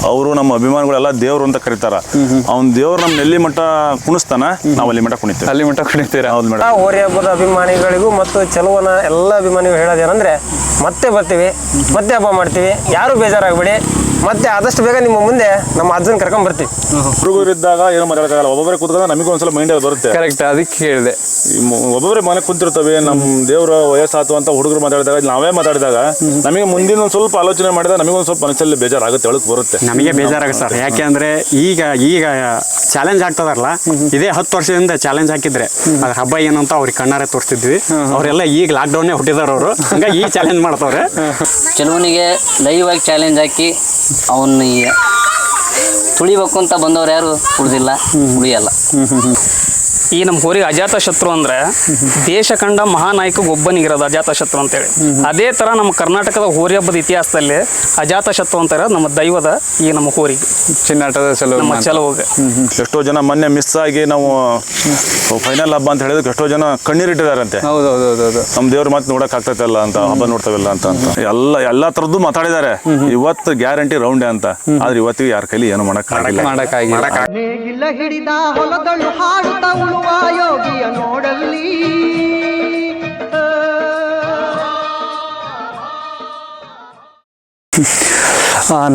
ಅವರು ನಮ್ಮ ಅಭಿಮಾನಿಗಳೆಲ್ಲ ದೇವ್ರು ಅಂತ ಕರೀತಾರ. ಅವ್ನ ದೇವ್ರು ನಮ್ಮ ನೆಲ್ಲಿ ಮಠ ಕುಣಿಸ್ತಾನ, ನಾವು ಅಲ್ಲಿ ಮಠ ಕುಣಿತೀವಿ. ಅಲ್ಲಿ ಮಠ ಕುಣಿತೀರಾ? ಹೌದು ಮೇಡಮ್. ಹೋರಿ ಹಬ್ಬದ ಅಭಿಮಾನಿಗಳಿಗೂ ಮತ್ತು ಚೆಲುವನ ಎಲ್ಲ ಅಭಿಮಾನಿಗಳು ಹೇಳೋದೇನಂದ್ರೆ ಮತ್ತೆ ಬರ್ತೀವಿ, ಮತ್ತೆ ಹಬ್ಬ ಮಾಡ್ತೀವಿ, ಯಾರು ಬೇಜಾರಾಗಬೇಡಿ, ಮತ್ತೆ ಆದಷ್ಟು ಬೇಗ ನಿಮ್ಮ ಮುಂದೆ ನಮ್ಮ ಅಜ್ಜನ್ ಕರ್ಕೊಂಡ್ ಬರ್ತೀವಿ. ಹುಡುಗರು ಇದ್ದಾಗ ಏನೋ ಮಾತಾಡೋಕ್ಕಾಗಲ್ಲ, ಒಬ್ಬೊಬ್ಬರೇ ಕೂತ್ಕೊಂಡ್ರೆ ನಮಗೂ ಒಂದ್ಸಲ ಮೈಂಡ್ ಬರುತ್ತೆ. ಕರೆಕ್ಟ್, ಅದಕ್ಕೆ ಕೇಳಿದೆ. ಒಬ್ಬೊಬ್ಬರೇ ಮನೆ ಕುಂತಿರ್ತವೆ, ನಮ್ಮ ದೇವ್ರ ವಯಸ್ಸಾತು ಅಂತ ಹುಡುಗರು ಮಾತಾಡಿದಾಗ, ನಾವೇ ಮಾತಾಡಿದಾಗ ನಮಗೆ ಮುಂದಿನ ಒಂದು ಸ್ವಲ್ಪ ಆಲೋಚನೆ ಮಾಡಿದಾಗ ನಮಗೊಂದು ಸ್ವಲ್ಪ ಮನಸ್ಸಲ್ಲಿ ಬೇಜಾರಾಗುತ್ತೆ, ಒಳಗೆ ಬರುತ್ತೆ. ನಮಗೆ ಬೇಜಾರಾಗುತ್ತೆ ಸರ್. ಯಾಕೆ ಅಂದ್ರೆ ಈಗ ಚಾಲೆಂಜ್ ಆಗ್ತದಾರಲ್ಲ, ಇದೇ 10 ವರ್ಷದಿಂದ ಚಾಲೆಂಜ್ ಹಾಕಿದ್ರೆ ಅದ್ರ ಹಬ್ಬ ಏನಂತ ಅವ್ರಿಗೆ ಕಣ್ಣಾರೆ ತೋರಿಸ್ತಿದ್ವಿ. ಅವರೆಲ್ಲ ಈಗ ಲಾಕ್ಡೌನ್ನೇ ಹುಟ್ಟಿದಾರ ಅವರು, ಹಂಗಾಗಿ ಈಗ ಚಾಲೆಂಜ್ ಮಾಡ್ತವ್ರೆ. ಕೆಲವನಿಗೆ ಲೈವ್ ಆಗಿ ಚಾಲೆಂಜ್ ಹಾಕಿ ಅವನ್ನ ತುಳಿಬೇಕು ಅಂತ ಬಂದವ್ರು ಯಾರು ಉಳಿದಿಲ್ಲ, ಉಳಿಯಲ್ಲ. ಈ ನಮ್ಮ ಹೋರಿಗೆ ಅಜಾತ ಶತ್ರು ಅಂದ್ರೆ ದೇಶ ಕಂಡ ಮಹಾನಾಯಕ ಒಬ್ಬನಿಗಿರೋದು ಅಜಾತ ಶತ್ರು ಅಂತೇಳಿ. ಅದೇ ತರ ನಮ್ಮ ಕರ್ನಾಟಕದ ಹೋರಿ ಹಬ್ಬದ ಇತಿಹಾಸದಲ್ಲಿ ಅಜಾತ ಶತ್ರು ಅಂತ ಇರೋದು ನಮ್ಮ ದೈವದ ಈ ನಮ್ಮ ಹೋರಿಗೆ, ಚಿನ್ನಾಟದ ನಮ್ಮ ಚೆಲುವಿಗೆ. ಎಷ್ಟೋ ಜನ ಮೊನ್ನೆ ಮಿಸ್ ಆಗಿ ನಾವು ಫೈನಲ್ ಹಬ್ಬ ಅಂತ ಹೇಳಿದ್ರೆ ಎಷ್ಟೋ ಜನ ಕಣ್ಣೀರಿಟ್ಟಿದಾರಂತೆ. ಹೌದೌದೌದು. ನಮ್ಮ ದೇವ್ರ ಮಾತು ನೋಡಕ್ ಆಗ್ತೈತಲ್ಲ ಅಂತ, ಹಬ್ಬ ನೋಡ್ತಾವಿಲ್ಲ ಅಂತ ಎಲ್ಲಾ ತರದ್ದು ಮಾತಾಡಿದ್ದಾರೆ. ಇವತ್ತು ಗ್ಯಾರಂಟಿ ರೌಂಡೇ ಅಂತ, ಆದ್ರೆ ಇವತ್ತಿಗೆ ಯಾರ ಕೈಲಿ ಏನು ಮಾಡಕ್ಕಾಗಿಲ್ಲ. ಹಿಡಿದ ಹೊಲದಳು ಹಾಡುತ್ತಾ ಉಳುವ ಯೋಗಿಯ ನೋಡಲ್ಲಿ.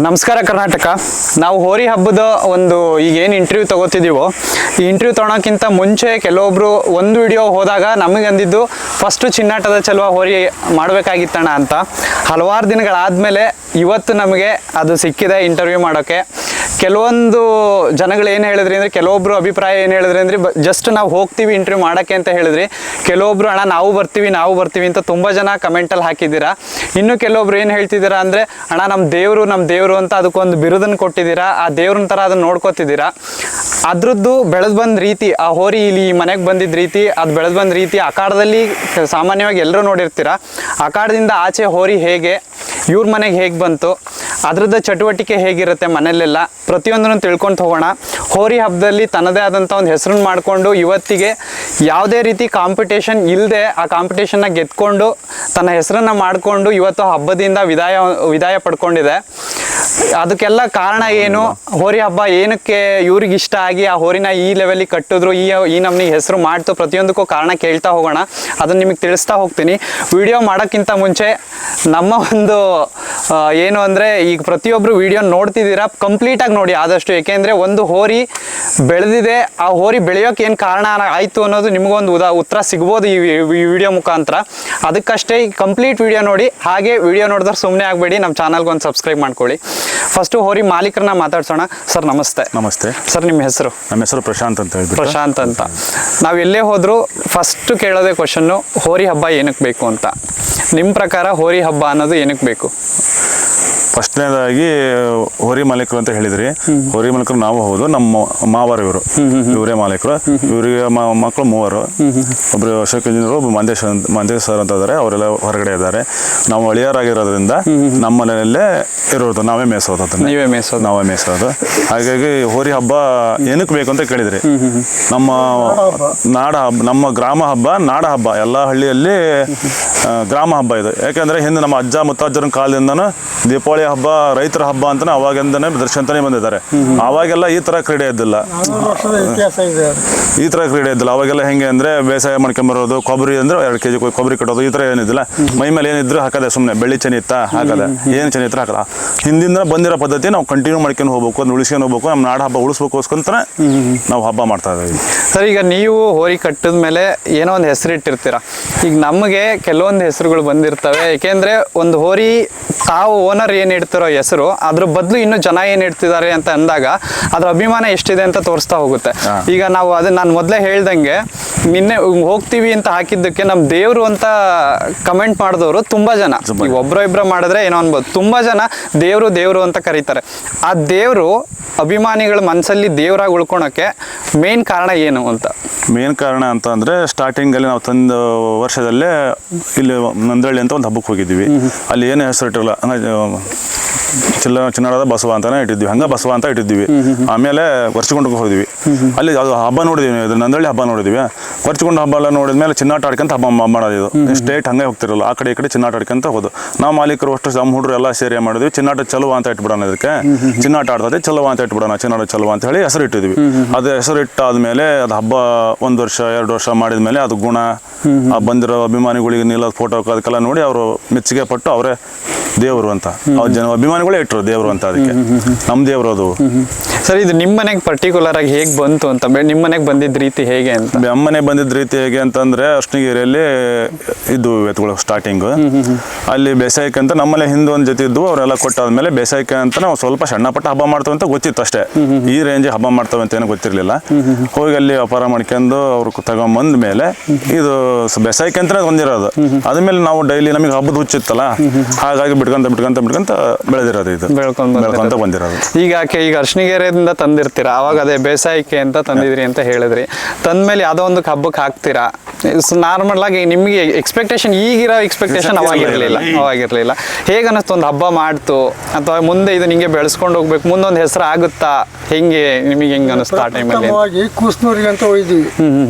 ನಮಸ್ಕಾರ ಕರ್ನಾಟಕ. ನಾವು ಹೋರಿ ಹಬ್ಬದ ಒಂದು ಈಗೇನು ಇಂಟರ್ವ್ಯೂ ತಗೋತಿದ್ದೀವೋ, ಈ ಇಂಟರ್ವ್ಯೂ ತೊಗೊಳಕ್ಕಿಂತ ಮುಂಚೆ ಕೆಲವೊಬ್ರು ಒಂದು ವಿಡಿಯೋ ಹೋದಾಗ ನಮಗೆ ಅಂದಿದ್ದು ಫಸ್ಟು ಚಿನ್ನಾಟದ ಚೆಲುವ ಹೋರಿ ಮಾಡಬೇಕಾಗಿತ್ತಣ್ಣ ಅಂತ. ಹಲವಾರು ದಿನಗಳಾದಮೇಲೆ ಇವತ್ತು ನಮಗೆ ಅದು ಸಿಕ್ಕಿದೆ ಇಂಟರ್ವ್ಯೂ ಮಾಡೋಕ್ಕೆ. ಕೆಲವೊಂದು ಜನಗಳು ಏನು ಹೇಳಿದ್ರಿ ಅಂದರೆ, ಕೆಲವೊಬ್ರು ಅಭಿಪ್ರಾಯ ಏನು ಹೇಳಿದ್ರಿ ಅಂದರೆ, ಜಸ್ಟ್ ನಾವು ಹೋಗ್ತೀವಿ ಇಂಟರ್ವ್ಯೂ ಮಾಡೋಕ್ಕೆ ಅಂತ ಹೇಳಿದ್ರಿ. ಕೆಲವೊಬ್ರು ಅಣ್ಣ ನಾವು ಬರ್ತೀವಿ ಅಂತ ತುಂಬ ಜನ ಕಮೆಂಟಲ್ಲಿ ಹಾಕಿದ್ದೀರಾ. ಇನ್ನು ಕೆಲವೊಬ್ರು ಏನು ಹೇಳ್ತಿದ್ದೀರಾ ಅಂದರೆ, ಅಣ್ಣ ನಮ್ಮ ದೇವರು ಅಂತ ಅದಕ್ಕೊಂದು ಬಿರುದನ್ನು ಕೊಟ್ಟಿದ್ದೀರಾ, ಆ ದೇವ್ರನ್ನ ಥರ ಅದನ್ನು ನೋಡ್ಕೊತಿದ್ದೀರಾ. ಅದ್ರದ್ದು ಬೆಳೆದು ಬಂದ ರೀತಿ, ಆ ಹೋರಿ ಇಲ್ಲಿ ಮನೆಗೆ ಬಂದಿದ್ದ ರೀತಿ, ಅದು ಬೆಳೆದು ಬಂದ ರೀತಿ ಅಖಾಡದಲ್ಲಿ ಸಾಮಾನ್ಯವಾಗಿ ಎಲ್ಲರೂ ನೋಡಿರ್ತೀರ. ಅಖಾಡದಿಂದ ಆಚೆ ಹೋರಿ ಹೇಗೆ, ಇವ್ರ ಮನೆಗೆ ಹೇಗೆ ಬಂತು, ಅದ್ರದ್ದು ಚಟುವಟಿಕೆ ಹೇಗಿರುತ್ತೆ ಮನೆಯಲ್ಲೆಲ್ಲ, ಪ್ರತಿಯೊಂದನ್ನು ತಿಳ್ಕೊಂಡು ಹೋಗೋಣ. ಹೋರಿ ಹಬ್ಬದಲ್ಲಿ ತನ್ನದೇ ಆದಂಥ ಒಂದು ಹೆಸರನ್ನು ಮಾಡಿಕೊಂಡು ಇವತ್ತಿಗೆ ಯಾವುದೇ ರೀತಿ ಕಾಂಪಿಟೇಷನ್ ಇಲ್ಲದೆ ಆ ಕಾಂಪಿಟೇಷನ್ನ ಗೆದ್ಕೊಂಡು ತನ್ನ ಹೆಸರನ್ನು ಮಾಡಿಕೊಂಡು ಇವತ್ತು ಹಬ್ಬದಿಂದ ವಿದಾಯ ಪಡ್ಕೊಂಡಿದೆ. ಅದಕ್ಕೆಲ್ಲ ಕಾರಣ ಏನು, ಹೋರಿ ಹಬ್ಬ ಏನಕ್ಕೆ ಇವ್ರಿಗೆ ಇಷ್ಟ ಆಗಿ ಆ ಹೋರಿನ ಈ ಲೆವೆಲಿಗೆ ಕಟ್ಟಿದ್ರು, ಈ ನಮ್ನಿ ಹೆಸರು ಮಾಡ್ತು, ಪ್ರತಿಯೊಂದಕ್ಕೂ ಕಾರಣ ಕೇಳ್ತಾ ಹೋಗೋಣ. ಅದನ್ನು ನಿಮಗೆ ತಿಳಿಸ್ತಾ ಹೋಗ್ತೀನಿ. ವಿಡಿಯೋ ಮಾಡೋಕ್ಕಿಂತ ಮುಂಚೆ ನಮ್ಮ ಒಂದು ಏನು ಅಂದರೆ, ಈಗ ಪ್ರತಿಯೊಬ್ಬರು ವಿಡಿಯೋ ನೋಡ್ತಿದ್ದೀರಾ, ಕಂಪ್ಲೀಟಾಗಿ ನೋಡಿ ಆದಷ್ಟು. ಏಕೆಂದರೆ ಒಂದು ಹೋರಿ ಬೆಳೆದಿದೆ, ಆ ಹೋರಿ ಬೆಳೆಯೋಕೆ ಏನು ಕಾರಣ ಆಯಿತು ಅನ್ನೋದು ನಿಮಗೊಂದು ಉತ್ತರ ಸಿಗ್ಬೋದು ಈ ವಿಡಿಯೋ ಮುಖಾಂತರ. ಅದಕ್ಕಷ್ಟೇ ಈ ಕಂಪ್ಲೀಟ್ ವಿಡಿಯೋ ನೋಡಿ. ಹಾಗೆ ವಿಡಿಯೋ ನೋಡಿದ್ರೆ ಸುಮ್ಮನೆ ಆಗಬೇಡಿ, ನಮ್ಮ ಚಾನಲ್ಗೆ ಒಂದು ಸಬ್ಸ್ಕ್ರೈಬ್ ಮಾಡ್ಕೊಳ್ಳಿ. ಫಸ್ಟು ಹೋರಿ ಮಾಲೀಕರನ್ನ ಮಾತಾಡ್ಸೋಣ. ಸರ್ ನಮಸ್ತೆ. ನಮಸ್ತೆ ಸರ್, ನಿಮ್ಮ ಹೆಸರು? ನಮ್ಮ ಹೆಸರು ಪ್ರಶಾಂತ್ ಅಂತ ಹೇಳ್ಬಿಟ್ಟು. ಪ್ರಶಾಂತ್ ಅಂತ. ನಾವು ಎಲ್ಲೇ ಹೋದರೂ ಫಸ್ಟ್ ಕೇಳೋದೇ ಕ್ವಶನ್ನು, ಹೋರಿ ಹಬ್ಬ ಏನಕ್ಕೆ ಬೇಕು ಅಂತ. ನಿಮ್ಮ ಪ್ರಕಾರ ಹೋರಿ ಹಬ್ಬ ಅನ್ನೋದು ಏನಕ್ಕೆ ಬೇಕು? ಫಸ್ಟ್ನೇದಾಗಿ ಹೋರಿ ಮಾಲೀಕರು ಅಂತ ಹೇಳಿದ್ರಿ. ಹೋರಿ ಮಾಲೀಕರು ನಾವು ಹೌದು, ನಮ್ಮ ಮಾವರು ಇವರೇ ಮಾಲೀಕರು. ಇವರಿಗೆ ಮಕ್ಕಳು 3, ಒಬ್ರು ಅಶೋಕ್ ಇಂಜಿನಿಯರ್, ಒಬ್ಬರು ಮಂದೇಶ್ ಸರ್ ಅಂತ ಇದ್ದಾರೆ, ಅವರೆಲ್ಲ ಹೊರಗಡೆ ಇದ್ದಾರೆ. ನಾವು ಅಳಿಯರಾಗಿರೋದ್ರಿಂದ ನಮ್ಮ ಮನೆಯಲ್ಲೇ ಇರೋದು, ನಾವೇ ಮೇಯಿಸೋದು, ನಾವೇ ಮೇಯಿಸೋದು. ಹಾಗಾಗಿ ಹೋರಿ ಹಬ್ಬ ಏನಕ್ಕೆ ಬೇಕು ಅಂತ ಕೇಳಿದ್ರಿ. ನಮ್ಮ ನಮ್ಮ ಗ್ರಾಮ ಹಬ್ಬ, ನಾಡ ಹಬ್ಬ, ಎಲ್ಲ ಹಳ್ಳಿಯಲ್ಲಿ ಗ್ರಾಮ ಹಬ್ಬ ಇದು. ಯಾಕೆಂದ್ರೆ ಹಿಂದೆ ನಮ್ಮ ಅಜ್ಜ ಮುತ್ತಜ್ಜರ ಕಾಲದಿಂದನೂ ದೀಪಾವಳಿ ಹಬ್ಬ ರೈತರ ಹಬ್ಬ ಅಂತಾನೆ ಅವಾಗಿಂದನೇ ದರ್ಶನಂತಾನೆ ಬಂದಿದ್ದಾರೆ. ಅವಾಗೆಲ್ಲ ಈ ತರ ಕ್ರೀಡೆ ಇದ್ದಿಲ್ಲ, ಈ ತರ ಕ್ರೀಡೆ ಇದ್ದಿಲ್ಲ. ಅವಾಗೆಲ್ಲ ಹೆಂಗೆ ಅಂದ್ರೆ ಬೇಸಾಯ ಮಾಡ್ಕೊಂಬರೋದು, ಕೊಬ್ಬರಿ ಅಂದ್ರೆ 2 kg ಕೊಬ್ಬರಿ ಕಟ್ಟೋದು, ಈ ತರ ಏನಿದ್ದಿಲ್ಲ. ಮೈ ಮೇಲೆ ಏನಿದ್ರು ಹಾಕದೆ, ಸುಮ್ಮನೆ ಬೆಳ್ಳಿ ಚನಿ ಇತ್ತ ಹಾಕದೆ, ಏನು ಚನಿ ಇತ್ರ ಹಾಕಲ್ಲ. ಹಿಂದಿಂದ ಬಂದಿರೋ ಪದ್ಧತಿ ನಾವು ಕಂಟಿನ್ಯೂ ಮಾಡ್ಕೊಂಡು ಹೋಗ್ಬೇಕು, ಅದನ್ನ ಉಳಿಸ್ಕೊಂಡು ಹೋಗ್ಬೇಕು. ನಮ್ಮ ನಾಡ ಹಬ್ಬ ಉಳಿಸ್ಬೇಕೋಸ್ಕರ ನಾವು ಹಬ್ಬ ಮಾಡ್ತಾ ಇದ್ದೀವಿ. ಸರ್, ಈಗ ನೀವು ಹೋರಿ ಕಟ್ಟಿದ ಮೇಲೆ ಏನೋ ಒಂದು ಹೆಸರಿಟ್ಟಿರ್ತೀರ. ಈಗ ನಮಗೆ ಕೆಲವೊಂದು ಹೆಸರುಗಳು ಬಂದಿರ್ತವೆ. ಏಕೆಂದ್ರೆ ಒಂದು ಹೋರಿ ತಾವು ಓನರ್ ಏನು ಇಡ್ತಿರೋ ಹೆಸರು, ಅದ್ರ ಬದಲು ಇನ್ನು ಜನ ಏನು ಇಡ್ತಿದ್ದಾರೆ ಅಂತ ಅಂದಾಗ ಅದ್ರ ಅಭಿಮಾನ ಎಷ್ಟಿದೆ ಅಂತ ತೋರಿಸ್ತಾ ಹೋಗುತ್ತೆ. ಈಗ ನಾವು ಅದನ್ನ ನಾನು ಮೊದಲೇ ಹೇಳ್ದಂಗೆ ನಿನ್ನೆ ಹೋಗ್ತೀವಿ ಅಂತ ಹಾಕಿದ್ದಕ್ಕೆ ನಮ್ಮ ದೇವರು ಅಂತ ಕಮೆಂಟ್ ಮಾಡಿದವರು ತುಂಬಾ ಜನ. ಈಗ ಒಬ್ರೋ ಇಬ್ರೋ ಮಾಡಿದ್ರೆ ಏನೋ ಅನ್ಬೋದು, ತುಂಬಾ ಜನ ದೇವರು ಅಂತ ಕರೀತಾರೆ. ಆ ದೇವರು ಅಭಿಮಾನಿಗಳ ಮನಸ್ಸಲ್ಲಿ ದೇವರಾಗಿ ಉಳ್ಕೊಳಕ್ಕೆ ಮೇನ್ ಕಾರಣ ಏನು ಅಂತ? ಮೇನ್ ಕಾರಣ ಅಂತ ಅಂದ್ರೆ ಸ್ಟಾರ್ಟಿಂಗಲ್ಲಿ ನಾವು ತಂದ ವರ್ಷದಲ್ಲೇ ಇಲ್ಲಿ ನಂದಳ್ಳಿ ಅಂತ ಒಂದು ಹಬ್ಬಕ್ಕೆ ಹೋಗಿದ್ವಿ. ಅಲ್ಲಿ ಏನು ಹೆಸರು ಇಟ್ಟಿರಲ್ಲ, ಚಿನ್ನಡದ ಬಸವ ಅಂತಾನೆ ಇಟ್ಟಿದ್ವಿ, ಹಂಗ ಬಸವ ಅಂತ ಇಟ್ಟಿದ್ವಿ. ಆಮೇಲೆ ವರ್ಷಗೊಂಡು ಹೋದ್ವಿ, ಅಲ್ಲಿ ಅದು ಹಬ್ಬ ನೋಡಿದ್ವಿ, ನಂದಳ್ಳಿ ಹಬ್ಬ ನೋಡಿದ್ವಿ. ವರ್ಷಗೊಂಡು ಹಬ್ಬ ಎಲ್ಲ ನೋಡಿದ್ಮೇಲೆ ಚಿನ್ನಾಟ ಆಡ್ಕೊಂತ ಹಬ್ಬ ಮಾಡೋದು. ಸ್ಟೇಟ್ ಹಂಗೆ ಹೋಗ್ತಿರಲ್ಲ, ಆ ಕಡೆ ಈ ಕಡೆ ಚಿನ್ನಾಟ ಆಡ್ಕೊಂತ ಹೋದು. ನಾವು ಮಾಲೀಕರು ಅಷ್ಟು ನಮ್ಮ ಹುಡುಗರು ಎಲ್ಲ ಸೇರಿ ಮಾಡಿದ್ವಿ, ಚಿನ್ನಾಟ ಚಲುವ ಅಂತ ಇಟ್ಬಿಡೋಣ, ಇದಕ್ಕೆ ಚಿನ್ನಾಟ ಆಡ್ತದೆ ಚಲುವ ಅಂತ ಇಟ್ಬಿಡೋಣ, ಚಿನ್ನಾಟ ಚಲುವ ಅಂತ ಹೇಳಿ ಹೆಸರು ಇಟ್ಟಿದ್ವಿ. ಅದು ಹೆಸರು ಇಟ್ಟಾದ್ಮೇಲೆ ಅದು ಹಬ್ಬ 1 ವರ್ಷ 2 ವರ್ಷ ಮಾಡಿದ್ಮೇಲೆ ಅದು ಗುಣ ಬಂದಿರೋ ಅಭಿಮಾನಿಗಳಿಗೆ ನಿಲ್ಲೋದು ಫೋಟೋ ಅದಕ್ಕೆಲ್ಲ ನೋಡಿ ಅವರು ಮೆಚ್ಚುಗೆ ಪಟ್ಟು ಅವರೇ ದೇವರು ಅಂತ ಅವ್ರ ಜನ ಅಭಿಮಾನಿಗಳೇ ಇಟ್ಟರು ದೇವರು ಅಂತ. ಅದಕ್ಕೆ ನಮ್ಮ ದೇವರು ಅದು. ಸರ್, ಇದು ನಿಮ್ಮ ಮನೆಗೆ ಪರ್ಟಿಕ್ಯುಲರ್ ಆಗಿ ಹೇಗೆ ಬಂತು ಅಂತ, ನಿಮ್ಮ ಮನೆಗೆ ಬಂದಿದ್ದ ರೀತಿ ಹೇಗೆ ಅಂತ? ನಮ್ಮನೆ ಬಂದಿದ್ದ ರೀತಿ ಹೇಗೆ ಅಂತಂದ್ರೆ ಅರ್ಶನಗಿರಿಯಲ್ಲಿ ಇದ್ದು ಎತ್ತುಗಳು ಸ್ಟಾರ್ಟಿಂಗ್ ಅಲ್ಲಿ ಬೇಸಾಯಕ್ಕೆ ಅಂತ ನಮ್ಮಲ್ಲೇ ಹಿಂದೆ ಒಂದು ಜೊತೆ ಇದ್ದು ಅವರೆಲ್ಲ ಕೊಟ್ಟಾದ್ಮೇಲೆ ಬೇಸಾಯಕ್ಕೆ ಅಂತ ನಾವು ಸ್ವಲ್ಪ ಸಣ್ಣ ಪಟ್ಟ ಹಬ್ಬ ಮಾಡ್ತೇವೆ ಅಂತ ಗೊತ್ತಿತ್ತು ಅಷ್ಟೇ. ಈ ರೇಂಜ್ ಹಬ್ಬ ಮಾಡ್ತೇವೆ ಅಂತ ಏನೋ ಗೊತ್ತಿರಲಿಲ್ಲ. ಹೋಗಿ ಅಲ್ಲಿ ವ್ಯಾಪಾರ ಮಾಡ್ಕೊಂಡು ಅವ್ರು ತಗೊಂಬಂದ ಮೇಲೆ ಇದು ಬೇಸಾಯಕ್ಕೆ ಅಂತ ಬಂದಿರೋದು. ಅದ್ಮೇಲೆ ನಾವು ಡೈಲಿ ನಮಗೆ ಹಬ್ಬದ ಹುಚ್ಚಿತ್ತಲ್ಲ, ಹಾಗಾಗಿ ಬಿಟ್ಕೊಂತ ಬೆಳೆದಿರೋದು, ಇದು ಬೆಳ್ಕೊಂತ ಬಂದಿರೋದು. ಈಗ ಅರ್ಶನಗಿರಿಯಿಂದ ತಂದಿರ್ತೀರಾ, ಅವಾಗ ಅದೇ ಬೇಸಾಯಕ್ಕೆ ಅಂತ ತಂದಿದ್ರಿ ಅಂತ ಹೇಳಿದ್ರಿ. ತಂದ್ಮೇಲೆ ಯಾವುದೋ ಒಂದು ಹಬ್ಬಕ್ಕೆ ಹಾಕ್ತೀರಾ. ನಾರ್ಮಲ್ ಆಗಿ ನಿಮಗೆ ಎಕ್ಸ್ಪೆಕ್ಟೇಷನ್ ಈಗಿರೋ ಎಕ್ಸ್ಪೆಕ್ಟೇಷನ್ ಅವಾಗಿರ್ಲಿಲ್ಲ. ಹೇಗೆ ಅನ್ನಿಸ್ತು ಒಂದು ಹಬ್ಬ ಮಾಡ್ತು, ಅಥವಾ ಮುಂದೆ ಇದು ನಿಂಗೆ ಬೆಳೆಸ್ಕೊಂಡು ಹೋಗ್ಬೇಕು, ಮುಂದೊಂದು ಹೆಸರು ಆಗುತ್ತಾ, ಹೆಂಗೆ ನಿಮಗೆ ಹೆಂಗೆ ಅನ್ನಿಸ್ತು ಆ ಟೈಮಲ್ಲಿ? ಕೂಸ್ನೂರಿಗೆ ಅಂತ ಹೋಗಿದ್ವಿ,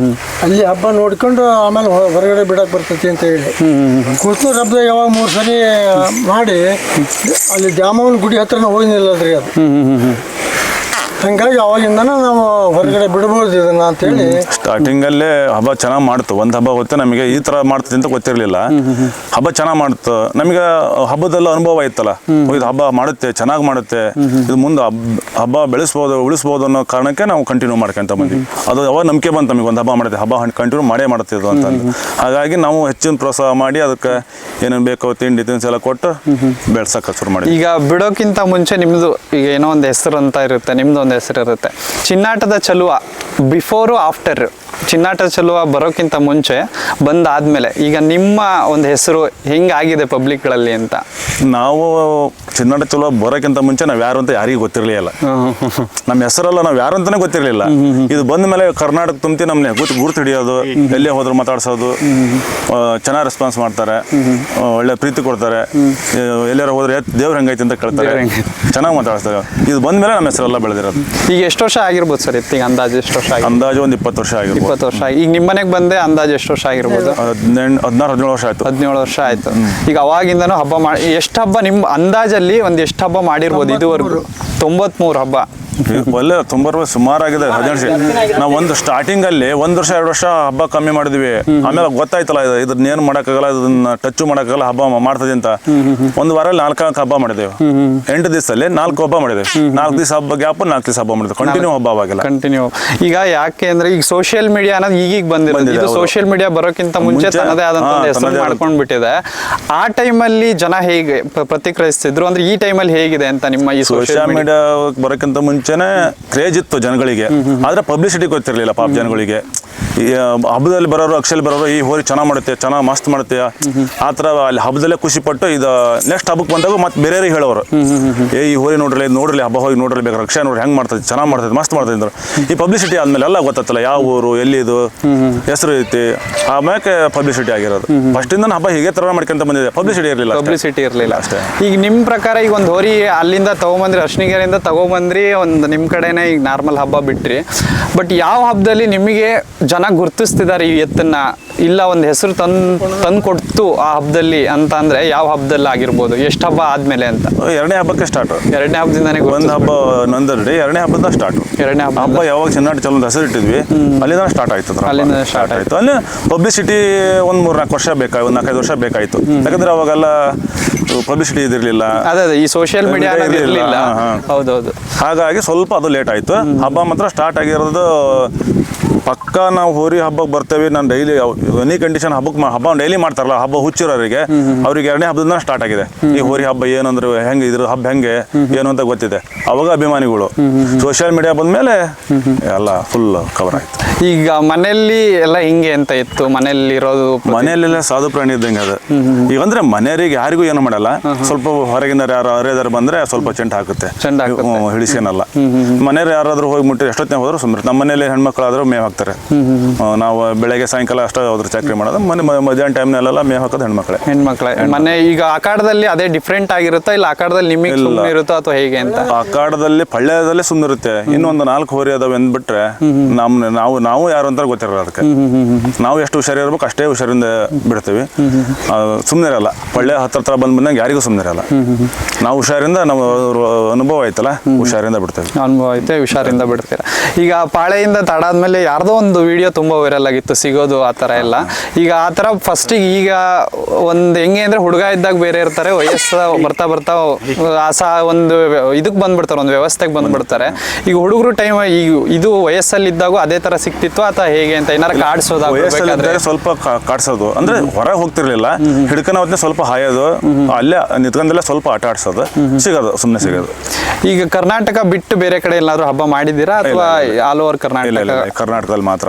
ಅಲ್ಲಿ ಹಬ್ಬ ನೋಡ್ಕೊಂಡು ಆಮೇಲೆ ಹೊರಗಡೆ ಬಿಡಕ್ ಬರ್ತೈತಿ ಅಂತ ಹೇಳಿ ಕೂಸ್ನೂರ್ ಹಬ್ಬದಾಗ ಯಾವಾಗ 3 ಸರಿ ಮಾಡಿ ಅಲ್ಲಿ ದ್ಯಾಮವ್ವನ ಗುಡಿ ಹತ್ರನ ಹೋಗಿ ನಿಲ್ಲದ್ರಿ ಅದು. ಹಂಗಾಗಿ ಅವಾಗಿಂದನ ನಾವು ಹೊರಗಡೆ ಬಿಡಬಹುದು ಇದನ್ನ ಅಂತ ಹೇಳಿ ಸ್ಟಾರ್ಟಿಂಗ್ ಅಲ್ಲೇ ಹಬ್ಬ ಚೆನ್ನಾಗಿ ಮಾಡ್ತು. ಒಂದು ಹಬ್ಬ ಗೊತ್ತೆ ನಮಗೆ ಈ ತರ ಮಾಡ್ತದೆ ಅಂತ ಗೊತ್ತಿರಲಿಲ್ಲ. ಹಬ್ಬ ಚೆನ್ನಾಗಿ ಮಾಡ್ತು, ನಮಗೆ ಹಬ್ಬದಲ್ಲ ಅನುಭವ ಇತ್ತಲ್ಲ, ಇದು ಹಬ್ಬ ಮಾಡುತ್ತೆ, ಚೆನ್ನಾಗಿ ಮಾಡುತ್ತೆ, ಇದು ಮುಂದೆ ಹಬ್ಬ ಬೆಳೆಸ್ಬೋದು ಉಳಿಸ್ಬೋದು ಅನ್ನೋ ಕಾರಣಕ್ಕೆ ನಾವು ಕಂಟಿನ್ಯೂ ಮಾಡ್ಕೊಂತ ಬಂದ್ವಿ. ಅದು ಅವಾಗ ನಂಬಿಕೆ ಬಂತು ನಮಗೆ, ಒಂದು ಹಬ್ಬ ಮಾಡುತ್ತೆ, ಹಬ್ಬ ಕಂಟಿನ್ಯೂ ಮಾಡೇ ಮಾಡ್ತಿದ್ದು ಅಂತಂದು. ಹಾಗಾಗಿ ನಾವು ಹೆಚ್ಚಿನ ಪ್ರೋತ್ಸಾಹ ಮಾಡಿ ಅದಕ್ಕೆ ಏನೇನು ಬೇಕೋ ತಿಂಡಿ ತಿನಿಸು ಎಲ್ಲ ಕೊಟ್ಟು ಬೆಳ್ಸಕ್ಕೆ ಶುರು ಮಾಡಿ. ಈಗ ಬಿಡೋಕ್ಕಿಂತ ಮುಂಚೆ ನಿಮ್ದು ಈಗ ಏನೋ ಒಂದು ಹೆಸರು ಅಂತ ಇರುತ್ತೆ, ನಿಮ್ದು ಒಂದು ಹೆಸರು ಇರುತ್ತೆ. ಚಿನ್ನಾಟದ ಚಲುವ ಬಿಫೋರು ಆಫ್ಟರ್, ಚಿನ್ನಾಟದ ಚಲುವ ಬರೋಕ್ಕಿಂತ ಮುಂಚೆ ಬಂದಾದ್ಮೇಲೆ ಈಗ ನಿಮ್ಮ ಒಂದು ಹೆಸರು ಹೆಂಗಾಗಿದೆ ಪಬ್ಲಿಕ್ಗಳಲ್ಲಿ ಅಂತ? ನಾವು ಚಿನ್ನಾಟ ಚಲುವ ಬರೋಕ್ಕಿಂತ ಮುಂಚೆ ನಾವು ಯಾರು ಅಂತ ಯಾರಿಗೂ ಗೊತ್ತಿರಲಿಲ್ಲ. ನಮ್ಮ ಹೆಸರಲ್ಲ, ನಾವು ಯಾರು ಅಂತಾನೆ ಗೊತ್ತಿರಲಿಲ್ಲ. ಇದು ಬಂದ ಮೇಲೆ ಕರ್ನಾಟಕ ತುಂಬಿ ನಮ್ಮನೆ ಗುರ್ತು ಹಿಡಿಯೋದು, ಎಲ್ಲೇ ಹೋದ್ರು ಮಾತಾಡ್ಸೋದು, ಚೆನ್ನಾಗಿ ರೆಸ್ಪಾನ್ಸ್ ಮಾಡ್ತಾರೆ, ಒಳ್ಳೆ ಪ್ರೀತಿ ಕೊಡ್ತಾರೆ, ಎಲ್ಲಾರು ಹೋದ್ರೆ ದೇವ್ರ ಹೆಂಗೈತಿ ಅಂತ ಕೇಳ್ತಾರೆ, ಚೆನ್ನಾಗಿ ಮಾತಾಡ್ತಾರೆ. ಇದು ಬಂದ ಮೇಲೆ ನಮ್ಮ ಹೆಸರೆಲ್ಲ ಬೆಳೆದಿರೋದು. ಈಗ ಎಷ್ಟು ವರ್ಷ ಆಗಿರ್ಬೋದು ಸರ್ ಎತ್ತಿಗೆ ಅಂದಾಜು? ಎಷ್ಟು ವರ್ಷ ಆಗಿ? ಅಂದಾಜು ಒಂದು 20 ವರ್ಷ ಆಗಿರ್ಬೋದು. 20 ವರ್ಷ. ಈಗ ನಿಮ್ಮ ಮನೆಗೆ ಬಂದೆ ಅಂದಾಜು ಎಷ್ಟು ವರ್ಷ ಆಗಿರ್ಬೋದು? 16-17 ವರ್ಷ ಆಯ್ತು. 17 ವರ್ಷ ಆಯ್ತು. ಈಗ ಅವಾಗಿಂದನೂ ಹಬ್ಬ ಮಾಡಿ ಎಷ್ಟು ಹಬ್ಬ ನಿಮ್ಮ ಅಂದಾಜಲ್ಲಿ ಒಂದು ಎಷ್ಟು ಹಬ್ಬ ಮಾಡಿರ್ಬೋದು ಇದುವರೆಗೂ? 93 ಹಬ್ಬ. ಒಳ್ಳೆ ತುಂಬ ಸುಮಾರಾಗಿದೆ. 17 ನಾವು ಒಂದು ಸ್ಟಾರ್ಟಿಂಗ್ ಅಲ್ಲಿ 1 ವರ್ಷ 2 ವರ್ಷ ಹಬ್ಬ ಕಮ್ಮಿ ಮಾಡಿದ್ವಿ. ಆಮೇಲೆ ಗೊತ್ತಾಯ್ತಲ್ಲ ಇದನ್ನ ಏನು ಮಾಡಕ್ಕಾಗಲ್ಲ, ಇದನ್ನ ಟಚ್ ಮಾಡಕ್ಕಾಗಲ್ಲ, ಹಬ್ಬ ಮಾಡ್ತದೆ ಅಂತ ಒಂದು ವಾರಲ್ಲಿ 4 ಹಬ್ಬ ಮಾಡಿದ್ದೇವೆ. 8 ದಿವಸದಲ್ಲಿ 4 ಹಬ್ಬ ಮಾಡಿದ್ದೇವೆ. 4 ದಿವಸ ಹಬ್ಬ ಗ್ಯಾಪ್ 4 ದಿವಸ ಹಬ್ಬ ಮಾಡಿದ್ವಿ. ಕಂಟಿನ್ಯೂ ಹಬ್ಬ ಅವಾಗೆಲ್ಲ ಕಂಟಿನ್ಯೂ. ಈಗ ಯಾಕೆ ಅಂದ್ರೆ ಈಗ ಸೋಷಿಯಲ್ ಮೀಡಿಯಾ ಅನ್ನೋದು ಈಗೀಗ ಬಂದಿದೆ. ಸೋಷಿಯಲ್ ಮೀಡಿಯಾ ಬರೋಕ್ಕಿಂತ ಮುಂಚೆ ತನ್ನದೇ ಆದಂತ ಹೆಸರು ಮಾಡ್ಕೊಂಡು ಬಿಟ್ಟಿದೆ. ಆ ಟೈಮಲ್ಲಿ ಜನ ಹೇಗೆ ಪ್ರತಿಕ್ರಿಯಿಸ್ತಿದ್ರು ಅಂದ್ರೆ ಈ ಟೈಮಲ್ಲಿ ಹೇಗಿದೆ ಅಂತ ನಿಮ್ಮ ಈ ಸೋಷಿಯಲ್ ಮೀಡಿಯಾ ಬರೋಕ್ಕಿಂತ ಮುಂಚೆನೆ ಕ್ರೇಜ್ ಇತ್ತು ಜನಗಳಿಗೆ, ಆದ್ರೆ ಪಬ್ಲಿಸಿಟಿ ಗೊತ್ತಿರಲಿಲ್ಲ ಪಾಪ ಜನಗಳಿಗೆ. ಹಬ್ಬದಲ್ಲಿ ಬರೋರು ಅಕ್ಷಲ್ ಬರೋರು ಈ ಹೋರಿ ಚೆನ್ನಾಗಿ ಮಾಡುತ್ತೆ, ಚೆನ್ನಾಗಿ ಮಸ್ತ್ ಮಾಡುತ್ತೆ, ಆ ಥರ ಅಲ್ಲಿ ಹಬ್ಬದಲ್ಲೇ ಖುಷಿ ಪಟ್ಟು ಇದು ನೆಕ್ಸ್ಟ್ ಹಬ್ಬಕ್ಕೆ ಬಂದಾಗ ಮತ್ತೆ ಬೇರೆಯವ್ರಿಗೆ ಹೇಳೋರು, ಈ ಹೋರಿ ನೋಡ್ರಿ ಹಬ್ಬ ಹೋಗಿ ನೋಡ್ರಿ ಬೇಕಾದ್ರೆ ಅಕ್ಷಯ ನೋಡ್ರಿ ಹೆಂಗೆ ಮಾಡ್ತದೆ, ಚೆನ್ನಾಗಿ ಮಾಡ್ತದೆ, ಮಸ್ತ್ ಮಾಡ್ತದೆ ಅಂದ್ರು. ಈ ಪಬ್ಲಿಸಿಟಿ ಆದ್ಮೇಲೆ ಎಲ್ಲ ಗೊತ್ತಲ್ಲ ಯಾವ ಊರು ಎಲ್ಲಿದು ಹೆಸರು ಐತಿ, ಆಮೇಲೆ ಪಬ್ಲಿಸಿಟಿ ಆಗಿರೋದು. ಫಸ್ಟ್ ಇಂದ ಹಬ್ಬ ಹೀಗೆ ತರ ಮಾಡ್ಕೊಂತ ಬಂದಿದೆ, ಪಬ್ಲಿಸಿಟಿ ಇರಲಿಲ್ಲ ಅಷ್ಟೇ. ಈಗ ನಿಮ್ಮ ಪ್ರಕಾರ ಈಗ ಒಂದು ಹೋರಿ ಅಲ್ಲಿಂದ ತಗೊಂಬಂದ್ರಿ, ಅರ್ಶನಗಿರಿಯಿಂದ ತಗೊಂಬಂದ್ರಿ, ಒಂದು ನಿಮ್ಮ ಕಡೆನೇ ಈಗ ನಾರ್ಮಲ್ ಹಬ್ಬ ಬಿಟ್ರಿ, ಬಟ್ ಯಾವ ಹಬ್ಬದಲ್ಲಿ ನಿಮಗೆ ಜನ ಗುರ್ತಿಸ್ತಿದ್ದಾರೆ ಈ ಎತ್ತನ್ನ, ಇಲ್ಲ ಒಂದು ಹೆಸರು ತಂದು ಕೊಡ್ತು ಆ ಹಬ್ಬದಲ್ಲಿ ಅಂತ ಅಂದ್ರೆ ಯಾವ ಹಬ್ಬದಲ್ಲಿ ಆಗಿರ್ಬೋದು, ಎಷ್ಟು ಹಬ್ಬ ಆದ್ಮೇಲೆ ಅಂತ? ಎರಡನೇ ಹಬ್ಬಕ್ಕೆ ಸ್ಟಾರ್ಟ್. ಎರಡನೇ ಹಬ್ಬದಿಂದಾನೇ ಒಂದು ಹಬ್ಬ ನಂದರ್ಡಿ, ಎರಡನೇ ಹಬ್ಬದ ಸ್ಟಾರ್ಟ್. ಎರಡನೇ ಹಬ್ಬ ಯಾವಾಗ ಚಿನ್ನಾಟ ಚಲೋ ಅಂತ ಹೆಸರು ಇಟ್ಟಿದ್ವಿ ಅಲ್ಲಿಂದ ಸ್ಟಾರ್ಟ್ ಆಯ್ತು. ಅಲ್ಲಿಂದ ಸ್ಟಾರ್ಟ್ ಆಯ್ತು. ಅಲ್ಲಿ ಪಬ್ಲಿಸಿಟಿ ಒಂದು 3-4 ವರ್ಷ ಬೇಕಾಯ್ತು, ಒಂದು 4-5 ವರ್ಷ ಬೇಕಾಯ್ತು. ಯಾಕಂದ್ರೆ ಅವಾಗೆಲ್ಲ ಪಬ್ಲಿಸಿಟಿ ಇದಿರ್ಲಿಲ್ಲ, ಅದೇ ಈ ಸೋಷಿಯಲ್ ಮೀಡಿಯಾ ಇರಲಿಲ್ಲ. ಹೌದೌದು. ಹಾಗಾಗಿ ಸ್ವಲ್ಪ ಅದು ಲೇಟ್ ಆಯ್ತು. ಹಬ್ಬ ಮಾತ್ರ ಸ್ಟಾರ್ಟ್ ಆಗಿರೋದು ಪಕ್ಕ ನಾವು ಹೋರಿ ಹಬ್ಬಕ್ಕೆ ಬರ್ತೇವೆ. ನಾನು ಡೈಲಿ ಎನಿ ಕಂಡೀಷನ್ ಹಬ್ಬ ಡೈಲಿ ಮಾಡ್ತಾರಲ್ಲ, ಹಬ್ಬ ಹುಚ್ಚಿರೋರಿಗೆ ಅವ್ರಿಗೆ ಎರಡನೇ ಹಬ್ಬದಿಂದ ಸ್ಟಾರ್ಟ್ ಆಗಿದೆ. ಈ ಹೋರಿ ಹಬ್ಬ ಏನಂದ್ರೆ ಹೆಂಗೆ, ಇದ್ರ ಹಬ್ಬ ಹೆಂಗೆ ಏನು ಅಂತ ಗೊತ್ತಿದೆ. ಅವಾಗ ಅಭಿಮಾನಿಗಳು ಸೋಷಿಯಲ್ ಮೀಡಿಯಾ ಬಂದ್ಮೇಲೆ ಎಲ್ಲ ಫುಲ್ ಕವರ್ ಆಯ್ತು. ಈಗ ಮನೆಯಲ್ಲಿ ಎಲ್ಲ ಹಿಂಗೆ ಅಂತ ಇತ್ತು, ಮನೆಯಲ್ಲಿ ಇರೋದು ಮನೆಯಲ್ಲೆಲ್ಲ ಸಾಧು ಪ್ರಾಣಿ ಇದ್ದಂಗೆ ಅದು. ಈಗ ಅಂದ್ರೆ ಮನೆಯವರಿಗೆ ಯಾರಿಗೂ ಏನು ಮಾಡಲ್ಲ, ಸ್ವಲ್ಪ ಹೊರಗಿಂದ ಯಾರು ಅರೆದಾರು ಬಂದ್ರೆ ಸ್ವಲ್ಪ ಚೆಂಡ ಹಾಕುತ್ತೆ, ಹಿಡಿಸ್ಕೇನಲ್ಲ. ಮನೆಯವ್ರು ಯಾರಾದ್ರೂ ಹೋಗಿ ಮುಟ್ಟಿ ಎಷ್ಟೊತ್ತಿನ ಹೋದ್ರು ಸುಮ್ಮನೆ. ನಮ್ಮ ಮನೇಲಿ ಹೆಣ್ಮಕ್ಳಾದ್ರೂ ಮೇವ್ ಹಾಕ್ತಾರೆ. ನಾವು ಬೆಳಗ್ಗೆ ಸಾಯಂಕಾಲ ಅಷ್ಟೇ ಹೋದ್ರೆ ಚಾಕ್ರಿ ಮಾಡೋದು. ಮಧ್ಯಾಹ್ನ ಟೈಮ್ನಲ್ಲೆಲ್ಲ ಮೇವ್ ಹಾಕೋದು ಹೆಣ್ಮಕ್ಳೆ. ಮನೆ ಈಗ ಆಕಾಡದಲ್ಲಿ ಅದೇ ಡಿಫ್ರೆಂಟ್ ಆಗಿರುತ್ತಾ, ಇಲ್ಲ ಆಕಾಡದಲ್ಲಿ ನಿಮಗೆ ಇರುತ್ತೋ ಅಥವಾ ಹೇಗೆ ಅಂತ? ಆಕಾಡದಲ್ಲಿ ಪಳ್ಳ್ಯದಲ್ಲೇ ಸುಮ್ಮನಿರುತ್ತೆ. ಇನ್ನೊಂದು 4 ಹೋರಿ ಅದಾವೆ ಅಂದ್ಬಿಟ್ರೆ ನಾವು ಯಾರು ಅಂತ ಗೊತ್ತಿರಲ್ಲ. ಅದಕ್ಕೆ ನಾವು ಎಷ್ಟು ಹುಷಾರಿರ್ಬೇಕು ಅಷ್ಟೇ ಹುಷಾರಿಂದ ಬಿಡ್ತೀವಿ. ಸುಮ್ಮನೆ ಇರಲ್ಲ. ಪಳ್ಳ್ಯ ಹತ್ರ ಬಂದಂಗೆ ಯಾರಿಗೂ ಸುಮ್ಮನೆ ಇರಲ್ಲ. ನಾವು ಹುಷಾರಿಂದ ನಾವು ಅನುಭವ ಆಯ್ತಲ್ಲ, ಹುಷಾರಿಂದ ಬಿಡ್ತೇವೆ. ಅನುಭವ ಐತೆ, ಹುಷಾರಿಂದ ಬಿಡ್ತೀರಾ. ಈಗ ಪಾಳೆಯಿಂದ ತಡಾದ್ಮೇಲೆ ಯಾರ್ದೋ ಒಂದು ವಿಡಿಯೋ ತುಂಬಾ ವೈರಲ್ ಆಗಿತ್ತು, ಸಿಗೋದು ಆ ಥರ ಎಲ್ಲ. ಈಗ ಆ ಥರ ಫಸ್ಟಿಗೆ ಈಗ ಒಂದು ಹೆಂಗೆ ಅಂದ್ರೆ ಹುಡುಗ ಇದ್ದಾಗ ಬೇರೆ ಇರ್ತಾರೆ, ವಯಸ್ಸು ಬರ್ತಾ ಬರ್ತಾ ಒಂದು ಇದಕ್ಕೆ ಬಂದ್ಬಿಡ್ತಾರೆ, ಒಂದು ವ್ಯವಸ್ಥೆಗೆ ಬಂದ್ಬಿಡ್ತಾರೆ. ಈಗ ಹುಡುಗರು ಟೈಮ್ ಈಗ ಇದು ವಯಸ್ಸಲ್ಲಿದ್ದಾಗ ಅದೇ ಥರ ಸಿಕ್ತಿತ್ತು ಅಥವಾ ಹೇಗೆ ಅಂತ ಏನಾರ ವಯಸ್ಸಲ್ಲಿದ್ದರೆ ಸ್ವಲ್ಪ ಕಾಡ್ಸೋದು ಅಂದ್ರೆ ಹೊರಗೆ ಹೋಗ್ತಿರ್ಲಿಲ್ಲ. ಹಿಡ್ಕನ ಹೊತ್ತಿನ ಸ್ವಲ್ಪ ಹಾಯೋದು, ಅಲ್ಲೇ ನಿಂತ್ಕೊಂಡೆಲ್ಲ ಸ್ವಲ್ಪ ಆಟ ಆಡ್ಸೋದು, ಸಿಗೋದು ಸುಮ್ಮನೆ ಸಿಗೋದು. ಈಗ ಕರ್ನಾಟಕ ಬಿಟ್ಟು ಬೇರೆ ಕಡೆ ಎಲ್ಲಾದ್ರೂ ಹಬ್ಬ ಮಾಡಿದ್ದೀರಾ ಅಥವಾ ಆಲ್ ಓವರ್ ಕರ್ನಾಟಕ? ಕರ್ನಾಟಕದಲ್ಲಿ ಮಾತ್ರ.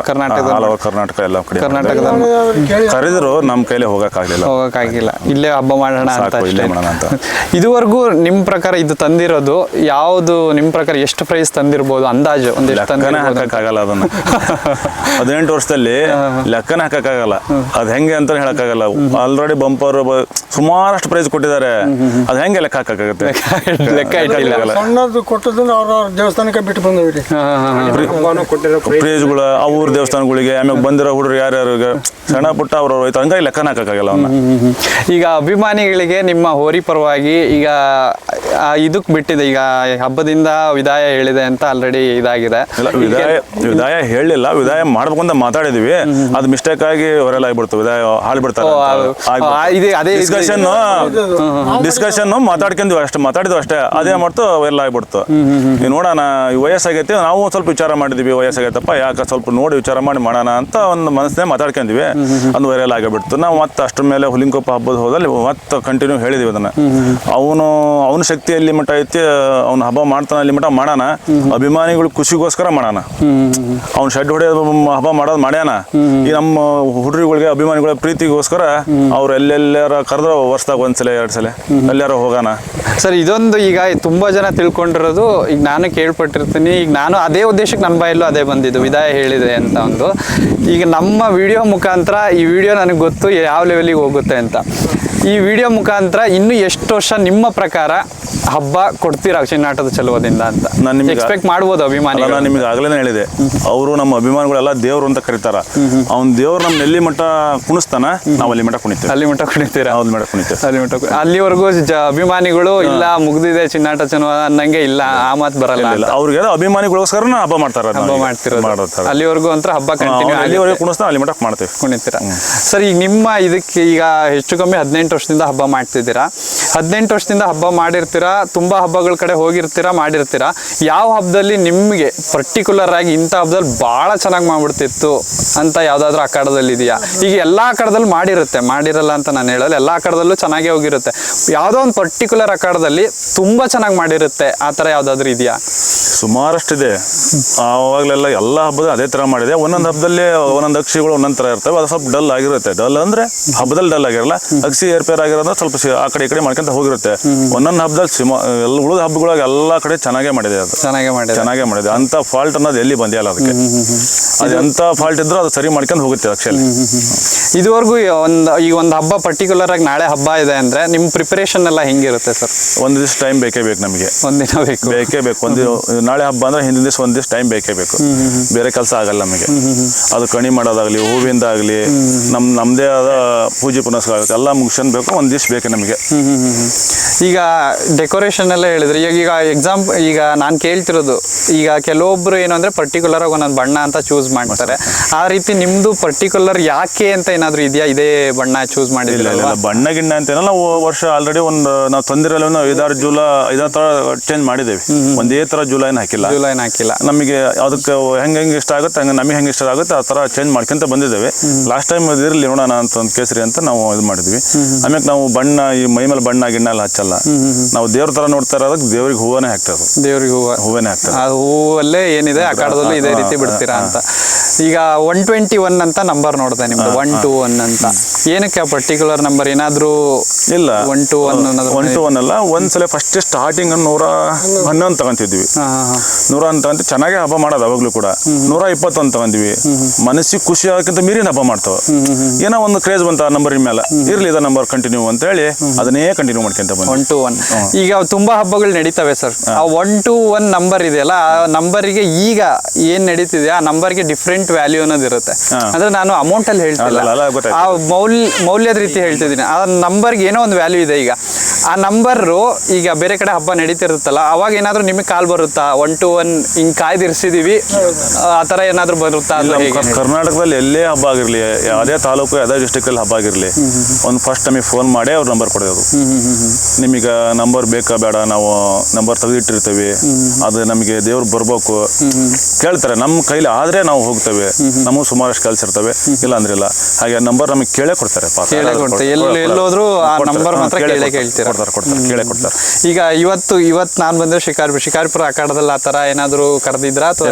ಆಲ್ ಓವರ್ ಕರ್ನಾಟಕ ಎಲ್ಲ ಕಡೆ ಕರ್ನಾಟಕದಲ್ಲಿ ಕರೆದ್ರು ನಮ್ಮ ಕೈಲಿ ಹೋಗಕ್ಕಾಗಿಲ್ಲ. ಇಲ್ಲೇ ಹಬ್ಬ ಮಾಡೋಣ ಅಂತ. ಇದುವರೆಗೂ ನಿಮ್ ಪ್ರಕಾರ ಇದು ತಂದಿರೋದು ಯಾವುದು? ನಿಮ್ ಪ್ರಕಾರ ಎಷ್ಟು ಪ್ರೈಸ್ ತಂದಿರ್ಬೋದು ಅಂದಾಜು? ಲೆಕ್ಕನೇ ಹಾಕಕ್ಕಾಗಲ್ಲ ಅದನ್ನ. 18 ವರ್ಷದಲ್ಲಿ ಲೆಕ್ಕನೇ ಹಾಕಕ್ಕಾಗಲ್ಲ. ಅದ್ ಹೆಂಗೆ ಅಂತ ಹೇಳಕ್ಕಾಗಲ್ಲ. ಆಲ್ರೆಡಿ ಬಂಪರ್ ಸುಮಾರಷ್ಟು ಪ್ರೈಸ್ ಕೊಟ್ಟಿದ್ದಾರೆ. ಅದ್ ಹೆಂಗೆ ಲೆಕ್ಕ ಹಾಕಕ್ಕಾಗತ್ತೆ? ಲೆಕ್ಕ ಇಟ್ಟಿಲ್ಲ. ಸಣ್ಣದು ಕೊಟ್ಟದನ್ನ ಅವ್ರ ದೇವಸ್ಥಾನಕ್ಕೆ ಬಿಟ್ಟು ಬಂದವ್ರಿ. ಪ್ರೈಸ್ಗಳು ಅವ್ರ ದೇವಸ್ಥಾನಗಳಿಗೆ, ಆಮೇಲೆ ಬಂದಿರೋ ಹುಡುಗರು ಯಾರ್ಯಾರಿಗೆ ಸಣ್ಣ ಪುಟ್ಟ ಅವ್ರ ಹಂಗಾಗಿ ಲೆಕ್ಕನ ಹಾಕಕ್ಕಾಗಲ್ಲ ಅವನ್ನ. ಈಗ ಅಭಿಮಾನಿಗಳಿಗೆ ನಿಮ್ಮ ಹೋರಿ ಪರವಾಗಿ ಈಗ ಇದಕ್ ಬಿಟ್ಟಿದೆ, ಈಗ ಹಬ್ಬದಿಂದ ವಿದಾಯ ಹೇಳಿದೆ ಅಂತ ಆಲ್ರೆಡಿ ಇದಾಗಿದೆ. ವಿದಾಯ ಹೇಳಿಲ್ಲ, ವಿದಾಯ ಮಾಡ್ಬೇಕಂತ ಮಾತಾಡಿದ್ವಿ. ಅದು ಮಿಸ್ಟೇಕ್ ಆಗಿ ಹೊರಲ್ಲ ಆಗ್ಬಿಡ್ತು. ವಿದಾಯ ಹಾಳ್ಬಿಡ್ತಾರೆ. ಡಿಸ್ಕಷನ್ ಮಾತಾಡಿದ್ವಿ ಅಷ್ಟೇ. ಅದೇ ಮಾಡ್ತು ಎಲ್ಲ ಆಗ್ಬಿಡ್ತು. ನೋಡೋಣ, ವಯಸ್ಸಾಗೈತಿ, ನಾವು ಸ್ವಲ್ಪ ವಿಚಾರ ಮಾಡಿದ್ವಿ, ವಯಸ್ಸಾಗೈತಪ್ಪ ಯಾಕೆ ಸ್ವಲ್ಪ ನೋಡಿ ವಿಚಾರ ಮಾಡಿ ಮಾಡೋಣ ಅಂತ ಒಂದು ಮನಸ್ಸನ್ನೇ ಮಾತಾಡ್ಕೊಂಡ್ವಿ. ಅದು ವೈರಲ್ ಆಗಿಬಿಡ್ತು. ನಾವು ಮತ್ತೆ ಅಷ್ಟ್ರ ಮೇಲೆ ಹುಲಿಂಕೊಪ್ಪ ಹಬ್ಬದ ಹೋದಲ್ಲಿ ಮತ್ತೆ ಕಂಟಿನ್ಯೂ ಹೇಳಿದ್ವಿ ಅದನ್ನ. ಅವನ ಶಕ್ತಿ ಎಲ್ಲಿ ಮಟ್ಟ ಐತಿ, ಅವ್ನ ಹಬ್ಬ ಮಾಡ್ತಾನೆ ಅಲ್ಲಿ ಮಟ್ಟ ಮಾಡೋಣ, ಅಭಿಮಾನಿಗಳು ಖುಷಿಗೋಸ್ಕರ ಮಾಡೋಣ. ಅವ್ನ ಶೆಡ್ ಹೊಡೆಯೋದು ಹಬ್ಬ ಮಾಡೋದು ಮಾಡ್ಯಾನ. ಈ ನಮ್ಮ ಹುಡುಗರಿಗೆ ಅಭಿಮಾನಿಗಳ ಪ್ರೀತಿಗೋಸ್ಕರ ಅವ್ರು ಎಲ್ಲೆಲ್ಲಾರ ಕರೆದ್ರೆ ವರ್ಷದಾಗ 1 ಸಲ 2 ಸಲ ಎಲ್ಲಾರ ಹೋಗೋಣ. ಸರ್, ಇದೊಂದು ಈಗ ತುಂಬಾ ಜನ ತಿಳ್ಕೊಂಡಿರೋದು, ಈಗ ನಾನು ಕೇಳ್ಪಟ್ಟಿರ್ತೀನಿ, ಈಗ ನಾನು ಅದೇ ಉದ್ದೇಶಕ್ಕೆ ನನ್ನ ಬಾಯಲ್ಲೂ ಅದೇ ಬಂದಿದ್ದು, ವಿದಾಯ ಹೇಳಿದೆ ಅಂತ ಒಂದು. ಈಗ ನಮ್ಮ ವಿಡಿಯೋ ಮುಖಾಂತರ ಈ ವಿಡಿಯೋ ನನಗೆ ಗೊತ್ತು ಯಾವ ಲೆವೆಲಿಗೆ ಹೋಗುತ್ತೆ ಅಂತ. ಈ ವಿಡಿಯೋ ಮುಖಾಂತರ ಇನ್ನು ಎಷ್ಟು ವರ್ಷ ನಿಮ್ಮ ಪ್ರಕಾರ ಹಬ್ಬ ಕೊಡ್ತೀರಾ ಚಿನ್ನಾಟದ ಚಲುವದಿಂದ ಅಂತ ನಾನು ಎಕ್ಸ್ಪೆಕ್ಟ್ ಮಾಡ್ಬೋದು ಅಭಿಮಾನಿ? ನಾನು ನಿಮಗೆ ಆಗ್ಲೇ ಹೇಳಿದೆ, ಅವರು ನಮ್ಮ ಅಭಿಮಾನಿಗಳೆಲ್ಲ ದೇವ್ರು ಅಂತ ಕರೀತಾರ. ಅವ್ನ ದೇವ್ರು ನಮ್ಮ ಎಲ್ಲಿ ಮಟ್ಟ ಕುಣಿಸ್ತಾನ, ನಾವು ಅಲ್ಲಿ ಮಟ್ಟ ಕುಣಿತೀವಿ. ಅಲ್ಲಿ ಮಟ್ಟ ಕುಣಿತೀರಾ? ಅಲ್ಲಿ ಮಟ್ಟ ಕುಣಿತೀವಿ. ಅಲ್ಲಿವರೆಗೂ ಅಭಿಮಾನಿಗಳು ಇಲ್ಲ ಮುಗ್ದಿದೆ ಚಿನ್ನಾಟ ಚಲುವ ಅನ್ನಂಗೆ ಇಲ್ಲ, ಆ ಮಾತು ಬರಲ್ಲ. ಅವ್ರಿಗೆ ಅಭಿಮಾನಿಗೋಸ್ಕರ ಹಬ್ಬ ಮಾಡ್ತಾರ. ಹಬ್ಬ ಮಾಡ್ತಿರೋದು ಅಲ್ಲಿವರೆಗೂ ಅಂತ ಹಬ್ಬ ಕಂಟಿನ್ಯೂ ಅಲ್ಲಿವರೆಗೂ ಕುಣಿಸ್ತಾನ, ಅಲ್ಲಿ ಮಟ್ಟ ಮಾಡ್ತೀವಿ, ಕುಣಿತೀರಾ. ಸರ್, ಈಗ ನಿಮ್ಮ ಇದಕ್ಕೆ ಈಗ ಹೆಚ್ಚು ಕಮ್ಮಿ 18 ವರ್ಷದಿಂದ ಹಬ್ಬ ಮಾಡ್ತಿದ್ದೀರಾ. 18 ವರ್ಷದಿಂದ ಹಬ್ಬ ಮಾಡಿರ್ತೀರಾ, ತುಂಬಾ ಹಬ್ಬಗಳ ಕಡೆ ಹೋಗಿರ್ತೀರಾ, ಮಾಡಿರ್ತೀರಾ. ಯಾವ ಹಬ್ಬದಲ್ಲಿ ನಿಮಗೆ ಪರ್ಟಿಕ್ಯುಲರ್ ಆಗಿ ಇಂಥ ಹಬ್ಬದಲ್ಲಿ ಬಹಳ ಚೆನ್ನಾಗಿ ಮಾಡ್ಬಿಡ್ತಿತ್ತು ಅಂತ ಯಾವ್ದಾದ್ರು ಅಖಾಡದಲ್ಲಿ ಇದೆಯಾ? ಈಗ ಎಲ್ಲಾ ಅಖಾಡದಲ್ಲಿ ಮಾಡಿರಲ್ಲ ಅಂತ ನಾನು ಹೇಳಲ್ಲ, ಎಲ್ಲಾ ಅಖಾಡದಲ್ಲೂ ಚೆನ್ನಾಗೇ ಹೋಗಿರುತ್ತೆ. ಯಾವ್ದೋ ಒಂದು ಪರ್ಟಿಕ್ಯುಲರ್ ಅಖಾಡದಲ್ಲಿ ತುಂಬಾ ಚೆನ್ನಾಗಿ ಮಾಡಿರುತ್ತೆ, ಆ ಥರ ಯಾವ್ದಾದ್ರು ಇದೆಯಾ? ಸುಮಾರಷ್ಟಿದೆ. ಆವಾಗಲೆಲ್ಲ ಎಲ್ಲ ಹಬ್ಬದ ಅದೇ ತರ ಮಾಡಿದೆ. ಒಂದೊಂದು ಹಬ್ಬದಲ್ಲಿ ಒಂದೊಂದು ಅಕ್ಷಿಗಳು ಒಂದೊಂದು ತರ ಇರ್ತವೆ. ಅದು ಸ್ವಲ್ಪ ಡಲ್ ಆಗಿರುತ್ತೆ. ಡಲ್ ಅಂದ್ರೆ ಹಬ್ಬದಲ್ಲಿ ಡಲ್ ಆಗಿರಲ್ಲ, ಅಕ್ಷಿ ಏರ್ಪೇರ್ ಆಗಿರೋದ್ರೆ ಸ್ವಲ್ಪ ಆ ಕಡೆ ಈ ಕಡೆ ಮಾಡ್ಕೊಂತ ಹೋಗಿರುತ್ತೆ. ಒಂದೊಂದು ಹಬ್ಬದಲ್ಲಿ ಎಲ್ಲ ಉಳಿದ ಹಬ್ಬಗಳಾಗ ಎಲ್ಲ ಕಡೆ ಚೆನ್ನಾಗೇ ಮಾಡಿದೆ ಅದು, ಚೆನ್ನಾಗೇ ಮಾಡಿದೆ. ಅಂತ ಫಾಲ್ಟ್ ಅನ್ನೋದು ಎಲ್ಲಿ ಬಂದಿಲ್ಲ ಅದಕ್ಕೆ. ಅದು ಎಂತ ಫಾಲ್ಟ್ ಇದ್ರೂ ಅದು ಸರಿ ಮಾಡ್ಕೊಂಡು ಹೋಗುತ್ತೆ ಆಕ್ಚುಲಿ. ಇದುವರೆಗೂ ಈಗ ಒಂದು ಹಬ್ಬ ಪರ್ಟಿಕ್ಯುಲರ್ ಆಗಿ ನಾಳೆ ಹಬ್ಬ ಇದೆ ಅಂದ್ರೆ ನಿಮ್ಮ ಪ್ರಿಪರೇಷನ್ ಎಲ್ಲ ಹೆಂಗಿರುತ್ತೆ ಸರ್? ಒಂದು ದಿವಸ ಟೈಮ್ ಬೇಕೇ ಬೇಕು ನಮಗೆ, ಒಂದಿನ ಬೇಕೇ ಬೇಕು. ನಾಳೆ ಹಬ್ಬ ಅಂದ್ರೆ ಹಿಂದಿನ ದಿವಸ ಒಂದು ದಿವಸ ಟೈಮ್ ಬೇಕೇ ಬೇಕು, ಬೇರೆ ಕೆಲಸ ಆಗಲ್ಲ ನಮಗೆ. ಅದು ಕಣಿ ಮಾಡೋದಾಗ್ಲಿ, ಹೂವಿಂದ ಆಗಲಿ, ನಮ್ಮದೇ ಆದ ಪೂಜೆ ಪುನಸ್ಕಾರ ಆಗುತ್ತೆ, ಎಲ್ಲ ಮುಗಿಸ್ಕೊಂಡು ಬೇಕು, ಒಂದು ದಿವಸ ಬೇಕು ನಮಗೆ. ಈಗ ಡೆಕೋರೇಷನ್ ಎಲ್ಲ ಹೇಳಿದ್ರೆ ಈಗ ಎಕ್ಸಾಂಪಲ್, ಈಗ ನಾನು ಕೇಳ್ತಿರೋದು, ಈಗ ಕೆಲವೊಬ್ರು ಏನು ಅಂದ್ರೆ ಪರ್ಟಿಕ್ಯುಲರ್ ಆಗಿ ಒಂದೊಂದು ಬಣ್ಣ ಅಂತ ಚೂಸ್ ಮಾಡ್ತಾರೆ. ಆ ರೀತಿ ನಿಮ್ದು ಪರ್ಟಿಕ್ಯುಲರ್ ಯಾಕೆ ಅಂತ ಏನಾದ್ರು ಇದೆಯಾ? ಇದೇ ಬಣ್ಣ ಚೂಸ್ ಮಾಡಿಲ್ಲ? ಬಣ್ಣ ಗಿಣ್ಣ ಅಂತ ನಾವು ವರ್ಷ ಆಲ್ರೆಡಿ ನಾವು ತೊಂದಿರಲ್ಲ 5-6 ತರ ಚೇಂಜ್ ಮಾಡಿದ್ದೇವೆ. ಒಂದೇ ತರ ಜುಲೈನ ಹಾಕಿಲ್ಲ. ನಮಗೆ ಅದಕ್ಕೆ ಹೆಂಗೆ ಇಷ್ಟ ಆಗುತ್ತೆ ಹಂಗೆ, ನಮಗೆ ಹೆಂಗೆ ಇಷ್ಟ ಆಗುತ್ತೆ ಆ ತರ ಚೇಂಜ್ ಮಾಡ್ಕೊಂತ ಬಂದಿದ್ದೇವೆ. ಲಾಸ್ಟ್ ಟೈಮ್ ಇದಿರಲಿ ನೋಡೋಣ ಅಂತ ಒಂದು ಕೇಸರಿ ಅಂತ ನಾವು ಇದು ಮಾಡಿದ್ವಿ. ಆಮೇಲೆ ನಾವು ಬಣ್ಣ ಈ ಮೈ ಮೇಲೆ ಬಣ್ಣ ಗಿಣ್ಣ ಎಲ್ಲ ಹಚ್ಚಲ್ಲ. ನಾವು ದೇವ್ರ ತರ ನೋಡ್ತಾ ಇರೋದಕ್ಕೆ ದೇವ್ರಿಗೆ ಹೂವನೇ ಹಾಕ್ತದೆ. ದೇವ್ರಿಗೆ ಹೂವನೇ ಹಾಕ್ತದೆ. ಆ ಹೂವಲ್ಲೇ ಏನಿದೆ ಅಖಾಡದಲ್ಲೂ ಇದೇ ರೀತಿ ಬಿಡ್ತೀರಾ ಅಂತ. ಈಗ 121 ಅಂತ ನಂಬರ್ ನೋಡ್ದೆ ನಿಮ್ದು, 121 ಅಂತ. ಏನಕ್ಕೆ ಪರ್ಟಿಕ್ಯುಲರ್ ನಂಬರ್ ಏನಾದ್ರು? ಇಲ್ಲ, 121 ಅಲ್ಲ. ಒಂದ್ಸಲ ಫಸ್ಟ್ ಸ್ಟಾರ್ಟಿಂಗ್ 111 ತಗೊಂತಿದ್ವಿ. 111 ತಗೊಂತ ಚೆನ್ನಾಗಿ ಹಬ್ಬ ಮಾಡೋದು. ಅವಾಗ್ಲೂ ಕೂಡ 121 ತಗೊಂಡ್ವಿ. ಮನಸ್ಸಿಗೆ ಖುಷಿ ಆಗಕ್ಕಿಂತ ಮೀರಿನ ಹಬ್ಬ ಮಾಡ್ತಾವ. ಏನೋ ಒಂದು ಕ್ರೇಜ್ ಬಂತ ಆ ನಂಬರ್ ಮೇಲೆ, ಇರ್ಲಿ ಇದ ನಂಬರ್ ಕಂಟಿನ್ಯೂ ಅಂತ ಹೇಳಿ ಅದನ್ನೇ ಕಂಟಿನ್ಯೂ ಮಾಡ್ಕೊಂತ ಬಂದ. 121 ಈಗ ತುಂಬಾ ಹಬ್ಬಗಳು ನಡೀತವೆ ಸರ್. ಆ 121 ನಂಬರ್ ಇದೆಯಲ್ಲ, ಆ ನಂಬರಿಗೆ ಈಗ ಏನ್ ನಡೀತಿದೆ ಆ ನಂಬರ್ಗೆ ಡಿಫ್ರೆಂಟ್ ವ್ಯಾಲ್ಯೂ ಅನ್ನೋದು ಇರುತ್ತೆ. ಅಂದ್ರೆ ನಾನು ಅಮೌಂಟ್ ಅಲ್ಲಿ ಹೇಳ್ತಿಲ್ಲ, ಆ ಮೌಲ್ಯದ ರೀತಿ ಹೇಳ್ತಿದ್ದೀನಿ. ಆ ನಂಬರ್ಗೆ ಏನೋ ಒಂದು ವ್ಯಾಲ್ಯೂ ಇದೆ. ಈಗ ಆ ನಂಬರು ಈಗ ಬೇರೆ ಕಡೆ ಹಬ್ಬ ನಡೀತಿರುತ್ತಲ್ಲ, ಅವಾಗ ಏನಾದ್ರು ನಿಮಗೆ ಕಾಲ್ ಬರುತ್ತಾ 121 ಹಿಂಗ್ ಕಾಯ್ದಿರಿಸಿದೀವಿ ಆ ತರ ಏನಾದ್ರು ಬರುತ್ತಾ? ಕರ್ನಾಟಕದಲ್ಲಿ ಎಲ್ಲೇ ಹಬ್ಬ ಆಗಿರ್ಲಿ, ಯಾವುದೇ ತಾಲೂಕು ಯಾವುದೇ ಡಿಸ್ಟ್ರಿಕ್ಟ್ ಅಲ್ಲಿ ಹಬ್ಬ ಆಗಿರ್ಲಿ, ಒಂದು ಫಸ್ಟ್ ನಮಗೆ ಫೋನ್ ಮಾಡಿ ಅವ್ರ ನಂಬರ್ ಕೊಡೋದು. ನಿಮಗೆ ನಂಬರ್ ಬೇಕಾ ಬೇಡ, ನಾವು ನಂಬರ್ ತೆಗೆದಿಟ್ಟಿರ್ತೀವಿ, ಅದು ನಮಗೆ ದೇವ್ರು ಬರ್ಬೇಕು ಕೇಳ್ತಾರೆ. ನಮ್ಮ ಕೈಲಿ ಆದ್ರೆ ನಾವು ಹೋಗ್ತೇವೆ, ನಮಗೂ ಸುಮಾರಷ್ಟು ಕೆಲಸ ಇರ್ತವೆ, ಇಲ್ಲ ಅಂದ್ರೆ ಇಲ್ಲ. ಹಾಗೆ ನಂಬರ್ ನಮಗೆ ಕೇಳೇ ಕೊಡ್ತಾರೆ. ಎಲ್ಲೋದ್ರು ಆ ನಂಬರ್ ಮಾತ್ರ ಕೇಳೇ ಕೊಡ್ತಾರೆ. ಈಗ ಇವತ್ತು ನಾನು ಬಂದ್ರೆ ಶಿಕಾರಿಪುರ ಅಖಾಡದಲ್ಲಿ ಆ ತರ ಏನಾದ್ರು ಕರೆದಿದ್ರ?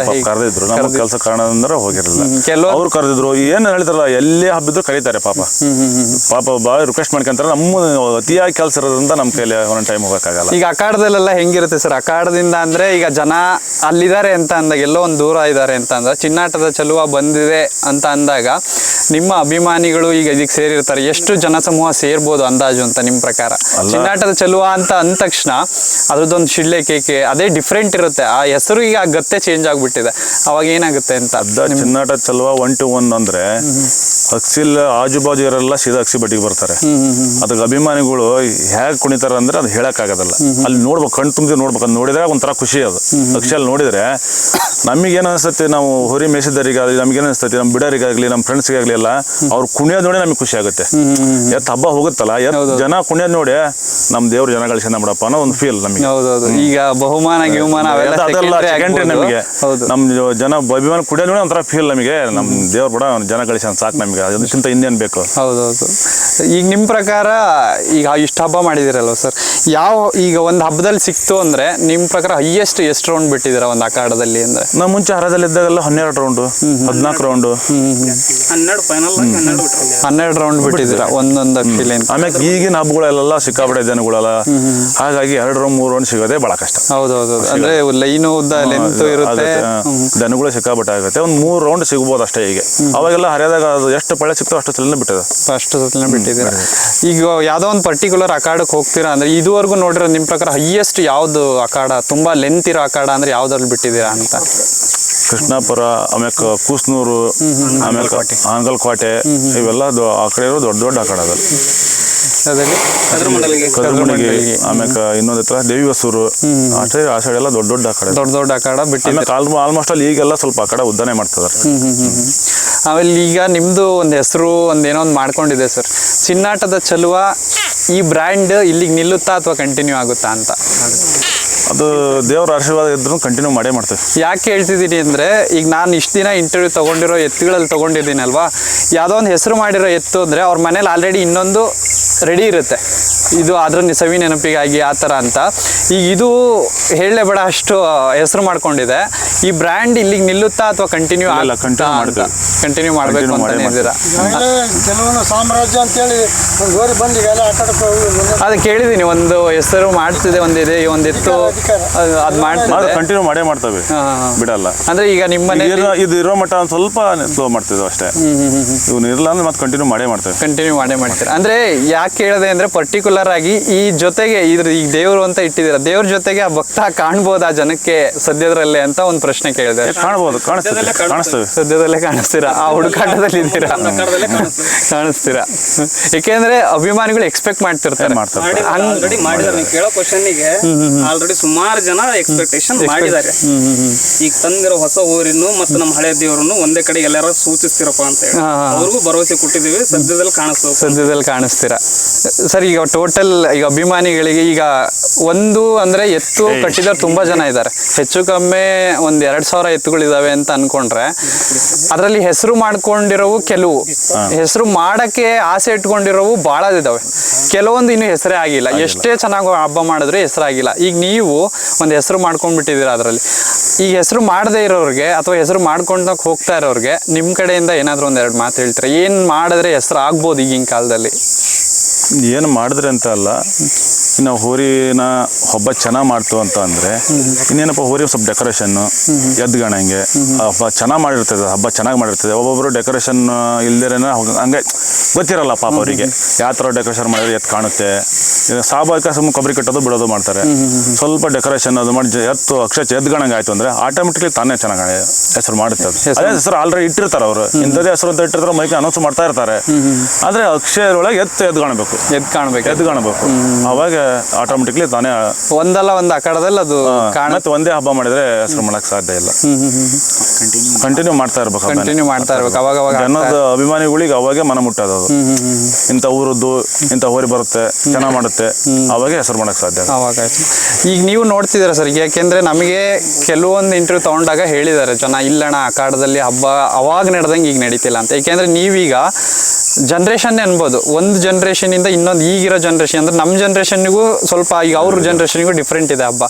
ಕರೆದಿದ್ರು. ನಮ್ಮ ಕೆಲಸ ಕಾರಣದಿಂದ ಹೋಗಿರಲಿಲ್ಲ. ಅವ್ರು ಕರೆದಿದ್ರು. ಏನ್ ಹೇಳ್ತಾರಲ್ಲ, ಎಲ್ಲೇ ಹಬ್ಬಿದ್ರು ಕರೀತಾರೆ. ಪಾಪ ಭಾಳ ರಿಕ್ವೆಸ್ಟ್ ಮಾಡ್ಕೊಂತಾರೆ. ನಮ್ಮ ಅತಿಯಾಗಿ ಕೆಲಸ ಇರೋದ್ರಿಂದ ನಮ್ಮ ಕೈಲಿ ಒಂದೊಂದು ಟೈಮ್ ಹೋಗಕ್ಕಾಗಲ್ಲ. ಈಗ ಅಖಾಡದಲ್ಲೆಲ್ಲ ಹೆಂಗಿರುತ್ತೆ ಸರ್? ಅಖಾಡದಿಂದ ಅಂದ್ರೆ ಈಗ ಜನ ಅಲ್ಲಿದ್ದಾರೆ ಅಂತ ಅಂದಾಗ, ಎಲ್ಲೋ ಒಂದು ದೂರ ಇದ್ದಾರೆ ಅಂತ ಅಂದ್ರೆ, ಚಿನ್ನಾಟದ ಚೆಲುವ ಬಂದಿದೆ ಅಂತ ಅಂದಾಗ ನಿಮ್ಮ ಅಭಿಮಾನಿಗಳು ಈಗ ಇದಕ್ಕೆ ಸೇರಿರ್ತಾರೆ. ಎಷ್ಟು ಜನಸಮೂಹ ಸೇರ್ಬೋದು ಅಂದಾಜು ಅಂತ ನಿಮ್ಮ ಪ್ರಕಾರ? ಚಿನ್ನಾಟದ ಚೆಲುವ ಅಂತ ಅಂದ ತಕ್ಷಣ ಅದ್ರದ್ದೊಂದು ಶಿಳ್ಳೆ ಕೇಕೆ ಅದೇ ಡಿಫ್ರೆಂಟ್ ಇರುತ್ತೆ. ಆ ಹೆಸರು ಈಗ ಗತ್ತೆ ಚೇಂಜ್ ಆಗ್ಬಿಟ್ಟಿದೆ. ಅವಾಗ ಏನಾಗುತ್ತೆ ಅಂತ? ಚಿನ್ನಾಟ ಚೆಲುವ 121 ಅಂದ್ರೆ ಅಕ್ಸಿಲ್ ಆಜು ಬಾಜು ಇರಲ್ಲ, ಸೀದಾ ಅಕ್ಸಿ ಬಟ್ಟಿಗೆ ಬರ್ತಾರೆ. ಅದಕ್ಕೆ ಅಭಿಮಾನಿಗಳು ಹೇಗೆ ಕುಣಿತಾರ ಅಂದ್ರೆ ಅದು ಹೇಳಕ್ ಆಗೋದಲ್ಲ. ಅಲ್ಲಿ ನೋಡ್ಬೇಕು, ಕಣ್ ತುಂಬಿ ನೋಡ್ಬೇಕು. ಅದು ನೋಡಿದ್ರೆ ಒಂಥರ ಖುಷಿ. ಅದು ಅಕ್ಷಲ್ ನೋಡಿದ್ರೆ ನಮಗೇನು ಅನಿಸ್ತೈತಿ, ನಾವು ಹೊರಿ ಮೇಯಿಸಿದವರಿಗಾಗಲಿ ನಮ್ಗೇನು ಅನಿಸ್ತೈತಿ, ನಮ್ಮ ಬಿಡೋರಿಗಾಗಲಿ ನಮ್ಮ ಫ್ರೆಂಡ್ಸ್ಗಾಗಲಿ ಎಲ್ಲ ಅವ್ರು ಕುಣಿಯೋದು ನೋಡಿ ನಮಗೆ ಖುಷಿ ಆಗುತ್ತೆ. ಎತ್ ಹಬ್ಬ ಹೋಗುತ್ತಲ್ಲ, ಜನ ಕುಣಿಯೋದು ನೋಡಿ ನಮ್ಮ ದೇವ್ರು ಜನ ಗಳಿಸ್ಕೊಂಡ ಬಿಡಪ್ಪ ಅನ್ನೋ ಒಂದು ಫೀಲ್ ನಮಗೆ. ಈಗ ಬಹುಮಾನ ಅದೆಲ್ಲ ಸೆಕೆಂಡ್ರಿ ನಮಗೆ. ನಮ್ಮ ಜನ ಅಭಿಮಾನ ಕುಡಿಯೋದು ನೋಡಿ ಒಂಥರ ಫೀಲ್ ನಮಗೆ. ನಮ್ಮ ದೇವ್ರು ಕೂಡ ಜನ ಗಳಿಸ್ಕೊಂಡ್ ಸಾಕು ನಮಗೆ, ಅದಕ್ಕಿಂತ ಇನ್ನೇನು ಬೇಕು. ಹೌದೌದು. ಈಗ ನಿಮ್ಮ ಪ್ರಕಾರ ಈಗ ಇಷ್ಟು ಹಬ್ಬ ಮಾಡಿದಿರಲ್ವ ಸರ್, ಈಗ ಒಂದು ಹಬ್ಬದಲ್ಲಿ ಸಿಕ್ತು ಅಂದ್ರೆ ನಿಮ್ಮ ಪ್ರಕಾರ ಹೈಯೆಸ್ಟ್ ಎಷ್ಟು ರೌಂಡ್ ಬಿಟ್ಟಿದ್ದೀರಾ ಒಂದು ಅಖಾಡದಲ್ಲಿ ಅಂದ್ರೆ? ನಾವು ಮುಂಚೆ ಹರದಲ್ಲಿದ್ದಾಗೆಲ್ಲ 12 ರೌಂಡು, 14 ರೌಂಡು, 12 ರೌಂಡ್ ಬಿಟ್ಟಿದ್ದೀರಾ ಒಂದೊಂದು ಅಕ್ಕಿಲಿ. ಆಮೇಲೆ ಈಗಿನ ಹಬ್ಬಗಳೆಲ್ಲ ಸಿಕ್ಕಾಪಟ್ಟೆ ಜನಗಳೆಲ್ಲ, ಹಾಗಾಗಿ 2-3 ರೌಂಡ್ ಸಿಗೋದೇ ಬಹಳ ಕಷ್ಟ. ಹೌದೌದು. ಅಂದ್ರೆ ಲೈನು ಉದ್ದ ಲೆಂತ್ ಇರುತ್ತೆ, ದನಗಳು ಸಿಕ್ಕಾಪಟ್ಟೆ ಆಗುತ್ತೆ. ಒಂದು 3 ರೌಂಡ್ ಸಿಗ್ಬೋದು ಅಷ್ಟೇ. ಈಗ ಅವಾಗೆಲ್ಲ ಹರಿಯಾದಾಗ ಅದು ಎಷ್ಟು ಪಳೆ ಸಿಕ್ತೋ ಅಷ್ಟು ಸಲನೇ ಬಿಟ್ಟಿದೆ. ಬಿಟ್ಟಿದ್ದೀರಾ. ಈಗ ಯಾವ್ದೋ ಒಂದು ಪರ್ಟಿಕ್ಯುಲರ್ ಅಖಾಡಕ್ಕೆ ಹೋಗ್ತೀರಾ ಅಂದ್ರೆ ಇದುವರೆಗೂ ನೋಡಿರೋ ನಿಮ್ಮ ಪ್ರಕಾರ ಹೈಯೆಸ್ಟ್ ಯಾವ್ದು ಅಖಾಡ, ತುಂಬಾ ಲೆಂತ್ ಇರೋ ಅಖಾಡ ಅಂದ್ರೆ ಯಾವ್ದ್ರಲ್ಲಿ ಬಿಟ್ಟಿದ್ದೀರಾ ಅಂತ? ಕೃಷ್ಣಾಪುರ, ಆಮೇಲೆ ಕೂಸ್ನೂರು, ಆಮೇಲೆ ಹಾನಗಲ್ಕೋಟೆ, ಇವೆಲ್ಲ ಆ ಕಡೆ ಇರೋ ದೊಡ್ಡ ದೊಡ್ಡ ಅಖಾಡ. ಕದ್ರಮಂಡಲಿಗೆ, ಆಮೇಲೆ ಇನ್ನೊಂದು ಹತ್ರ ದೇವಿ ಹೊಸೂರು, ಅಷ್ಟೇ ಆ ಸೈಡ್ ಎಲ್ಲ ದೊಡ್ಡ ದೊಡ್ಡ ಅಖಾಡ ಬಿಟ್ಟಿದ್ದಾರೆ. ಆಲ್ಮೋಸ್ಟ್ ಅಲ್ಲಿ ಈಗೆಲ್ಲ ಸ್ವಲ್ಪ ಅಖಾಡ ಉದ್ದಾನೆ ಮಾಡ್ತಿದ್ದಾರೆ. ಆಮೇಲೆ ಈಗ ನಿಮ್ದು ಒಂದು ಹೆಸರು ಒಂದೇನೋ ಒಂದು ಮಾಡ್ಕೊಂಡಿದೆ ಸರ್, ಚಿನ್ನಾಟದ ಚೆಲುವ. ಈ ಬ್ರ್ಯಾಂಡ್ ಇಲ್ಲಿಗೆ ನಿಲ್ಲುತ್ತಾ ಅಥವಾ ಕಂಟಿನ್ಯೂ ಆಗುತ್ತಾ ಅಂತ? ಅದು ದೇವರ ಆಶೀರ್ವಾದ ಇದ್ರೂ ಕಂಟಿನ್ಯೂ ಮಾಡೇ ಮಾಡ್ತೇವೆ. ಯಾಕೆ ಹೇಳ್ತಿದ್ದೀನಿ ಅಂದರೆ ಈಗ ನಾನು ಇಷ್ಟು ದಿನ ಇಂಟರ್ವ್ಯೂ ತೊಗೊಂಡಿರೋ ಎತ್ತುಗಳಲ್ಲಿ ತೊಗೊಂಡಿದ್ದೀನಲ್ವಾ, ಯಾವುದೋ ಒಂದು ಹೆಸರು ಮಾಡಿರೋ ಎತ್ತು ಅಂದರೆ ಅವ್ರ ಮನೇಲಿ ಆಲ್ರೆಡಿ ಇನ್ನೊಂದು ರೆಡಿ ಇರುತ್ತೆ, ಇದು ಅದ್ರ ಸವಿ ನೆನಪಿಗಾಗಿ ಆ ಥರ ಅಂತ. ಈಗ ಇದು ಹೇಳಲೇಬೇಡ ಅಷ್ಟು ಹೆಸರು ಮಾಡ್ಕೊಂಡಿದೆ. ಈ ಬ್ರ್ಯಾಂಡ್ ಇಲ್ಲಿಗೆ ನಿಲ್ಲುತ್ತಾ ಅಥವಾ ಕಂಟಿನ್ಯೂ ಕಂಟಿನ್ಯೂ ಮಾಡಬೇಕು ಅಂತಾನೆ ಇದ್ದೀರಾ? ಕೆಲವೊಂದು ಸಾಮ್ರಾಜ್ಯ ಅಂತೇಳಿ ಒಂದು ಗೋರಿ ಬಂದು ಈಗೆಲ್ಲ ಆ ಕಡೆ ಅದು ಕೇಳಿದ್ದೀನಿ, ಒಂದು ಹೆಸರು ಮಾಡ್ತಿದೆ, ಒಂದಿದೆ, ಒಂದಿತ್ತು ಅದು ಮಾಡ್ತಿದೆ, ಕಂಟಿನ್ಯೂ ಮಾಡೇ ಮಾಡ್ತೇವೆ, ಬಿಡಲ್ಲ. ಅಂದ್ರೆ ಈಗ ನಿಮ್ಮ ಮನೆ ಇದು ಇರೋ ಮಟ್ಟ ಒಂದು ಸ್ವಲ್ಪ ಸ್ಲೋ ಮಾಡ್ತಿದ್ವಿ ಅಷ್ಟೇ. ಇವ್ನು ಇರಲ್ಲ ಅಂದ್ರೆ ಮತ್ತೆ ಕಂಟಿನ್ಯೂ ಮಾಡೇ ಮಾಡ್ತೇವೆ. ಕಂಟಿನ್ಯೂ ಮಾಡೇ ಮಾಡ್ತೀರಾ? ಅಂದ್ರೆ ಯಾಕೆ ಕೇಳಿದೆ ಅಂದ್ರೆ ಪರ್ಟಿಕ್ಯುಲರ್ ಆಗಿ ಈ ಜೊತೆಗೆ ಇದ್ರ ಈಗ ದೇವರು ಅಂತ ಇಟ್ಟಿದ್ದೀರಾ, ದೇವ್ರ ಜೊತೆಗೆ ಆ ಭಕ್ತ ಕಾಣ್ಬೋದು ಆ ಜನಕ್ಕೆ ಸದ್ಯದ್ರಲ್ಲೇ ಅಂತ ಒಂದು ಪ್ರಶ್ನೆ ಕೇಳಿದೆ. ಕಾಣ್ಬೋದು, ಕಾಣಿಸ್ತೇವೆ, ಸದ್ಯದಲ್ಲೇ ಕಾಣಿಸ್ತೀರಾ, ಆ ಹುಡುಕಾಟದಲ್ಲಿ ಇದ್ದೀರಾ, ಕಾಣಿಸ್ತೀರಾ. ಏಕೆಂದ್ರೆ ಅಭಿಮಾನಿಗಳು ಎಕ್ಸ್ಪೆಕ್ಟ್ ಮಾಡ್ತಿರ್ತಾರೆ. ಆಲ್ರೆಡಿ ಮಾಡಿದಾರೆ. ನೀವು ಕೇಳೋ ಕ್ವಶನ್ನಿಗೆ ಆಲ್ರೆಡಿ ಸುಮಾರು ಜನ ಎಕ್ಸ್ಪೆಕ್ಟೇಷನ್ ಮಾಡಿದ್ದಾರೆ. ಈಗ ತಂದಿರೋ ಹೊಸ ಊರಿನ್ನು ಮತ್ತು ನಮ್ಮ ಹಳೆ ದೇವರನ್ನು ಒಂದೇ ಕಡೆ ಎಲ್ಲಾರು ಸೂಚಿಸ್ತಿರಪ್ಪ ಅಂತ ಹೇಳಿ ಅವ್ರಿಗೂ ಭರವಸೆ ಕೊಟ್ಟಿದ್ದೀವಿ. ಸದ್ಯದಲ್ಲಿ ಕಾಣಿಸ್ತೀರಾ ಸರ್. ಈಗ ಟೋಟಲ್ ಈಗ ಅಭಿಮಾನಿಗಳಿಗೆ ಈಗ ಒಂದು ಅಂದ್ರೆ ಎತ್ತು ಕಟ್ಟಿದವ್ರು ತುಂಬಾ ಜನ ಇದ್ದಾರೆ, ಹೆಚ್ಚು ಕಮ್ಮಿ ಒಂದ್ 2,000 ಎತ್ತುಗಳಿದಾವೆ ಅಂತ ಅನ್ಕೊಂಡ್ರೆ ಅದರಲ್ಲಿ ಹೆಸರು ಮಾಡ್ಕೊಂಡಿರೋವು ಕೆಲವು, ಹೆಸರು ಮಾಡಕ್ಕೆ ಆಸೆ ಇಟ್ಕೊಂಡಿರೋವು ಬಹಳ ಇದಾವೆ, ಕೆಲವೊಂದು ಇನ್ನು ಹೆಸರೇ ಆಗಿಲ್ಲ. ಎಷ್ಟೇ ಚೆನ್ನಾಗಿ ಹಬ್ಬ ಮಾಡಿದ್ರೆ ಹೆಸರಾಗಿಲ್ಲ. ಈಗ ನೀವು ಒಂದು ಹೆಸರು ಮಾಡ್ಕೊಂಡ್ಬಿಟ್ಟಿದ್ದೀರಾ ಅದರಲ್ಲಿ. ಈಗ ಹೆಸರು ಮಾಡದೇ ಇರೋರಿಗೆ ಅಥವಾ ಹೆಸರು ಮಾಡ್ಕೊಂಡೋಗಿ ಹೋಗ್ತಾ ಇರೋರಿಗೆ ನಿಮ್ಮ ಕಡೆಯಿಂದ ಏನಾದರೂ ಒಂದೆರಡು ಮಾತು ಹೇಳ್ತೀರಾ? ಏನು ಮಾಡಿದ್ರೆ ಹೆಸರು ಆಗ್ಬೋದು ಈಗಿನ ಕಾಲದಲ್ಲಿ? ಏನು ಮಾಡಿದ್ರೆ ಅಂತ ಅಲ್ಲ, ನಾವು ಹೋರಿನ ಹಬ್ಬ ಚೆನ್ನಾಗಿ ಮಾಡ್ತು ಅಂತ ಅಂದರೆ ಇನ್ನೇನಪ್ಪ, ಹೋರಿ ಸ್ವಲ್ಪ ಡೆಕೋರೇಷನ್ನು ಎದ್ಗಣಂಗೆ ಹಬ್ಬ ಚೆನ್ನಾಗಿ ಮಾಡಿರ್ತದೆ, ಹಬ್ಬ ಚೆನ್ನಾಗಿ ಮಾಡಿರ್ತದೆ. ಒಬ್ಬೊಬ್ಬರು ಡೆಕೋರೇಷನ್ ಇಲ್ದೇನೆ ಹಂಗೆ ಗೊತ್ತಿರಲ್ಲ ಪಾಪ ಅವರಿಗೆ ಯಾವ ಥರ ಡೆಕೋರೇಷನ್ ಮಾಡಿದ್ರೆ ಎತ್ತು ಕಾಣುತ್ತೆ. ಸ್ವಾಭಾವಿಕ ಸುಮ್ಮನೆ ಕೊಬ್ಬರಿ ಕಟ್ಟೋದು ಬಿಡೋದು ಮಾಡ್ತಾರೆ. ಸ್ವಲ್ಪ ಡೆಕೋರೇಷನ್ ಅದು ಮಾಡಿ ಎತ್ತು ಅಕ್ಷರ ಎದ್ಗಣಂಗೆ ಆಯಿತು ಅಂದರೆ ಆಟೋಮೆಟಿಕ್ಲಿ ತಾನೇ ಚೆನ್ನಾಗಿ ಹೆಸರು ಮಾಡುತ್ತೆ. ಅದೇ ಹೆಸರು ಆಲ್ರೆಡಿ ಇಟ್ಟಿರ್ತಾರೆ ಅವರು, ಇಂಥದ್ದೇ ಹೆಸರು ಅಂತ ಇಟ್ಟಿರ್ತಾರೆ, ಮೈಕೆ ಅನೌನ್ಸ್ ಮಾಡ್ತಾ ಇರ್ತಾರೆ. ಆದರೆ ಅಕ್ಷರೊಳಗೆ ಎದ್ದು ಕಾಣಬೇಕು, ಅವಾಗ ಆಟೋಮೆಟಿಕ್ಲಿ ತಾನೇ ಒಂದಲ್ಲ ಒಂದು ಅಖಾಡದಲ್ಲಿ ಅದು ಮತ್ತೆ ಒಂದೇ ಹಬ್ಬ ಮಾಡಿದ್ರೆ ಹೆಸರು ಮಾಡಕ್ ಸಾಧ್ಯ ಇಲ್ಲ. ಕಂಟಿನ್ಯೂ ಮಾಡ್ತಾ ಇರ್ಬೇಕು. ಅವಾಗ ಜನದ ಅಭಿಮಾನಿಗಳಿಗೆ ಅವಾಗೆ ಮನ ಮುಟ್ಟೋದು, ಇಂಥ ಊರದ್ದು ಇಂಥ ಹೋರಿ ಬರುತ್ತೆ ಚೆನ್ನಾಗಿ ಮಾಡುತ್ತೆ, ಅವಾಗೆ ಹೆಸರು ಮಾಡಕ್ ಸಾಧ್ಯ. ಅವಾಗ ಈಗ ನೀವು ನೋಡ್ತಿದ್ದೀರಾ ಸರ್, ಯಾಕೆಂದ್ರೆ ನಮಗೆ ಕೆಲವೊಂದು ಇಂಟರ್ವ್ಯೂ ತಗೊಂಡಾಗ ಹೇಳಿದ್ದಾರೆ ಜನ, ಇಲ್ಲಣ್ಣ ಅಖಾಡದಲ್ಲಿ ಹಬ್ಬ ಅವಾಗ ನಡೆದಂಗೆ ಈಗ ನಡೀತಿಲ್ಲ ಅಂತ. ಯಾಕೆಂದ್ರೆ ನೀವೀಗ ಜನ್ರೇಷನ್ ಅನ್ಬೋದು, ಒಂದು ಜನ್ರೇಷನ್ ಇಂದ ಇನ್ನೊಂದು ಈಗಿರೋ ಜನ್ರೇಷನ್ ಅಂದ್ರೆ ನಮ್ಮ ಜನ್ರೇಷನ್ಗೂ ಸ್ವಲ್ಪ ಈಗ ಅವ್ರ ಜನ್ರೇಷನ್ಗೂ ಡಿಫ್ರೆಂಟ್ ಇದೆ ಹಬ್ಬ.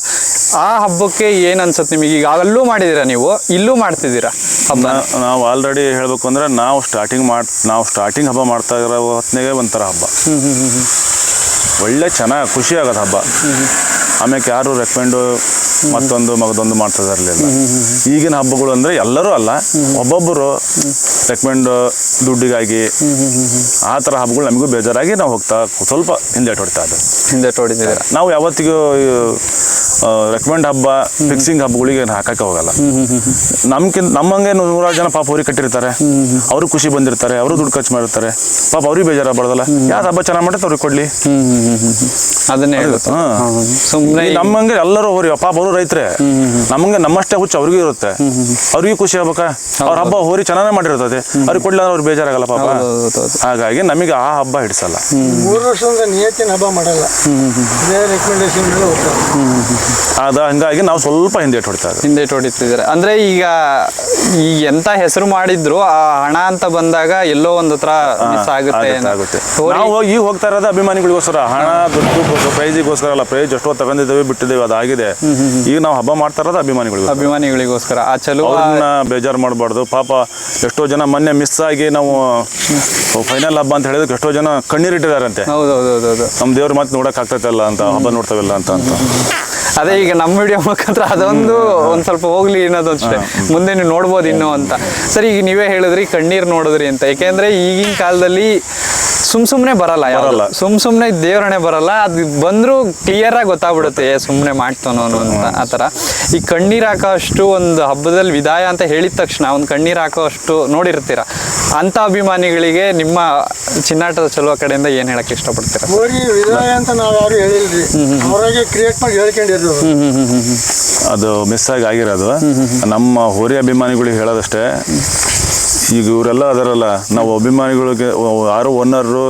ಆ ಹಬ್ಬಕ್ಕೆ ಏನ್ ಅನ್ಸುತ್ತೆ ನಿಮಗೆ? ಈಗ ಅಲ್ಲೂ ಮಾಡಿದೀರಾ, ನೀವು ಇಲ್ಲೂ ಮಾಡ್ತಿದ್ದೀರಾ ಹಬ್ಬ? ನಾವು ಆಲ್ರೆಡಿ ಹೇಳ್ಬೇಕು ಅಂದ್ರೆ ನಾವು ಸ್ಟಾರ್ಟಿಂಗ್ ಹಬ್ಬ ಮಾಡ್ತಾ ಇರೋ ಹೊತ್ತಿನಾಗೆ ಒಂಥರ ಹಬ್ಬ, ಒಳ್ಳೆ ಚೆನ್ನಾಗಿ ಖುಷಿ ಆಗೋದು ಹಬ್ಬ. ಆಮೇಲೆ ಯಾರು ರೆಕಮೆಂಡು ಮತ್ತೊಂದು ಮಗದೊಂದು ಮಾಡ್ತಾ ಇರಲಿಲ್ಲ. ಈಗಿನ ಹಬ್ಬಗಳು ಅಂದರೆ ಎಲ್ಲರೂ ಅಲ್ಲ, ಒಬ್ಬೊಬ್ಬರು ರೆಕಮೆಂಡ್ ದುಡ್ಡಿಗಾಗಿ ಆ ಥರ ಹಬ್ಬಗಳು ನಮಗೂ ಬೇಜಾರಾಗಿ ನಾವು ಹೋಗ್ತಾ ಸ್ವಲ್ಪ ಹಿಂದೇಟು ಹೊಡಿತೀವಿ. ನಾವು ಯಾವತ್ತಿಗೂ ರೆಕಮೆಂಡ್ ಹಬ್ಬ ಫಿಕ್ಸಿಂಗ್ ಹಬ್ಬಗಳಿಗೆ ಹಾಕಕ್ಕೆ ಹೋಗಲ್ಲ. ನಮ್ಮಂಗೆ 100 ಜನ ಪಾಪ ಅವ್ರಿಗೆ ಕಟ್ಟಿರ್ತಾರೆ, ಅವ್ರಿಗೆ ಖುಷಿ ಬಂದಿರ್ತಾರೆ, ಅವರು ದುಡ್ಡು ಖರ್ಚು ಮಾಡಿರ್ತಾರೆ, ಪಾಪ ಅವ್ರಿಗೆ ಬೇಜಾರಾಗಬಾರ್ದಲ್ಲ. ಯಾರು ಹಬ್ಬ ಚೆನ್ನಾಗಿ ಮಾಡುತ್ತೆ ಅವ್ರಿಗೆ ಕೊಡ್ಲಿ, ಅದನ್ನೇ ಸುಮ್ಮನೆ. ನಮ್ಮಂಗೆ ಎಲ್ಲರೂ ಹೋರಿ ಪಾಪ ಅವರು ರೈತರೇ, ನಮಗೆ ನಮ್ಮಷ್ಟೇ ಹುಚ್ಚು ಅವ್ರಿಗೂ ಇರುತ್ತೆ, ಅವ್ರಿಗೂ ಖುಷಿ ಆಗ್ಬೇಕಾ, ಅವ್ರ ಹಬ್ಬ ಹೋರಿ ಚೆನ್ನಾಗೇ ಮಾಡಿರ್ತದೆ, ಅವ್ರಿಗೆ ಕೊಡ್ಲಿಲ್ಲ ಅವ್ರಿಗೆ ಬೇಜಾರಾಗಲ್ಲ ಪಾಪ. ಹಾಗಾಗಿ ನಮಗೆ ಆ ಹಬ್ಬ ಹಿಡಿಸಲ್ಲ. 3 ವರ್ಷದಿಂದ ನಿಯತ್ತಿನ ಹಬ್ಬ ಮಾಡಲ್ಲ, ರೆಕಮೆಂಡೇಶನ್ ಹಂಗಾಗಿ ನಾವು ಸ್ವಲ್ಪ ಹಿಂದೇಟು ಹೊಡಿತಿದ್ದಾರೆ. ಅಂದ್ರೆ ಈಗ ಎಂತ ಹೆಸರು ಮಾಡಿದ್ರು ಆ ಹಣ ಅಂತ ಬಂದಾಗ ಎಲ್ಲೋ ಒಂದು ಹತ್ರ ಮಿಸ್ ಆಗುತ್ತೆ. ನಾವು ಈಗ ಹೋಗ್ತಾ ಇರೋದು ಅಭಿಮಾನಿಗಳಿಗೋಸ್ಕರ, ಹಣ ದುಡ್ಡು ಪ್ರೈಸಿಗೋಸ್ಕರ ಅಲ್ಲ. ಪ್ರೈಸ್ ಎಷ್ಟೋ ತಗೊಂಡಿದ್ದೇವೆ ಬಿಟ್ಟಿದ್ದೇವೆ, ಅದಾಗಿದೆ. ಈಗ ನಾವು ಹಬ್ಬ ಮಾಡ್ತಾ ಇರೋದು ಅಭಿಮಾನಿಗಳಿಗೋಸ್ಕರ. ಆ ಚಲೋ ಬೇಜಾರು ಮಾಡಬಾರ್ದು. ಪಾಪ ಎಷ್ಟೋ ಜನ ಮೊನ್ನೆ ಮಿಸ್ ಆಗಿ ನಾವು ಫೈನಲ್ ಹಬ್ಬ ಅಂತ ಹೇಳಿದ್ರೆ ಎಷ್ಟೋ ಜನ ಕಣ್ಣೀರಿಟ್ಟಿದಾರಂತೆ. ಹೌದೌದು, ನಮ್ಮ ದೇವ್ರ ಮತ್ತೆ ನೋಡಕ್ ಆಗ್ತೈತಲ್ಲ ಅಂತ, ಹಬ್ಬ ನೋಡ್ತಾವಿಲ್ಲ ಅಂತ. ಅದೇ ಈಗ ನಮ್ಮ ವಿಡಿಯೋ ಮುಖಾಂತರ ಅದೊಂದು ಒಂದ್ ಸ್ವಲ್ಪ ಹೋಗ್ಲಿ ಅನ್ನೋದು ಅಷ್ಟೇ, ಮುಂದೆ ನೀವು ನೋಡ್ಬೋದು ಇನ್ನೂ ಅಂತ. ಸರಿ, ಈಗ ನೀವೇ ಹೇಳಿದ್ರಿ ಕಣ್ಣೀರ್ ನೋಡಿದ್ರಿ ಅಂತ. ಯಾಕೆಂದ್ರೆ ಈಗಿನ ಕಾಲದಲ್ಲಿ ಸುಮ್ನೆ ಬರಲ್ಲ, ಸುಮ್ನೆ ದೇವರಣೆ ಬರಲ್ಲ. ಅದು ಬಂದ್ರು ಕ್ಲಿಯರ್ ಆಗಿ ಗೊತ್ತಾಗ್ಬಿಡುತ್ತೆ ಸುಮ್ನೆ ಮಾಡ್ತಾನೋ ಅಂತ. ಆ ಥರ ಈ ಕಣ್ಣೀರ್ ಹಾಕೋ ಅಷ್ಟು ಒಂದು ಹಬ್ಬದಲ್ಲಿ ವಿದಾಯ ಅಂತ ಹೇಳಿದ ತಕ್ಷಣ ಒಂದು ಕಣ್ಣೀರ್ ಹಾಕೋ ಅಷ್ಟು ನೋಡಿರ್ತೀರ. ಅಂತ ಅಭಿಮಾನಿಗಳಿಗೆ ನಿಮ್ಮ ಚಿನ್ನಾಟದ ಚಲುವ ಕಡೆಯಿಂದ ಏನ್ ಹೇಳಕ್ ಇಷ್ಟಪಡ್ತೀರಾ? ವಿದಾಯ ಅಂತ ನಾವು ಯಾರು ಹೇಳಿಲ್ರಿ, ಅವರಾಗೆ ಕ್ರಿಯೇಟ್ ಮಾಡಿ ಹೇಳ್ಕೊಂಡಿದ್ರು. ಅದು ಮಿಸ್ ಆಗಿರೋದು. ನಮ್ಮ ಹೋರಿ ಅಭಿಮಾನಿಗಳಿಗೆ ಹೇಳೋದಷ್ಟೇ, ಈಗ ಇವರೆಲ್ಲ ಅದರಲ್ಲ, ನಾವು ಅಭಿಮಾನಿಗಳಿಗೆ ಯಾರು ಓನರು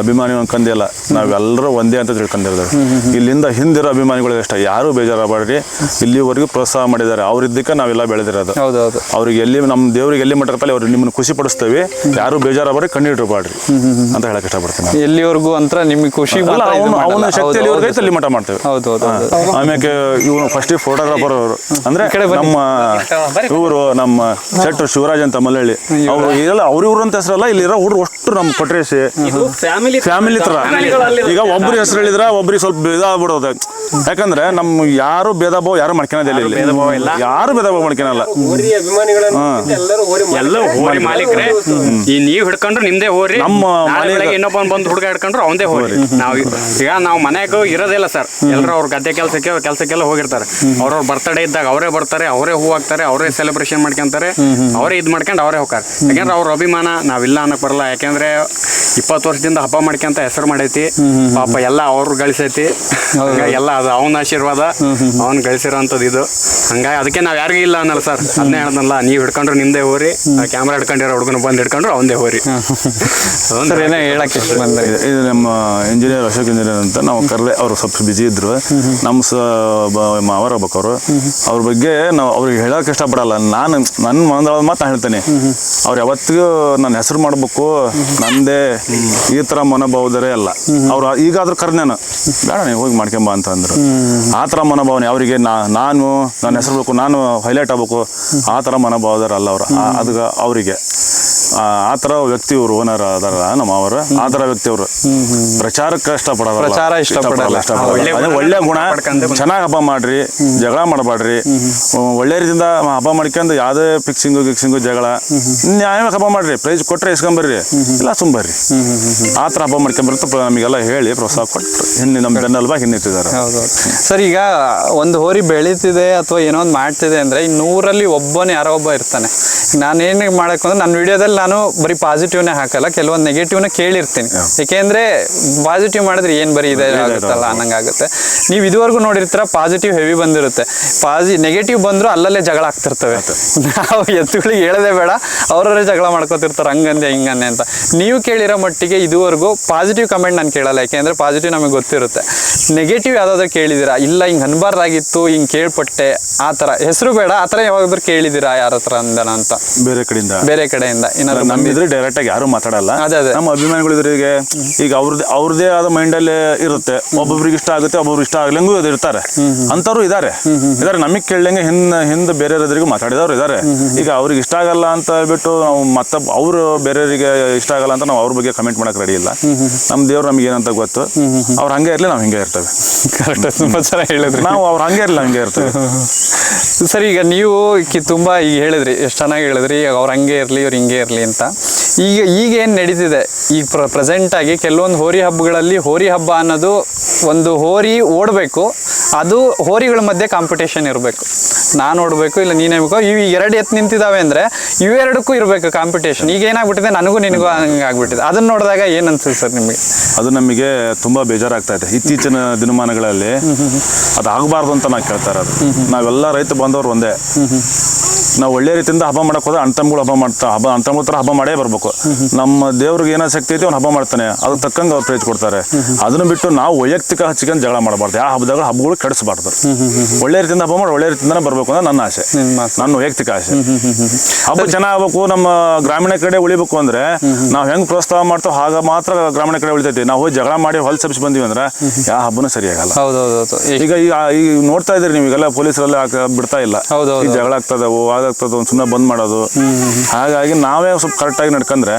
ಅಭಿಮಾನಿ ಅನ್ಕಂದಿಲ್ಲ, ನಾವೆಲ್ಲರೂ ಒಂದೇ ಅಂತ ತಿಳ್ಕೊಂಡಿರ್ತಾರೆ. ಇಲ್ಲಿಂದ ಹಿಂದಿರೋ ಅಭಿಮಾನಿಗಳು ಅಷ್ಟೇ, ಯಾರು ಬೇಜಾರಾಗಬೇಡ್ರಿ. ಇಲ್ಲಿವರೆಗೂ ಪ್ರೋತ್ಸಾಹ ಮಾಡಿದ್ದಾರೆ, ಅವ್ರಿದ್ದಕ್ಕೆ ನಾವೆಲ್ಲ ಬೆಳೆದಿರೋದು. ಹೌದೌದು. ಅವ್ರಿಗೆ ಎಲ್ಲಿ ನಮ್ಮ ದೇವ್ರಿಗೆ ಎಲ್ಲಿ ಮಟ್ಟದಲ್ಲಿ ಅವ್ರು ನಿಮ್ಮನ್ನು ಖುಷಿ ಪಡಿಸ್ತೇವೆ, ಯಾರು ಬೇಜಾರಾಗ್ಬೇಡ್ರಿ, ಕಣ್ಣಿಟ್ರಬೇಡ್ರಿ ಅಂತ ಹೇಳಕ್ ಇಷ್ಟಪಡ್ತೀನಿ. ಎಲ್ಲಿವರೆಗೂ ಅಂತ ನಿಮಗೆ ಖುಷಿ ಅವನ ಶಕ್ತಿ ಎಲ್ಲಿವರೆಗೂ ಐತೆ ಅಲ್ಲಿ ಮಠ ಮಾಡ್ತೇವೆ. ಆಮೇಲೆ ಇವನು ಫಸ್ಟ್ ಫೋಟೋಗ್ರಾಫರ್ ಅವರು ಅಂದ್ರೆ ನಮ್ಮ ಇವರು ನಮ್ಮ ಶೆಟ್ರು ಶಿವರಾಜ್ ಅಂತ ಮಲ್ಲಳ್ಳಿ, ಅವರು ಇದೆಲ್ಲ ಅವ್ರಿವ್ರು ಅಂತ ಹೆಸರಲ್ಲ, ಇಲ್ಲಿರೋ ಹುಡುಗರು ಅಷ್ಟು ನಮ್ಮ ಕೊಟ್ರೇಶಿ ಫ್ಯಾಮಿಲಿ ತರ. ಈಗ ಒಬ್ರು ಹೆಸರು ಹೇಳಿದ್ರೆ ಒಬ್ರಿಗೆ ಸ್ವಲ್ಪ ಇದಾಗ್ಬಿಡೋದು, ಯಾಕಂದ್ರೆ ನಮ್ ಯಾರು ಭೇದ ಭಾವ ಯಾರು ಮಾಡ್ಕೊಳೋದಿಲ್ಲ ಇಲ್ಲಿ, ಯಾರು ಭೇದ ಭಾವ ಮಾಡ್ಕೊಳಲ್ಲ. ಎಲ್ಲ ಹೋರಿ ಮಾಲೀಕ್ರೆ, ಈ ನೀವ್ ಹಿಡ್ಕೊಂಡ್ರು ನಿಮ್ದೇ ಹೋರಿ, ನಮ್ಮ ಇನ್ನೊಬ್ಬ ಬಂದು ಹುಡುಗ ಹಿಡ್ಕೊಂಡ್ರು ಅವಂದೇ ಹೋರಿ. ನಾವು ಮನ್ಯಾಗ ಇರೋದಿಲ್ಲ ಸರ್, ಎಲ್ಲರೂ ಅವ್ರ ಗದ್ದೆ ಕೆಲ್ಸಕ್ಕೆಲ್ಲ ಹೋಗಿರ್ತಾರೆ. ಅವ್ರವ್ರ ಬರ್ತಡೇ ಇದ್ದಾಗ ಅವರೇ ಬರ್ತಾರೆ, ಅವರೇ ಹೂ ಹಾಕ್ತಾರೆ, ಅವರೇ ಸೆಲೆಬ್ರೇಷನ್ ಮಾಡ್ಕೊಂತಾರೆ, ಅವರೇ ಇದ್ ಮಾಡ್ಕೊಂಡು ಅವರೇ ಹೋಗ್ತಾರೆ. ಯಾಕಂದ್ರೆ ಅವ್ರ ಅಭಿಮಾನ ನಾವಿಲ್ಲ ಅನ್ನಕ್ ಬರಲ್ಲ. ಯಾಕಂದ್ರೆ 20 ವರ್ಷದಿಂದ ಹಬ್ಬ ಮಾಡ್ಕೊಂತ ಹೆಸರು ಮಾಡೈತಿ, ಪಾಪ ಎಲ್ಲ ಅವ್ರು ಗಳಿಸೈತಿ. ಎಲ್ಲ ಅದು ಅವನ ಆಶೀರ್ವಾದ, ಅವ್ನು ಗಳಿಸಿರೋಂಥದ್ದು ಇದು. ಹಂಗಾಗಿ ಅದಕ್ಕೆ ನಾವ್ ಯಾರಿಗೂ ಇಲ್ಲ ಅನ್ನಲ್ಲ ಸರ್. ಅದನ್ನೇ ಹೇಳ್ದಲ್ಲ, ನೀವ್ ಹಿಡ್ಕೊಂಡ್ರು ನಿಮ್ದೇ ಹೋರಿ, ಕ್ಯಾಮ್ರಾ ಹಿಡ್ಕೊಂಡಿರೋ ಹುಡುಗನ ಬಂದು ಹಿಡ್ಕೊಂಡ್ರು ಅವಂದೇ ಹೋರಿ. ಹೇಳಕ್ಕೆ ಇದು ನಮ್ಮ ಇಂಜಿನಿಯರ್ ಅಶೋಕ್ ಇಂಜಿನಿಯರ್ ಅಂತ ನಾವು ಕರ್ಲೆ, ಅವರು ಸ್ವಲ್ಪ ಬಿಜಿ ಇದ್ರು. ನಮ್ಮ ಮಾವರ ಅವರು ಅವ್ರ ಬಗ್ಗೆ ನಾವು ಅವ್ರಿಗೆ ಹೇಳಕ್ ಇಷ್ಟಪಡಲ್ಲ. ನನ್ನ ಮನದೊಳಗೆ ಮಾತು ನಾನು ಹೇಳ್ತೇನೆ, ಅವ್ರು ಯಾವತ್ತಿಗೂ ನನ್ನ ಹೆಸರು ಮಾಡ್ಬೇಕು, ನಂದೇ ಈ ತರ ಮನೋಭಾವದರೆ ಅಲ್ಲ. ಅವ್ರು ಈಗಾದ್ರೂ ಕರ್ನೇನು ಬೇಡ ನೀವು ಹೋಗಿ ಮಾಡ್ಕೊಂಬ ಅಂತ ಅಂದ್ರು. ಆ ಥರ ಮನೋಭಾವನೆ ಅವರಿಗೆ. ನಾನು ನನ್ನ ಹೆಸರು ಬೇಕು, ನಾನು ಹೈಲೈಟ್ ಆಗ್ಬೇಕು, ಆ ಥರ ಮನೋಭಾವದರಲ್ಲ ಅವ್ರು. ಅದಕ್ಕೆ ಅವರಿಗೆ ಆ ಥರ ವ್ಯಕ್ತಿ ಇವರು ಓನರ್ ಅದಾರ ನಮ್ಮ ಅವರು. ಆ ಥರ ವ್ಯಕ್ತಿ ಅವರು ಪ್ರಚಾರಕ್ಕೆ ಇಷ್ಟಪಡಲ್ಲ. ಒಳ್ಳೆ ಗುಣ, ಚೆನ್ನಾಗಿ ಹಬ್ಬ ಮಾಡ್ರಿ, ಜಗಳ ಮಾಡಬೇಡ್ರಿ, ಒಳ್ಳೆ ರೀತಿಯಿಂದ ಹಬ್ಬ ಮಾಡ್ಕೊಂಡು ಯಾವುದೇ ಗಿಕ್ಸಿಂಗು ಜಗಳ ನ್ಯಾಯವಾಗಿ ಹಬ್ಬ ಮಾಡ್ರಿ, ಪ್ರೈಸ್ ಕೊಟ್ರೆ ಇಸ್ಕೊಂಬರ್ರಿ, ಇಲ್ಲ ಸುಂಬರ್ರಿ. ಆ ಥರ ಹಬ್ಬ ಮಾಡ್ಕೊಂಬರುತ್ತೆ ನಮಗೆಲ್ಲ ಹೇಳಿ ಪ್ರೋತ್ಸಾಹ ಕೊಟ್ಟರು. ನಮ್ಮ ಬೆನ್ನಲ್ಬ ಹಿನ್ನಿಟ್ಟಿದ್ದಾರೆ. ಸರ್, ಈಗ ಒಂದು ಹೋರಿ ಬೆಳೀತಿದೆ ಅಥವಾ ಏನೋ ಒಂದು ಮಾಡ್ತಿದೆ ಅಂದ್ರೆ ಈ 100ರಲ್ಲಿ ಒಬ್ಬನೇ ಯಾರೋ ಒಬ್ಬ ಇರ್ತಾನೆ. ನಾನೇನು ಮಾಡಬೇಕು ಅಂದ್ರೆ ನನ್ನ ವಿಡಿಯೋದಲ್ಲಿ ನಾನು ಬರೀ ಪಾಸಿಟಿವ್ನೇ ಹಾಕಲ್ಲ, ಕೆಲವೊಂದು ನೆಗೆಟಿವ್ನ ಕೇಳಿರ್ತೀನಿ. ಯಾಕೆಂದ್ರೆ ಪಾಸಿಟಿವ್ ಮಾಡಿದ್ರೆ ಏನು ಬರೀ ಇದೆ ಆಗುತ್ತಲ್ಲ ಅನ್ನಂಗಾಗುತ್ತೆ. ನೀವು ಇದುವರೆಗೂ ನೋಡಿರ್ತೀರ ಪಾಸಿಟಿವ್ ಹೆವಿ ಬಂದಿರುತ್ತೆ, ನೆಗೆಟಿವ್ ಬಂದ್ರು ಅಲ್ಲಲ್ಲೇ ಜಗಳ ಆಗ್ತಿರ್ತವೆ. ನಾವು ಎತ್ತುಗಳಿಗೆ ಹೇಳದೆ ಬೇಡ, ಅವ್ರವರೇ ಜಗಳ ಮಾಡ್ಕೋತಿರ್ತಾರೆ, ಹಂಗಂದೆ ಹಿಂಗಂದೆ ಅಂತ. ನೀವು ಕೇಳಿರೋ ಮಟ್ಟಿಗೆ ಇದುವರೆಗೂ ಪಾಸಿಟಿವ್ ಕಮೆಂಟ್ ನಾನು ಕೇಳಲ್ಲ, ಯಾಕೆಂದ್ರೆ ಪಾಸಿಟಿವ್ ನಮಗೆ ಗೊತ್ತಿರುತ್ತೆ. ನೆಗೆಟಿವ್ ಯಾವ್ದಾದ್ರು ಕೇಳಿದಿರಾ, ಇಲ್ಲ ಹಿಂಗೆ ಅನ್ಬಾರ್ದಾಗಿತ್ತು, ಹಿಂಗೆ ಕೇಳ್ಪಟ್ಟೆ, ಆ ಥರ ಹೆಸರು ಬೇಡ, ಆ ಥರ ಯಾವಾಗಾದ್ರೂ ಕೇಳಿದಿರಾ ಯಾರ ಹತ್ರ ಅಂದನ ಅಂತ? ಬೇರೆ ಕಡೆಯಿಂದ ಏನಾದ್ರು ನಮ್ಮಿದ್ರೆ ಡೈರೆಕ್ಟ್ ಆಗಿ ಯಾರು ಮಾತಾಡಲ್ಲ. ಅದೇ ನಮ್ಮ ಅಭಿಮಾನಿಗಳು ಇದ್ರಿಗೆ ಈಗ ಅವ್ರದೇ ಆದ ಮೈಂಡಲ್ಲಿ ಇರುತ್ತೆ. ಒಬ್ಬೊಬ್ರಿಗೆ ಇಷ್ಟ ಆಗುತ್ತೆ, ಒಬ್ಬೊಬ್ರು ಇಷ್ಟ ಆಗ್ಲಂಗೂ ಇರ್ತಾರೆ, ಅಂತವ್ರು ಇದಾರೆ. ನಮಗೆ ಕೇಳಂಗೆ ಹಿಂದೆ ಬೇರೆಯವರಿಗೂ ಮಾತಾಡಿದವ್ರು ಇದಾರೆ. ಈಗ ಅವ್ರಿಗೆ ಇಷ್ಟ ಆಗಲ್ಲ ಅಂತ ಹೇಳ್ಬಿಟ್ಟು ನಾವು ಅವರು ಬೇರೆಯವರಿಗೆ ಇಷ್ಟ ಆಗಲ್ಲ ಅಂತ ನಾವು ಅವ್ರ ಬಗ್ಗೆ ಕಮೆಂಟ್ ಮಾಡಕ್ ರೆಡಿ ಇಲ್ಲ. ನಮ್ಮ ದೇವ್ರು ನಮ್ಗೆ ಏನಂತ ಗೊತ್ತು, ಅವ್ರು ಹಂಗೆ ಇರ್ಲಿ, ನಾವು ಹಿಂಗೆ ಇರ್ತೇವೆ. ಕರೆಕ್ಟ್, ತುಂಬಾ ಚೆನ್ನಾಗಿ ಹೇಳಿದ್ರಿ. ನಾವು ಅವ್ರು ಹಂಗೆ ಇರಲಿಲ್ಲ, ಹಂಗೆ ಇರ್ತೇವೆ. ಸರ್, ಈಗ ನೀವು ತುಂಬಾ ಈಗ ಹೇಳಿದ್ರಿ, ಎಷ್ಟು ಚೆನ್ನಾಗಿ ಹೇಳಿದ್ರಿ, ಈಗ ಅವ್ರು ಹಂಗೆ ಇರಲಿ, ಇವ್ರು ಹಿಂಗೆ ಇರಲಿ ಅಂತ. ಈಗ ಏನು ನಡೀತಿದೆ ಈಗ ಪ್ರೆಸೆಂಟ್ ಆಗಿ ಕೆಲವೊಂದು ಹೋರಿ ಹಬ್ಬಗಳಲ್ಲಿ, ಹೋರಿ ಹಬ್ಬ ಅನ್ನೋದು ಒಂದು ಹೋರಿ ಓಡಬೇಕು, ಅದು ಹೋರಿಗಳ ಮಧ್ಯೆ ಕಾಂಪಿಟೇಷನ್ ಇರಬೇಕು. ನಾನು ಓಡಬೇಕು, ಇಲ್ಲ ನೀನೇ ಬೇಕು. ಇವು 2 ಎತ್ತು ನಿಂತಿದ್ದಾವೆ ಅಂದ್ರೆ ಇವೆರಡಕ್ಕೂ ಇರಬೇಕು ಕಾಂಪಿಟೇಷನ್. ಈಗ ಏನಾಗ್ಬಿಟ್ಟಿದೆ, ನನಗೂ ನಿನಗೂ ಹಂಗೆ ಆಗ್ಬಿಟ್ಟಿದೆ. ಅದನ್ನ ನೋಡಿದಾಗ ಏನ್ ಅನ್ಸುತ್ತೆ ಸರ್ ನಿಮಗೆ? ಅದು ನಮಗೆ ತುಂಬಾ ಬೇಜಾರಾಗ್ತಾ ಇದೆ. ಇತ್ತೀಚಿನ ದಿನಮಾನಗಳಲ್ಲಿ ಅದು ಆಗಬಾರ್ದು ಅಂತ ನಾವು ಕೇಳ್ತಾ ಇರೋದು. ನಾವೆಲ್ಲ ರೈತ ಬಂದವರು ಒಂದೇ. ನಾವು ಒಳ್ಳೆ ರೀತಿಯಿಂದ ಹಬ್ಬ ಮಾಡಕ್ ಹೋದ್ರೆ ಅಣ್ತಂಬಗಳು ಅಣ್ತಂಬಳ ತರ ಹಬ್ಬ ಮಾಡೇ ಬರ್ಬೇಕು. ನಮ್ಮ ದೇವ್ರಿಗೆ ಏನೋ ಶಕ್ತಿ ಐತಿ, ಅವ್ನು ಹಬ್ಬ ಮಾಡ್ತಾನೆ, ಅದು ತಕ್ಕಂಗೆ ಅವ್ರು ಪ್ರೈಜ್ ಕೊಡ್ತಾರೆ. ಅದನ್ನ ಬಿಟ್ಟು ನಾವು ವೈಯಕ್ತಿಕ ಹಚ್ಚಿಕೊಂಡು ಜಗಳ ಮಾಡಬಾರ್ದು. ಯಾವ ಹಬ್ಬಗಳು ಕೆಡಿಸಬಾರ್ದು. ಒಳ್ಳೆ ರೀತಿಯಿಂದ ಹಬ್ಬ ಮಾಡಿ ಒಳ್ಳೆ ರೀತಿಯಿಂದ ಬರ್ಬೇಕು ಅಂತ ನನ್ನ ಆಸೆ, ನನ್ನ ವೈಯಕ್ತಿಕ ಆಸೆ. ಹಬ್ಬ ಚೆನ್ನಾಗಬೇಕು, ನಮ್ಮ ಗ್ರಾಮೀಣ ಕಡೆ ಉಳಿಬೇಕು ಅಂದ್ರೆ ನಾವು ಹೆಂಗ್ ಪ್ರೋತ್ಸಾಹ ಮಾಡ್ತೇವೆ ಆಗ ಮಾತ್ರ ಗ್ರಾಮೀಣ ಕಡೆ ಉಳಿತೈತಿ. ನಾವು ಹೋಗಿ ಜಗಳ ಮಾಡಿ ಹೊಲ್ ಸಬ್ಸಿ ಬಂದಿವಿ ಅಂದ್ರೆ ಯಾವ ಹಬ್ಬನೂ ಸರಿಯಾಗಲ್ಲ. ಈಗ ನೋಡ್ತಾ ಇದ್ರಿ ನೀವು, ಈಗೆಲ್ಲ ಪೊಲೀಸರೆಲ್ಲ ಬಿಡ್ತಾ ಇಲ್ಲ, ಜಗಳ ಆಗ್ತದವು, ಅದಾಗ್ತದ, ಒಂದು ಸುಮ್ಮನೆ ಬಂದ್ ಮಾಡೋದು. ಹಾಗಾಗಿ ನಾವೇ ಸ್ವಲ್ಪ ಕರೆಕ್ಟ್ ಆಗಿ ನಡ್ಕೊಂಡ್ರೆ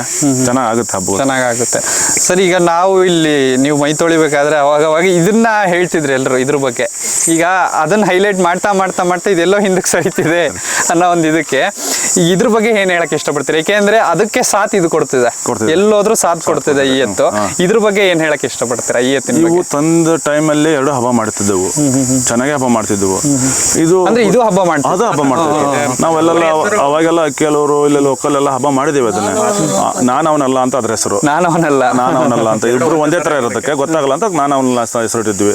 ಚೆನ್ನಾಗುತ್ತೆ, ಹಬ್ಬ ಚೆನ್ನಾಗುತ್ತೆ. ಸರ್, ಈಗ ನಾವು ಇಲ್ಲಿ ನೀವು ಮೈ ತೊಳಿಬೇಕಾದ್ರೆ ಅವಾಗ ಇದನ್ನ ಹೇಳ್ತಿದ್ರಿ ಎಲ್ರು ಇದ್ರ ಬಗ್ಗೆ. ಈಗ ಅದನ್ನ ಹೈಲೈಟ್ ಮಾಡ್ತಾ ಮಾಡ್ತಾ ಮಾಡ್ತಾ ಇದೆಲ್ಲೋ ಹಿಂದಕ್ಕೆ ಸರಿತಿದೆ ಅನ್ನೋ ಒಂದು ಇದಕ್ಕೆ ಇದ್ರ ಬಗ್ಗೆ ಏನ್ ಹೇಳಕ್ ಇಷ್ಟಪಡ್ತೀರಿ? ಯಾಕೆಂದ್ರೆ ಅದಕ್ಕೆ ಸಾಥ್ ಇದು ಕೊಡ್ತಿದೆ, ಎಲ್ಲೋದ್ರೂ ಸಾಥ್ ಕೊಡ್ತಿದೆ ಈ ಎತ್ತು. ಇದ್ರ ಬಗ್ಗೆ ಏನ್ ಹೇಳಕ್ ಇಷ್ಟಪಡ್ತೀರಾ? ಈ ಎತ್ತಿನ ನೀವು ತಂದ ಟೈಮಲ್ಲಿ 2 ಹಬ್ಬ ಮಾಡ್ತಿದ್ದೆವು, ಚೆನ್ನಾಗಿ ಹಬ್ಬ ಮಾಡ್ತಿದ್ದೆವು. ಇದು ಅಂದ್ರೆ ಇದು ಹಬ್ಬ ಮಾಡ್ತೀವಿ, ಅದು ಹಬ್ಬ ಮಾಡ್ತಿದ್ವಿ. ನಾವೆಲ್ಲ ಅವಾಗೆಲ್ಲ ಕೆಲವರು ಇಲ್ಲ ಲೋಕಲೆಲ್ಲ ಹಬ್ಬ ಮಾಡಿದ್ದೇವೆ ಅದನ್ನ. ನಾನು ಅವನಲ್ಲ ಅಂತ ಅದ್ರ ಹೆಸರು, ನಾನು ಅವನಲ್ಲ ಅಂತ ಇಬ್ರು ಒಂದೇ ತರ ಇರೋದಕ್ಕೆ ಗೊತ್ತಾಗಲ್ಲ ಅಂತ ನಾನು ಅವನ ಹೆಸರು ಇಟ್ಟಿದ್ವಿ.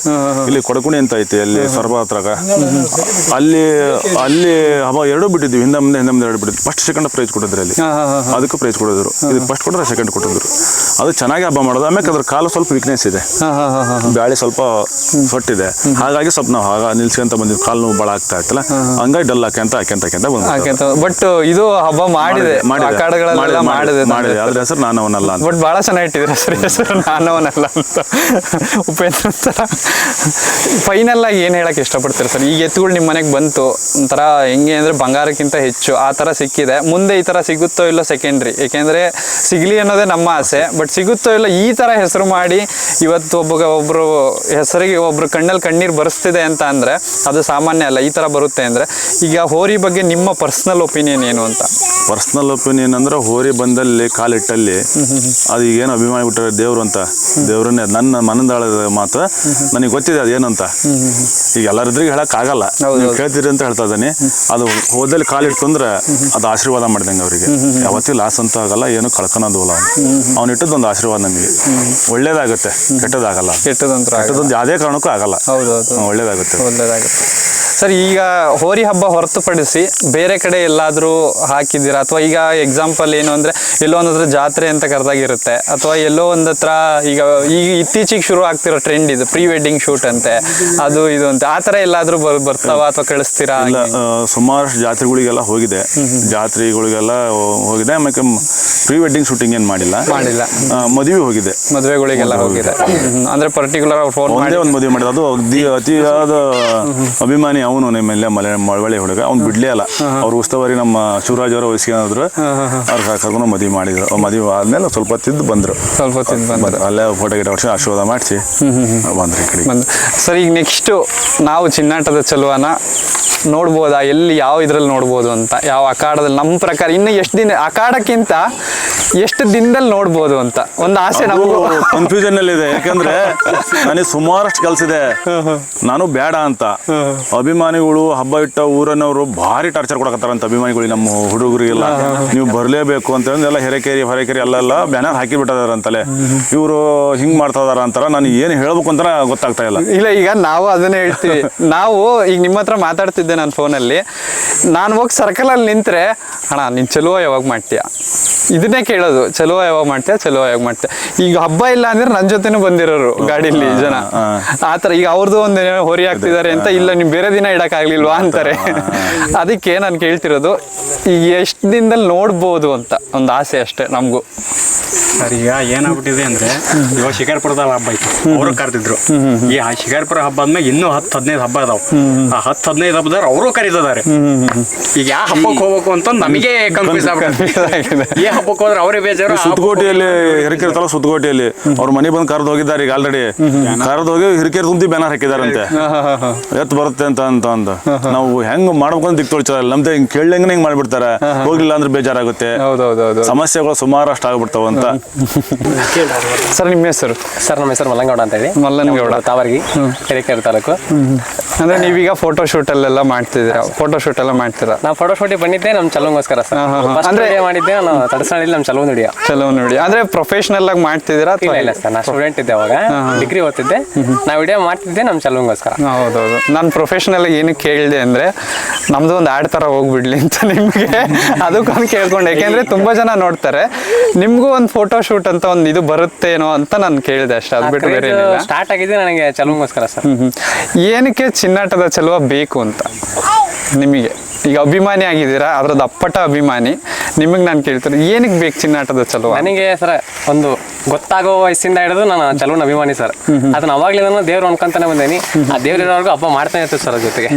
ಇಲ್ಲಿ ಕೊಡಕುಣಿ ಅಂತ ಐತಿ ಅಲ್ಲಿ ಸೊರಬ ಹತ್ರ, ಅಲ್ಲಿ ಹಬ್ಬ ಎರಡೂ ಬಿಟ್ಟಿದ್ವಿ, ಹಿಂದೆ ಮುಂದೆ ಎರಡು ಬಿಟ್ಟಿದ್ವಿ. ಫಸ್ಟ್ ಸೆಕೆಂಡ್ ಪ್ರೈಸ್ ಕೊಟ್ಟಿದ್ರು ಅಲ್ಲಿ, ಅದಕ್ಕೂ ಪ್ರೈಸ್ ಕೊಡಿದ್ರು. ಇದು ಫಸ್ಟ್ ಕೊಟ್ಟರೆ ಸೆಕೆಂಡ್ ಕೊಟ್ಟಿದ್ರು. ಅದು ಚೆನ್ನಾಗಿ ಹಬ್ಬ ಮಾಡೋದು. ಆಮೇಲೆ ಅದ್ರ ಕಾಲು ಸ್ವಲ್ಪ ವೀಕ್ನೆಸ್ ಇದೆ, ಬ್ಯಾಳಿ ಸ್ವಲ್ಪ ಸೊಟ್ಟಿದೆ, ಹಾಗಾಗಿ ಸ್ವಲ್ಪ ನಾವು ನಿಲ್ಸ್ಕೊಂತ ಬಂದಿದ್ವಿ. ಕಾಲು ನೋವು ಭಾಳ ಆಗ್ತಾ ಇತ್ತಲ್ಲ, ಹಂಗಾಗಿ ಡಲ್ ಹಾಕ್ಯಂತ ಬಂದು. ಬಟ್ ಇದು ಹಬ್ಬ ಮಾಡಿದೆ, ಅದ್ರ ಹೆಸರು ನಾನು ಅವನಲ್ಲ ಅಂತ. ಬಟ್ ಭಾಳ ಚೆನ್ನಾಗಿ ಇಟ್ಟಿದ್ರೆ ಹೆಸರು ನಾನು ಅವನಲ್ಲ ಅಂತ. ಉಪೇಂದ್ರ ಸರ್, ಫೈನಲ್ ಆಗಿ ಏನು ಹೇಳಕ್ ಇಷ್ಟಪಡ್ತೀರಿ ಸರ್? ಈಗ ಎತ್ತುಗಳು ನಿಮ್ಮ ಮನೆಗೆ ಬಂತು, ಒಂಥರ ಹೆಂಗೆ ಅಂದರೆ ಬಂಗಾರಕ್ಕಿಂತ ಹೆಚ್ಚು ಆ ಥರ ಸಿಕ್ಕಿದೆ. ಮುಂದೆ ಈ ಥರ ಸಿಗುತ್ತೋ ಇಲ್ಲೋ ಸೆಕೆಂಡ್ರಿ, ಏಕೆಂದರೆ ಸಿಗಲಿ ಅನ್ನೋದೇ ನಮ್ಮ ಆಸೆ. ಬಟ್ ಸಿಗುತ್ತೋ ಇಲ್ಲ, ಈ ಥರ ಹೆಸರು ಮಾಡಿ ಇವತ್ತು ಒಬ್ಬರು ಹೆಸರಿಗೆ ಒಬ್ರು ಕಣ್ಣಲ್ಲಿ ಕಣ್ಣೀರು ಬರೆಸ್ತಿದೆ ಅಂತ ಅಂದರೆ ಅದು ಸಾಮಾನ್ಯ ಅಲ್ಲ. ಈ ಥರ ಬರುತ್ತೆ ಅಂದರೆ ಈಗ ಹೋರಿ ಬಗ್ಗೆ ನಿಮ್ಮ ಪರ್ಸ್ನಲ್ ಒಪಿನಿಯನ್ ಏನು ಅಂತ? ಪರ್ಸ್ನಲ್ ಒಪಿನಿಯನ್ ಅಂದ್ರೆ ಹೋರಿ ಬಂದಲ್ಲಿ ಕಾಲಿಟ್ಟಲ್ಲಿ ಅದು ಈಗೇನು ಅಭಿಮಾನಿ ಬಿಟ್ಟರೆ ದೇವ್ರು ಅಂತ, ದೇವ್ರನ್ನೇ ನನ್ನ ಮನದಾಳದ ಮಾತು ನನಗೆ ಗೊತ್ತಿದೆ ಅದೇನು ಅಂತ. ಈಗ ಎಲ್ಲರಿದ್ರಿಗೆ ಹೇಳಕ್ ಆಗಲ್ಲ, ನೀವು ಕೇಳ್ತೀರಿ ಅಂತ ಹೇಳ್ತಾ ಇದ್ದೀನಿ. ಅದು ಹೋದಲ್ಲಿ ಕಾಲಿಟ್ಟು ಅಂದ್ರೆ ಅದು ಆಶೀರ್ವಾದ ಮಾಡಿದಂಗೆ ಅವರಿಗೆ. ಯಾವತ್ತೂ ಲಾಸ್ ಅಂತ ಆಗಲ್ಲ, ಏನು ಕಳ್ಕೊಳೋದು ಅಲ್ಲ. ಅವ್ನು ಇಟ್ಟದೊಂದು ಆಶೀರ್ವಾದ ನಮಗೆ. ಒಳ್ಳೇದಾಗುತ್ತೆ, ಕೆಟ್ಟದಾಗಲ್ಲ. ಕೆಟ್ಟದಂತ ಯಾವುದೇ ಕಾರಣಕ್ಕೂ ಆಗಲ್ಲ, ಒಳ್ಳೇದಾಗುತ್ತೆ. ಸರ್, ಈಗ ಹೋರಿ ಹಬ್ಬ ಹೊರತುಪಡಿಸಿ ಬೇರೆ ಕಡೆ ಎಲ್ಲಾದರೂ ಹಾಕಿದ್ದೀರಾ? ಅಥವಾ ಈಗ ಎಕ್ಸಾಂಪಲ್ ಏನು ಅಂದರೆ ಎಲ್ಲೋ ಒಂದು ಹತ್ರ ಜಾತ್ರೆ ಅಂತ ಕರೆದಾಗಿರುತ್ತೆ, ಅಥವಾ ಎಲ್ಲೋ ಒಂದು ಹತ್ರ ಈಗ ಇತ್ತೀಚೆಗೆ ಶುರು ಆಗ್ತಿರೋ ಟ್ರೆಂಡ್ ಇದು ಪ್ರೀ ವೆಡ್ಡಿಂಗ್ ಶೂಟ್ ಅಂತೆ, ಅದು ಇದು ಅಂತ, ಆ ಥರ ಎಲ್ಲಾದರೂ ಬರ್ತಾವ ಅಥವಾ ಕಳಿಸ್ತೀರಾ? ಇಲ್ಲ, ಸುಮಾರು ಜಾತ್ರೆಗಳಿಗೆಲ್ಲ ಹೋಗಿದೆ, ಆಮೇಲೆ ಪ್ರೀ ವೆಡ್ಡಿಂಗ್ ಶೂಟಿಂಗ್ ಏನು ಮಾಡಿಲ್ಲ. ಮದುವೆಗಳಿಗೆಲ್ಲ ಹೋಗಿದೆ. ಅಂದ್ರೆ ಪರ್ಟಿಕ್ಯುಲರ್ ಫೋನ್ ಒಂದೇ ಒಂದು ಮದುವೆ ಮಾಡಿದ, ಅದು ಅತಿಯಾದ ಅಭಿಮಾನಿ ಅವನು ನಿಮ್ಮೆಲ್ಲ ಮಳವಳ್ಳಿ ಹುಡುಗ. ಅವ್ನು ಬಿಡ್ಲೇ ಅಲ್ಲ. ಅವ್ರು ಉಸ್ತುವಾರಿ ನಮ್ಮ ಶಿವರಾಜ್ ಅವರ ವಯಸ್ಸಿಗೆ ಅವ್ರು ಕರ್ಕೊಂಡು ಮದುವೆ ಮಾಡಿದ್ರು. ಮದುವೆ ಆದ್ಮೇಲೆ ಸ್ವಲ್ಪ ಹೊತ್ತಿದ್ದು ಬಂದ್ರು. ಅಲ್ಲೇ ಫೋಟೋ ಗಿಟ ಹೊಡ್ಸಿ ಆಶೀರ್ವಾದ ಮಾಡಿಸಿ ಬಂದ್ರು ಈ ಕಡೆ. ಸರ್, ಈಗ ನೆಕ್ಸ್ಟ್ ನಾವು ಚಿನ್ನಾಟದ ಚಲುವನ ನೋಡ್ಬೋದಾ? ಎಲ್ಲಿ ಯಾವ ಇದ್ರಲ್ಲಿ ನೋಡ್ಬೋದು ಅಂತ, ಯಾವ ಅಖಾಡದಲ್ಲಿ? ನಮ್ಮ ಪ್ರಕಾರ ಇನ್ನು ಎಷ್ಟು ದಿನ, ಅಖಾಡಕ್ಕಿಂತ ಎಷ್ಟು ದಿನದಲ್ಲಿ ನೋಡ್ಬೋದು ಅಂತ ಒಂದು ಆಸೆ ನಮಗೂ ಕನ್ಫ್ಯೂಷನ್ ಅಲ್ಲಿ ಇದೆ. ಯಾಕಂದ್ರೆ ನನಗೆ ಸುಮಾರಷ್ಟು ಕೆಲಸ ಇದೆ, ನಾನು ಬೇಡ ಅಂತ. ಅಭಿಮಾನಿಗಳು ಹಬ್ಬ ಇಟ್ಟ ಊರನ್ನವರು ಭಾರಿ ಟಾರ್ಚರ್ ಕೊಡಕತ್ತಾರಂತ ಅಭಿಮಾನಿಗಳು, ನಮ್ಮ ಹುಡುಗರಿಗೆಲ್ಲ ನೀವು ಬರಲೇಬೇಕು ಅಂತ ಎಲ್ಲ ಹೊರೆಕೆರಿ ಅಲ್ಲೆಲ್ಲ ಬ್ಯಾನರ್ ಹಾಕಿ ಬಿಟ್ಟದಾರಂತಲೇ. ಇವರು ಹಿಂಗ್ ಮಾಡ್ತಾ ಇದಾರ ಅಂತಾರ. ನಾನು ಏನು ಹೇಳ್ಬೇಕು ಅಂತ ಗೊತ್ತಾಗ್ತಾ ಇಲ್ಲ. ಈಗ ನಾವು ಅದನ್ನೇ ಹೇಳ್ತೀವಿ. ನಾವು ಈಗ ನಿಮ್ಮ ಹತ್ರ ಮಾತಾಡ್ತಿದ್ದೆ ನಾನು ಫೋನಲ್ಲಿ, ನಾನು ಹೋಗಿ ಸರ್ಕಲಲ್ಲಿ ನಿಂತ್ರೆ, ಅಣ್ಣ ನೀನು ಚಲುವ ಯಾವಾಗ ಮಾಡ್ತೀಯ? ಇದನ್ನೇ ಕೇಳೋದು, ಚಲುವ ಯಾವಾಗ ಮಾಡ್ತೀಯ. ಈಗ ಹಬ್ಬ ಇಲ್ಲ ಅಂದ್ರೆ ನನ್ನ ಜೊತೆನೂ ಬಂದಿರೋರು ಗಾಡಿಲಿ ಜನ ಆತರ. ಈಗ ಅವ್ರದ್ದು ಒಂದು ಹೊರಿ ಹಾಕ್ತಿದ್ದಾರೆ ಅಂತ, ಇಲ್ಲ ನೀವು ಬೇರೆ ದಿನ ಇಡಕ್ಕಾಗ್ಲಿಲ್ವಾ ಅಂತಾರೆ. ಅದಕ್ಕೆ ನಾನು ಕೇಳ್ತಿರೋದು, ಈಗ ಎಷ್ಟು ದಿನದಲ್ಲಿ ನೋಡ್ಬೋದು ಅಂತ ಒಂದು ಆಸೆ ಅಷ್ಟೇ ನಮಗೂ. ಸರ್, ಈಗ ಏನಾಗ್ಬಿಟ್ಟಿದೆ ಅಂದ್ರೆ ಇವಾಗ ಶಿಕಾರ್ಪುರದಲ್ಲಿ ಹಬ್ಬ ಐತಿ, ಅವರು ಕರೆದಿದ್ರು. ಈ ಶಿಕಾರ್ಪುರ ಹಬ್ಬ ಆದ್ಮೇಲೆ ಇನ್ನೂ 10-15 ಹಬ್ಬ ಅದಾವ. ಆ 10-15 ಹಬ್ಬದವ್ರು ಅವರು ಕರೀತಿದ್ದಾರೆ. ಈಗ ಯಾವ ಹಬ್ಬಕ್ಕೆ ಹೋಗ್ಬೇಕು ಅಂತ ನಮಗೆ ಕನ್ಫ್ಯೂಸ್ ಆಗ್ಬಿಟ್ಟಿದೆ. ಈ ಹಬ್ಬಕ್ಕೆ ಹೋದ್ರೆ ಅವರೇ ಬೇಜಾರು. ಸುತ್ತಕೋಟೆಯಲ್ಲಿ ಹಿರಿಕೆರ್ತಲ್ಲ, ಸುತ್ತಕೋಟೆಯಲ್ಲಿ ಅವ್ರ ಮನೆ ಬಂದು ಕರೆದು ಹೋಗಿದ್ದಾರೆ. ಈಗ ಆಲ್ರೆಡಿ ಕರೆದು ಹೋಗಿ ಹಿರಿಕೆರೆ ತುಂಬಿ ಬ್ಯಾನರ್ ಹಾಕಿದಾರಂತೆ, ಎತ್ತು ಬರುತ್ತೆ ಅಂತ ನಾವು ಹೆಂಗ್ ಮಾಡ್ಬೇಕು ಅಂತ ದಿಕ್ ತೊಳ್ಚಾರಲ್ಲ. ನಮ್ದು ಹಿಂಗ್ ಕೇಳಂಗೆ ಹಿಂಗ್ ಮಾಡ್ಬಿಡ್ತಾರೆ. ಹೋಗ್ಲಿಲ್ಲ ಅಂದ್ರೆ ಬೇಜಾರಾಗುತ್ತೆ, ಸಮಸ್ಯೆಗಳು ಸುಮಾರು ಅಷ್ಟು ಆಗ್ಬಿಡ್ತಾವ ಅಂತ. ಸರ್, ನಿಮ್ಮ ಹೆಸರು? ಸರ್, ನಮ್ಮ ಹೆಸರು ಮಲ್ಲಂಗೌಡ ಅಂತ ಹೇಳಿ, ಮಲ್ಲನಗೌಡ, ತಾವರ್ಗಿ, ಹಿರೇಕೆರೆ ತಾಲೂಕು. ಅಂದ್ರೆ ನೀವೀಗ ಫೋಟೋ ಶೂಟ್ ಎಲ್ಲ ಮಾಡ್ತಿದ್ದೀರಾ? ನಾವು ಫೋಟೋ ಶೂಟಿಗೆ ಬಂದಿದ್ದೆ ನಮ್ಮ ಚಲೋಗೋಸ್ಕರ ಸರ್. ಅಂದ್ರೆ ಮಾಡಿದ್ದೆ ನಾನು ತಡಸಳ್ಳಿ, ನಮ್ಮ ಚಲೋ ನೋಡಿ. ಅಂದ್ರೆ ಪ್ರೊಫೆಷನಲ್ ಆಗಿ ಮಾಡ್ತಿದ್ದೀರಾ? ಇಲ್ಲ ಸರ್, ನಾನು ಸ್ಟೂಡೆಂಟ್ ಇದ್ದೆ, ಅವಾಗ ಡಿಗ್ರಿ ಓದ್ತಿದ್ದೆ. ನಾವು ವಿಡಿಯೋ ಮಾಡ್ತಿದ್ದೆ ನಮ್ಮ ಚಲೋಗೋಸ್ಕರ. ಹೌದೌದು. ನಾನು ಪ್ರೊಫೆಷನಲ್ ಆಗಿ ಏನು ಕೇಳಿದೆ ಅಂದ್ರೆ, ನಮ್ದು ಒಂದು ಆಡ್ ತರ ಹೋಗ್ಬಿಡ್ಲಿ ಅಂತ ನಿಮ್ಗೆ ಅದಕ್ಕೊಂದು ಕೇಳ್ಕೊಂಡೆ. ಯಾಕೆಂದ್ರೆ ತುಂಬಾ ಜನ ನೋಡ್ತಾರೆ, ನಿಮ್ಗೂ ಒಂದು ಫೋಟೋ ಶೂಟ್ ಅಂತ ಒಂದು ಇದು ಬರುತ್ತೇನೋ ಅಂತ ನಾನು ಕೇಳಿದೆ ಅಷ್ಟೇ. ಅದು ಬಿಟ್ಟು ಬೇರೆ ಏನಿಲ್ಲ. ಸ್ಟಾರ್ಟ್ ಆಗಿದೆ ನನಗೆ ಚಲೋಗೋಸ್ಕರ ಸರ್. ಏನಕ್ಕೆ ಚಿನ್ನಾಟದ ಚಲುವ ಬೇಕು ಅಂತ ನಿಮಗೆ? ಈಗ ಅಭಿಮಾನಿ ಆಗಿದ್ದೀರಾ, ಅದ್ರದ್ದು ಅಪ್ಪಟ ಅಭಿಮಾನಿ. ನಿಮಗೆ ನಾನು ಕೇಳ್ತೀನಿ, ಏನಕ್ಕೆ ಬೇಕು ಚಿನ್ನಾಟದ ಚಲುವ? ನನಗೆ ಸರ್, ಒಂದು ಗೊತ್ತಾಗೋ ವಯಸ್ಸಿಂದ ಹಿಡಿದು ನಾನು ಚಲುವನ ಅಭಿಮಾನಿ ಸರ್. ಅದನ್ನ ಅವಾಗ್ಲೇ ನಾನು ದೇವ್ರು ಅನ್ಕೊಂತಾನೆ ಬಂದೇನಿ. ಆ ದೇವ್ರಿರೋರ್ಗು ಹಬ್ಬ ಮಾಡ್ತಾನೆ ಇರ್ತೀವಿ ಸರ್,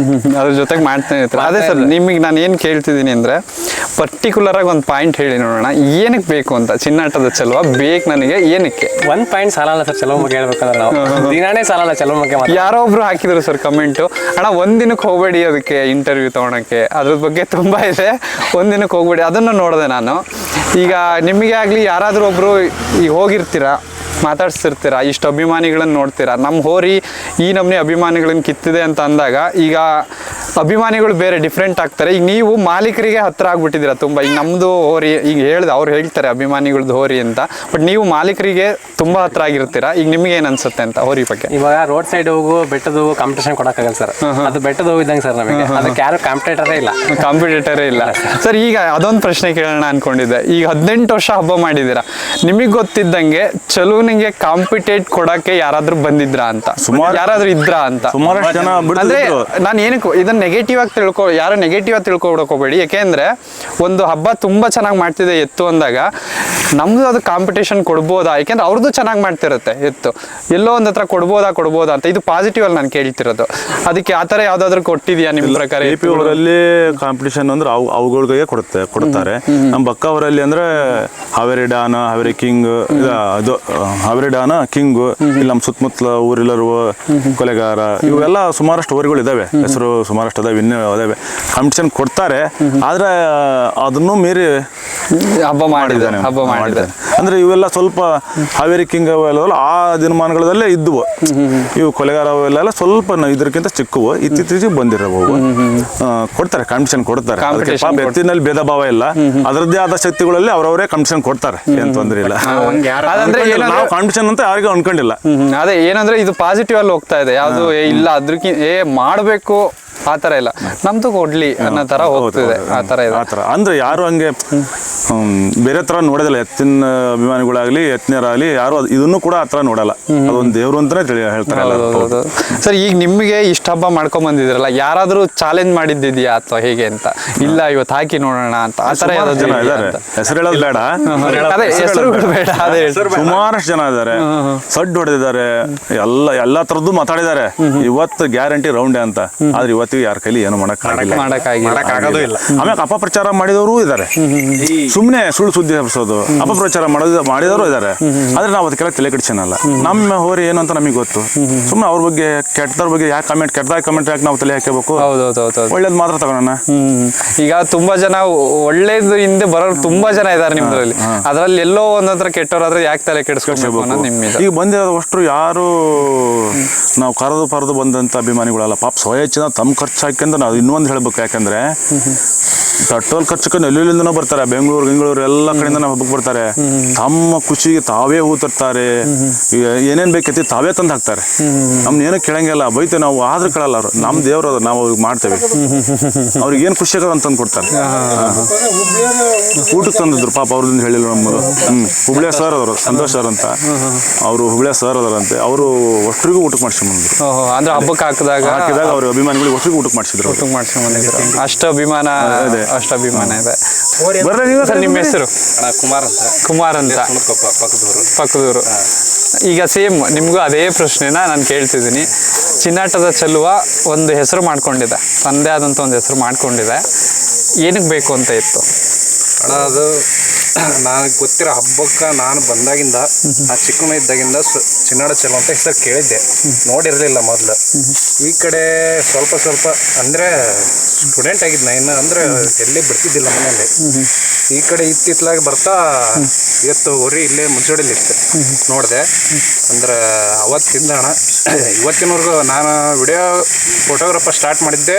ಅದ್ರ ಜೊತೆಗೆ ಮಾಡ್ತಾನೆ ಇರ್ತೀವಿ. ಅದೇ ಸರ್, ನಿಮಗೆ ನಾನು ಏನು ಕೇಳ್ತಿದ್ದೀನಿ ಅಂದ್ರೆ, ಪರ್ಟಿಕ್ಯುಲರ್ ಆಗಿ ಒಂದು ಪಾಯಿಂಟ್ ಹೇಳಿ ನೋಡೋಣ, ಏನಕ್ಕೆ ಬೇಕು ಅಂತ ಚಿನ್ನಾಟದ ಚಲುವ ಬೇಕು ನನಗೆ, ಏನಕ್ಕೆ? ಒಂದು ಪಾಯಿಂಟ್ ಸಾಲಲ್ಲ ಸರ್ ಚಲುವ ಬಗ್ಗೆ ಹೇಳ್ಬೇಕಂದ್ರೆ. ನಾವು ದಿನಾನೇ ಸಾಲಲ್ಲ ಚಲುವ ಬಗ್ಗೆ. ಯಾರೋ ಒಬ್ರು ಹಾಕಿದ್ರು ಸರ್ ಕಮೆಂಟು, ಅಣ್ಣ ಒಂದಿನಕ್ಕೆ ಹೋಗ್ಬೇಡಿ ಅದಕ್ಕೆ ಇಂಟರ್ವ್ಯೂ ತೊಗೊಳಕ್ಕೆ, ಅದ್ರ ಬಗ್ಗೆ ತುಂಬ ಇದೆ, ಒಂದಿನಕ್ಕೆ ಹೋಗ್ಬೇಡಿ. ಅದನ್ನು ನೋಡಿದೆ ನಾನು. ಈಗ ನಿಮಗೆ ಆಗಲಿ ಯಾರಾದರೂ ಒಬ್ಬರು ಈಗ ಹೋಗಿರ್ತೀರಾ, ಮಾತಾಡ್ಸಿರ್ತೀರಾ, ಇಷ್ಟು ಅಭಿಮಾನಿಗಳನ್ನು ನೋಡ್ತೀರಾ, ನಮ್ಮ ಹೋರಿ ಈ ನಮ್ಮನೆ ಅಭಿಮಾನಿಗಳನ್ನ ಕಿತ್ತಿದೆ ಅಂತ ಅಂದಾಗ, ಈಗ ಅಭಿಮಾನಿಗಳು ಬೇರೆ ಡಿಫ್ರೆಂಟ್ ಆಗ್ತಾರೆ. ಈಗ ನೀವು ಮಾಲೀಕರಿಗೆ ಹತ್ರ ಆಗ್ಬಿಟ್ಟಿದ್ದೀರಾ ತುಂಬಾ. ಈಗ ನಮ್ದು ಹೋರಿ ಈಗ ಅವ್ರು ಹೇಳ್ತಾರೆ ಅಭಿಮಾನಿಗಳದ್ದು ಹೋರಿ ಅಂತ, ಬಟ್ ನೀವು ಮಾಲೀಕರಿಗೆ ತುಂಬಾ ಹತ್ರ ಆಗಿರ್ತೀರಾ. ಈಗ ನಿಮ್ಗೆ ಏನ್ ಅನ್ಸುತ್ತೆ ಅಂತ ಹೋರಿ ಬಗ್ಗೆ? ಇವಾಗ ರೋಡ್ ಸೈಡ್ ಹೋಗು ಬೆಟ್ಟದ ಹೋಗು ಕಾಂಪಿಟೇಷನ್ ಕೊಡಕ್ಕಾಗಲ್ಲ ಸರ್. ಅದು ಬೆಟ್ಟದ ಹೋಗಿದ್ದಂಗೆ ಸರ್ ನಮಗೆ, ಅದಕ್ಕೆ ಯಾರು ಕಾಂಪಿಟೇಟರೇ ಇಲ್ಲ ಸರ್. ಈಗ ಅದೊಂದು ಪ್ರಶ್ನೆ ಕೇಳೋಣ ಅನ್ಕೊಂಡಿದ್ದೆ. ಈಗ 18 ವರ್ಷ ಹಬ್ಬ ಮಾಡಿದ್ದೀರಾ, ನಿಮಗೆ ಗೊತ್ತಿದ್ದಂಗೆ ಚಲುವನಿಗೆ ಕಾಂಪಿಟೇಟ್ ಕೊಡಕ್ಕೆ ಯಾರಾದ್ರೂ ಬಂದಿದ್ರಾ ಅಂತ, ಯಾರಾದ್ರೂ ಇದ್ರಾ ಅಂತ? ಸುಮಾರಷ್ಟು ಜನ ಅಂದ್ರೆ ನಾನು ಏನಕ್ಕೆ ಇದನ್ನ ನೆಗೆಟಿವ್ ಆಗಿ ನೆಗೆಟಿವ್ ಆಗಿ ತಿಳ್ಕೊಬಿಡಕ್ ಹೋಗ್ಬೇಡಿ. ಯಾಕೆಂದ್ರೆ ಒಂದು ಹಬ್ಬ ತುಂಬಾ ಚೆನ್ನಾಗಿ ಮಾಡ್ತಿದೆ ಎತ್ತು ಅಂದಾಗ ನಮ್ದು ಅದು ಕಾಂಪಿಟೇಷನ್ ಕೊಡ್ಬೋದಾ, ಯಾಕೆಂದ್ರೆ ಅವ್ರದ್ದು ಚೆನ್ನಾಗಿ ಮಾಡ್ತಿರುತ್ತೆ ಎತ್ತು, ಎಲ್ಲೋ ಒಂದ್ ಹತ್ರ ಕೊಡ್ಬೋದಾ ಅಂತ. ಇದು ಪಾಸಿಟಿವ್ ಅಲ್ಲಿ ನಾನು ಕೇಳ್ತಿರೋದು. ಅದಕ್ಕೆ ಆತರ ಯಾವ್ದಾದ್ರು ಕೊಟ್ಟಿದ್ಯಾ ನಿಮ್ ಪ್ರಕಾರ? AP ಊರಲ್ಲಿ ಕಾಂಪಿಟೇಷನ್ ಅಂದ್ರೆ ಅವುಗಳಿಗೆ ಕೊಡ್ತಾರೆ. ನಮ್ಮ ಬಕ್ಕ ಅವರಲ್ಲಿ ಅಂದ್ರೆ ಹಾವೇರಿ ಡಾನ, ಹಾವೇರಿ ಕಿಂಗ್, ಅದು ಹಾವೇರಿ ಡಾನ ಕಿಂಗ್, ಇಲ್ಲಿ ನಮ್ಮ ಸುತ್ತಮುತ್ತಲ ಊರಿಲ್ಲರು ಕೊಲೆಗಾರ, ಇವೆಲ್ಲ ಸುಮಾರಷ್ಟು ಊರುಗಳು ಇದಾವೆ, ಹೆಸರು ಸುಮಾರಷ್ಟು ಅದಾವೆ, ಇನ್ನೂ ಅದಾವೆ. ಕಾಂಪಿಟೇಷನ್ ಕೊಡ್ತಾರೆ, ಆದ್ರೆ ಅದನ್ನು ಮೀರಿ ಹಬ್ಬ ಮಾಡಿದ್ದಾನೆ. ಅಂದ್ರೆ ಇವೆಲ್ಲ ಸ್ವಲ್ಪ ಹಾವೇರಿ ಕಿಂಗ್ ಅವೆಲ್ಲ ಆ ದಿನಮಾನಗಳಲ್ಲೇ ಇದ್ವು. ಇವು ಕೊಲೆಗಾರ ಅವೆಲ್ಲ ಸ್ವಲ್ಪ ಇದಕ್ಕಿಂತ ಚಿಕ್ಕವು, ಇತ್ತೀಚೆಗೆ ಬಂದಿರವು. ಕೊಡ್ತಾರೆ, ಕಾಂಪಿಟೇಷನ್ ಕೊಡ್ತಾರೆ. ಪಾಪ ಎತ್ತಿನಲ್ಲಿ ಭೇದ ಭಾವ ಇಲ್ಲ, ಅದರದ್ದೇ ಆದ ಶಕ್ತಿಗಳಲ್ಲಿ ಅವರವರೇ ಕಾಂಪಿಟೇಷನ್ ಕೊಡ್ತಾರೆ, ಏನ್ ತೊಂದ್ರೆ ಇಲ್ಲ. ಅದಂದ್ರೆ ನಾವು ಕಾಂಪಿಟೇಷನ್ ಅಂತ ಯಾರಿಗೂ ಅನ್ಕೊಂಡಿಲ್ಲ. ಅದೇ ಏನಂದ್ರೆ ಇದು ಪಾಸಿಟಿವ್ ಅಲ್ಲಿ ಹೋಗ್ತಾ ಇದೆ, ಯಾವ್ದು ಇಲ್ಲ ಅದ್ರಕ್ಕಿಂತ ಮಾಡ್ಬೇಕು ಆತರ ಇಲ್ಲ, ನಮ್ದು ಕೊಡ್ಲಿ ಅನ್ನೋ ತರ ಹೋಗ್ತಿದೆ. ಆತರ ಅಂದ್ರೆ ಯಾರು ಹಂಗೆ ಬೇರೆ ತರ ನೋಡೋದಿಲ್ಲ. ಎತ್ತಿನ ಅಭಿಮಾನಿಗಳಾಗ್ಲಿ ಎತ್ತಿನರಾಗ್ಲಿ ಯಾರು ಇದನ್ನು ಕೂಡ ಆತರ ನೋಡಲ್ಲ. ಅದೊಂದು ದೇವ್ರು ಅಂತಾನೆ ಹೇಳ್ತಾರೆ. ಸರ್, ಈಗ ನಿಮ್ಗೆ ಇಷ್ಟ ಹಬ್ಬ ಮಾಡ್ಕೊಂಡ್ ಬಂದಿದ್ರಲ್ಲ, ಯಾರಾದ್ರೂ ಚಾಲೆಂಜ್ ಮಾಡಿದ್ದಿದ್ಯಾ ಅಥವಾ ಹೇಗೆ ಅಂತ? ಇಲ್ಲ ಇವತ್ತು ಹಾಕಿ ನೋಡೋಣ ಅಂತ ಆತರ ಜನ ಇದಾರೆ. ಹೆಸರು ಹೇಳೋದು ಬೇಡ, ಸುಮಾರಷ್ಟು ಜನ ಇದಾರೆ. ಸಡ್ಡು ಹೊಡೆದಿದ್ದಾರೆ, ಎಲ್ಲಾ ತರದ್ದು ಮಾತಾಡಿದ್ದಾರೆ. ಇವತ್ತು ಗ್ಯಾರಂಟಿ ರೌಂಡೇ ಅಂತ. ಆದ್ರೆ ಇವತ್ತಿಗೆ ಯಾರ ಕೈಲಿ ಏನು ಮಾಡಕ್ಕಾಗೋದು ಇಲ್ಲ. ಆಮೇಲೆ ಅಪಪ್ರಚಾರ ಮಾಡಿದವರು ಇದ್ದಾರೆ, ಸುಮ್ಮನೆ ಸುಳ್ಳು ಸುದ್ದಿ ಹಬ್ಸೋದು, ಅಪಪ್ರಚಾರ ಮಾಡಿದವರು ಇದ್ದಾರೆ. ಆದ್ರೆ ನಾವು ಅದಕ್ಕೆಲ್ಲ ತಲೆ ಕೆಡಿಸೋಣಲ್ಲ. ನಮ್ಮ ಹೋರಿ ಏನು ಅಂತ ನಮಗೆ ಗೊತ್ತು. ಸುಮ್ಮನೆ ಅವ್ರ ಬಗ್ಗೆ ಕೆಟ್ಟದ್ರ ಬಗ್ಗೆ ಯಾಕೆ ಕೆಟ್ಟದಾಗ ಕಮೆಂಟ್ ಯಾಕೆ ನಾವು ತಲೆ ಹಾಕಬೇಕು? ಒಳ್ಳೇದು ಮಾತ್ರ ತಗೋಣ. ಈಗ ತುಂಬಾ ಜನ ಒಳ್ಳೇದು ಹಿಂದೆ ಬರೋರು ತುಂಬಾ ಜನ ಇದಾರೆ ನಿಮ್ದ್ರಲ್ಲಿ, ಅದ್ರಲ್ಲಿ ಎಲ್ಲೋ ಒಂದತ್ರ ಕೆಟ್ಟವರಾದ್ರೆ ಯಾಕೆ ತಲೆ ಕೆಡಿಸ್ಕೊಬೇಕು ಅನ್ನೋದು ನಿಮ್ಮಿಂದ. ಈಗ ಬಂದಿರೋದು ಅಷ್ಟು ಯಾರು ನಾವು ಕರೆದು ಬಂದಂತ ಅಭಿಮಾನಿಗಳಲ್ಲ. ಪಾಪ ಸ್ವಯಚ್ಛಿನ ತಮ್ಮ ಖರ್ಚು ಹಾಕ್ಯಂತ ನಾವು ಇನ್ನೊಂದು ಹೇಳ್ಬೇಕು. ಯಾಕಂದ್ರೆ ಪೆಟ್ರೋಲ್ ಖರ್ಚಕ್ಕೆ ಎಲ್ಲಿಂದನೂ ಬರ್ತಾರೆ, ಬೆಂಗಳೂರು ಎಲ್ಲ ಕಡೆಯಿಂದ ಹಬ್ಬಕ್ಕೆ ಬರ್ತಾರೆ. ತಮ್ಮ ಖುಷಿಗೆ ತಾವೇ ಹೂ ತರ್ತಾರೆ, ಏನೇನ್ ಬೇಕೈತಿ ತಾವೇ ತಂದು ಹಾಕ್ತಾರೆ. ನಮ್ನ ಏನೂ ಕೇಳಂಗಿಲ್ಲ, ಬೈತೇವೆ ನಾವು, ಆದ್ರೂ ಕೇಳಲ್ಲ ಅವರು. ನಮ್ಮ ದೇವ್ರು ಅದು, ನಾವು ಮಾಡ್ತೇವೆ. ಅವ್ರಿಗೆ ಏನ್ ಖುಷಿ ಆಗದ ಅಂತಂದು ಕೊಡ್ತಾರೆ. ಊಟಕ್ಕೆ ತಂದಿದ್ರು ಪಾಪ, ಅವ್ರದಿಂದ ಹೇಳಿಲ್ಲ ನಮ್ಮದು. ಹುಬ್ಳಿಯ ಸರ್ ಅವರು, ಸಂತೋಷ್ ಸರ್ ಅಂತ, ಅವರು ಹುಬ್ಳಿಯ ಸರ್ ಅದರಂತೆ. ಅವರು ಒಷ್ಟರಿಗೂ ಊಟಕ್ಕೆ ಮಾಡಿಸ್ಕೊಂಡ್ಬಂದ್ರು. ಅಂದ್ರೆ ಹಬ್ಬಕ್ಕೆ ಹಾಕಿದಾಗ ಅವ್ರ ಅಭಿಮಾನಿಗಳಿಗೆ ಒಷ್ಟರಿಗೂ ಊಟಕ್ಕೆ ಮಾಡಿಸಿದ್ರು. ಅಷ್ಟು ಅಭಿಮಾನ ಇದೆ. ನಿಮ್ಮ ಹೆಸರು? ಕುಮಾರ್ ಅಂತ, ಪಕ್ಕದೂರು. ಈಗ ಸೇಮ್ ನಿಮ್ಗೂ ಅದೇ ಪ್ರಶ್ನೆನ ನಾನು ಕೇಳ್ತಿದ್ದೀನಿ. ಚಿನ್ನಾಟದ ಚೆಲುವ ಒಂದು ಹೆಸರು ಮಾಡ್ಕೊಂಡಿದೆ, ತಂದೆ ಆದಂತ ಒಂದು ಹೆಸರು ಮಾಡ್ಕೊಂಡಿದೆ. ಏನಕ್ಕೆ ಬೇಕು ಅಂತ ಇತ್ತು ಅಣ್ಣ? ಅದು ನನಗೆ ಗೊತ್ತಿರೋ ಹಬ್ಬಕ್ಕೆ ನಾನು ಬಂದಾಗಿಂದ, ಆ ಚಿಕ್ಕನ ಇದ್ದಾಗಿಂದ ಚಿನ್ನಾಡ ಚೆಲುವ ಅಂತ ಹೆಸರು ಕೇಳಿದ್ದೆ, ನೋಡಿರಲಿಲ್ಲ ಮೊದಲು. ಈ ಕಡೆ ಸ್ವಲ್ಪ ಅಂದರೆ ಸ್ಟೂಡೆಂಟ್ ಆಗಿದ್ನ ಇನ್ನು, ಅಂದರೆ ಎಲ್ಲಿ ಬಿಡ್ತಿದ್ದಿಲ್ಲ ಮನೆಯಲ್ಲಿ. ಈ ಕಡೆ ಇತ್ತಿತ್ತಲಾಗಿ ಬರ್ತಾ ಇವತ್ತು ಹೊರಿ ಇಲ್ಲೇ ಮುಂಚೂಡಿಲಿ ಇತ್ತು, ನೋಡಿದೆ. ಅಂದ್ರೆ ಅವತ್ತಿಂದ ಅಣ್ಣ ಇವತ್ತಿನವರೆಗೂ ನಾನು ವಿಡಿಯೋ ಫೋಟೋಗ್ರಾಫರ್ ಸ್ಟಾರ್ಟ್ ಮಾಡಿದ್ದೆ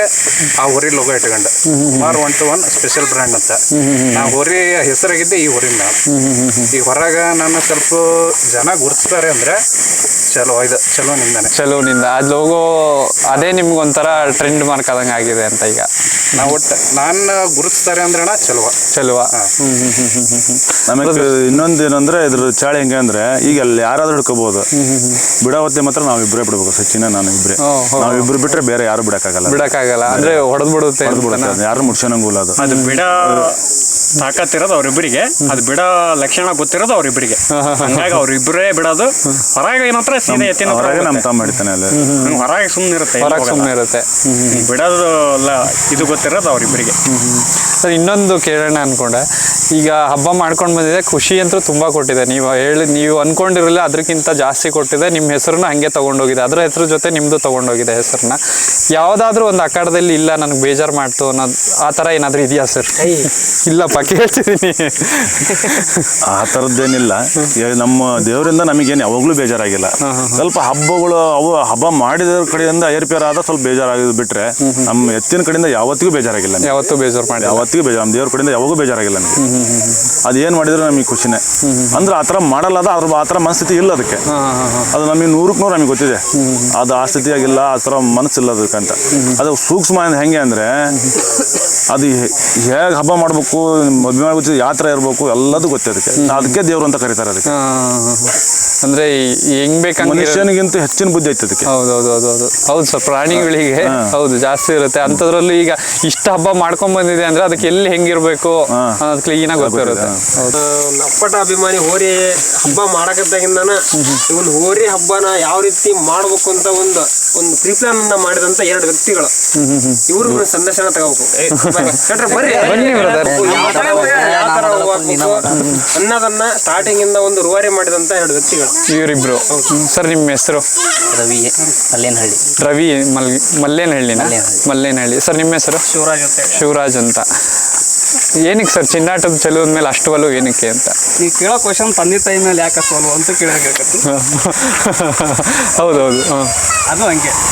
ಆ ಹೊರಿ ಲೋಗೋ ಇಟ್ಕೊಂಡು, ಕುಮಾರ್ 121 ಸ್ಪೆಷಲ್ ಬ್ರ್ಯಾಂಡ್ ಅಂತ. ನಾ ಹೊರಿ ಹೆಸರಾಗಿದ್ದೆ ಈ ಹೊರಿಂದ. ಈಗ ಹೊರಗೆ ನನ್ನ ಸ್ವಲ್ಪ ಜನ ಗುರುತಿಸ್ತಾರೆ ಅಂದ್ರೆ ಚಲೋನಿಂದ ಅದು ಲೋಗೋ, ಅದೇ ನಿಮ್ಗೊಂಥರ ಟ್ರೆಂಡ್ ಮಾರ್ಕ್ ಆದಂಗೆ ಆಗಿದೆ ಅಂತ. ಈಗ ನಾವು ನಾನು ಗುರುತಿಸ್ತಾರೆ ಅಂದ್ರೆ ಅಣ್ಣ ಚೆಲುವ. ನಮಗೆ ಇನ್ನೊಂದು ಏನಂದ್ರೆ ಇದ್ರ ಚಾಳಿ ಹೆಂಗೆ ಅಂದ್ರೆ, ಈಗ ಅಲ್ಲಿ ಯಾರಾದ್ರೂ ಹಿಡ್ಕೋಬಹುದು, ಬಿಡೋವತ್ತೆ ಮಾತ್ರ ನಾವಿಬ್ಬರೇ ಬಿಡ್ಬೇಕು. ಸಚಿನ ನಾನು ಇಬ್ಬರೇ, ನಾವಿಬ್ರು ಬಿಟ್ರೆ ಬೇರೆ ಯಾರು ಬಿಡಕ್ಕಾಗಲ್ಲ. ಅಂದ್ರೆ ಹೊಡೆದ್ ಬಿಡುತ್ತೆ, ಯಾರು ಮುಡ್ಸೋಣಂಗಿಲ್ಲ. ಅದು ಬಿಡ ತಾಕತ್ತಿರೋದು ಅವ್ರಿಬ್ಬರಿಗೆ, ಅದು ಬಿಡೋ ಲಕ್ಷಣ ಗೊತ್ತಿರೋದು ಅವ್ರಿಬ್ಬರಿಗೆ. ಹಂಗಾಗಿ ಅವ್ರಿಬ್ಬರೇ ಬಿಡೋದು. ಹೊರಗೆ ಏನಂದ್ರೆ ಸೀದಾ ಎತ್ತಿನ ನಮ್ಮ ತಮ್ಮ ಮಾಡ್ತಾನೆ ಅಲ್ಲಿ, ಹೊರಗೆ ಸುಮ್ಮನೆ ಇರುತ್ತೆ. ಬಿಡೋದು ಬಿಡೋದು ಇದು ಗೊತ್ತಿರೋದು ಅವರಿಬ್ಬರಿಗೆ. ಸರ್ ಇನ್ನೊಂದು ಕೇಳೋಣ ಅನ್ಕೊಂಡೆ. ಈಗ ಹಬ್ಬ ಮಾಡ್ಕೊಂಡು ಬಂದಿದೆ, ಖುಷಿ ಅಂತೂ ತುಂಬ ಕೊಟ್ಟಿದೆ. ನೀವು ಅನ್ಕೊಂಡಿರಲಿಲ್ಲ ಅದಕ್ಕಿಂತ ಜಾಸ್ತಿ ಕೊಟ್ಟಿದೆ. ನಿಮ್ಮ ಹೆಸರನ್ನ ಹಾಗೆ ತೊಗೊಂಡೋಗಿದೆ, ಅದರ ಹೆಸರು ಜೊತೆ ನಿಮ್ಮದು ತೊಗೊಂಡೋಗಿದೆ ಹೆಸರನ್ನ. ಯಾವುದಾದ್ರೂ ಒಂದು ಅಖಾಡದಲ್ಲಿ ಇಲ್ಲ ನನಗೆ ಬೇಜಾರು ಮಾಡ್ತು ಅನ್ನೋದು ಆ ಥರ ಏನಾದರೂ ಇದೆಯಾ ಸರ್? ಇಲ್ಲಪ್ಪ, ಕೇಳ್ತಿದ್ದೀನಿ. ಆ ಥರದ್ದೇನಿಲ್ಲ. ನಮ್ಮ ದೇವರಿಂದ ನಮಗೇನು ಯಾವಾಗಲೂ ಬೇಜಾರಾಗಿಲ್ಲ. ಸ್ವಲ್ಪ ಹಬ್ಬಗಳು ಅವು ಹಬ್ಬ ಮಾಡಿದ ಕಡೆಯಿಂದ ಏರ್ಪೇರಾದ ಸ್ವಲ್ಪ ಬೇಜಾರಾಗಿದ್ದು ಬಿಟ್ರೆ ನಮ್ಮ ಎತ್ತಿನ ಕಡೆಯಿಂದ ಯಾವತ್ತಿಗೂ ಬೇಜಾರಾಗಿಲ್ಲ. ಯಾವತ್ತೂ ಬೇಜಾರು ಮಾಡಿ, ಯಾವತ್ತಿಗೂ ಬೇಜಾರು, ನಮ್ಮ ದೇವ್ರ ಕಡೆಯಿಂದ ಯಾವಾಗೂ ಬೇಜಾರಾಗಿಲ್ಲ ನಮಗೆ. ಅದೇನು ಮಾಡಿದ್ರು ನಮಗೆ ಖುಷಿನೇ. ಅಂದ್ರೆ ಆ ಥರ ಮಾಡಲ್ಲ, ಅದು ಆ ಥರ ಮನಸ್ಥಿತಿ ಇಲ್ಲ ಅದಕ್ಕೆ. ಅದು ನಮಗೆ 100ಕ್ಕೆ 100 ನಮಗೆ ಗೊತ್ತಿದೆ. ಅದು ಆ ಸ್ಥಿತಿಯಾಗಿಲ್ಲ, ಆ ಥರ ಮನಸ್ಸಿಲ್ಲ ಅದಕ್ಕಂತ. ಅದು ಸೂಕ್ಷ್ಮ ಹೆಂಗೆ ಅಂದರೆ ಅದು ಹೇಗೆ ಹಬ್ಬ ಮಾಡಬೇಕು, ಮದುವೆ ಮಾಡ್ಬೇಕು, ಯಾವ ಥರ ಇರಬೇಕು ಎಲ್ಲದೂ ಗೊತ್ತೇ ಅದಕ್ಕೆ. ಅದಕ್ಕೆ ದೇವರು ಅಂತ ಕರೀತಾರೆ ಅದಕ್ಕೆ. ಅಂದ್ರೆ ಹೆಂಗ್ ಬೇಕಂತ ಮನುಷ್ಯನಿಗಿಂತ ಹೆಚ್ಚಿನ ಬುದ್ಧಿ ಐತೆ ಅದಕ್ಕೆ. ಹೌದು ಸರ್, ಪ್ರಾಣಿಗಳಿಗೆ ಹೌದು ಜಾಸ್ತಿ ಇರುತ್ತೆ. ಅಂಥದ್ರಲ್ಲೂ ಈಗ ಇಷ್ಟ ಹಬ್ಬ ಮಾಡ್ಕೊಂಡ್ ಬಂದಿದೆ ಅಂದ್ರೆ ಅದಕ್ಕೆ ಎಲ್ಲಿ ಹೆಂಗಿರ್ಬೇಕು ಅನ್ನೋದು ಕ್ಲೀನ್ ಆಗಿ ಗೊತ್ತಿರುತ್ತೆ. ಅಪ್ಪಟ ಅಭಿಮಾನಿ ಹೋರಿ ಹಬ್ಬ ಮಾಡಕದ್ದಾಗಿಂದಾನ ಒಂದು ಹೋರಿ ಹಬ್ಬನ ಯಾವ ರೀತಿ ಮಾಡ್ಬೇಕು ಅಂತ ಒಂದು ಪ್ರೀಪ್ಲಾನ್ ಮಾಡಿದಂತ 2 ವ್ಯಕ್ತಿಗಳು ಇವರು ಸಂದರ್ಶನ ತಗೋಬೇಕು. ಬನ್ನಿ ಬ್ರದರ್. ಅನ್ನೋದನ್ನ ಸ್ಟಾರ್ಟಿಂಗ್ ಇಂದ ಒಂದು ರೂವಾರಿ ಮಾಡಿದಂತ 2 ವ್ಯಕ್ತಿಗಳು ಇವರಿಬ್ರು. ಸರ್ ನಿಮ್ಮ ಹೆಸರು? ರವಿ ಮಲ್ಲೇನಹಳ್ಳಿ. ರವಿ ಮಲ್ಲೇನಹಳ್ಳಿನ? ಮಲ್ಲೇನಹಳ್ಳಿ. ಸರ್ ನಿಮ್ಮ ಹೆಸರು? ಶಿವರಾಜ್ ಅಂತ. ಏನಕ್ಕೆ ಸರ್ ಚಿನ್ನಾಟದ ಚೆಲುವದ ಮೇಲೆ ಅಷ್ಟು ಒಲವು ಏನಕ್ಕೆ ಅಂತ? ನೀವು ಕೇಳೋ ಕ್ವಶನ್ ತಂದೆ ತಾಯಿ ಮೇಲೆ ಯಾಕೆ ಸೋಲು ಅಂತ ಕೇಳಬೇಕತ್ತು. ಹೌದೌದು.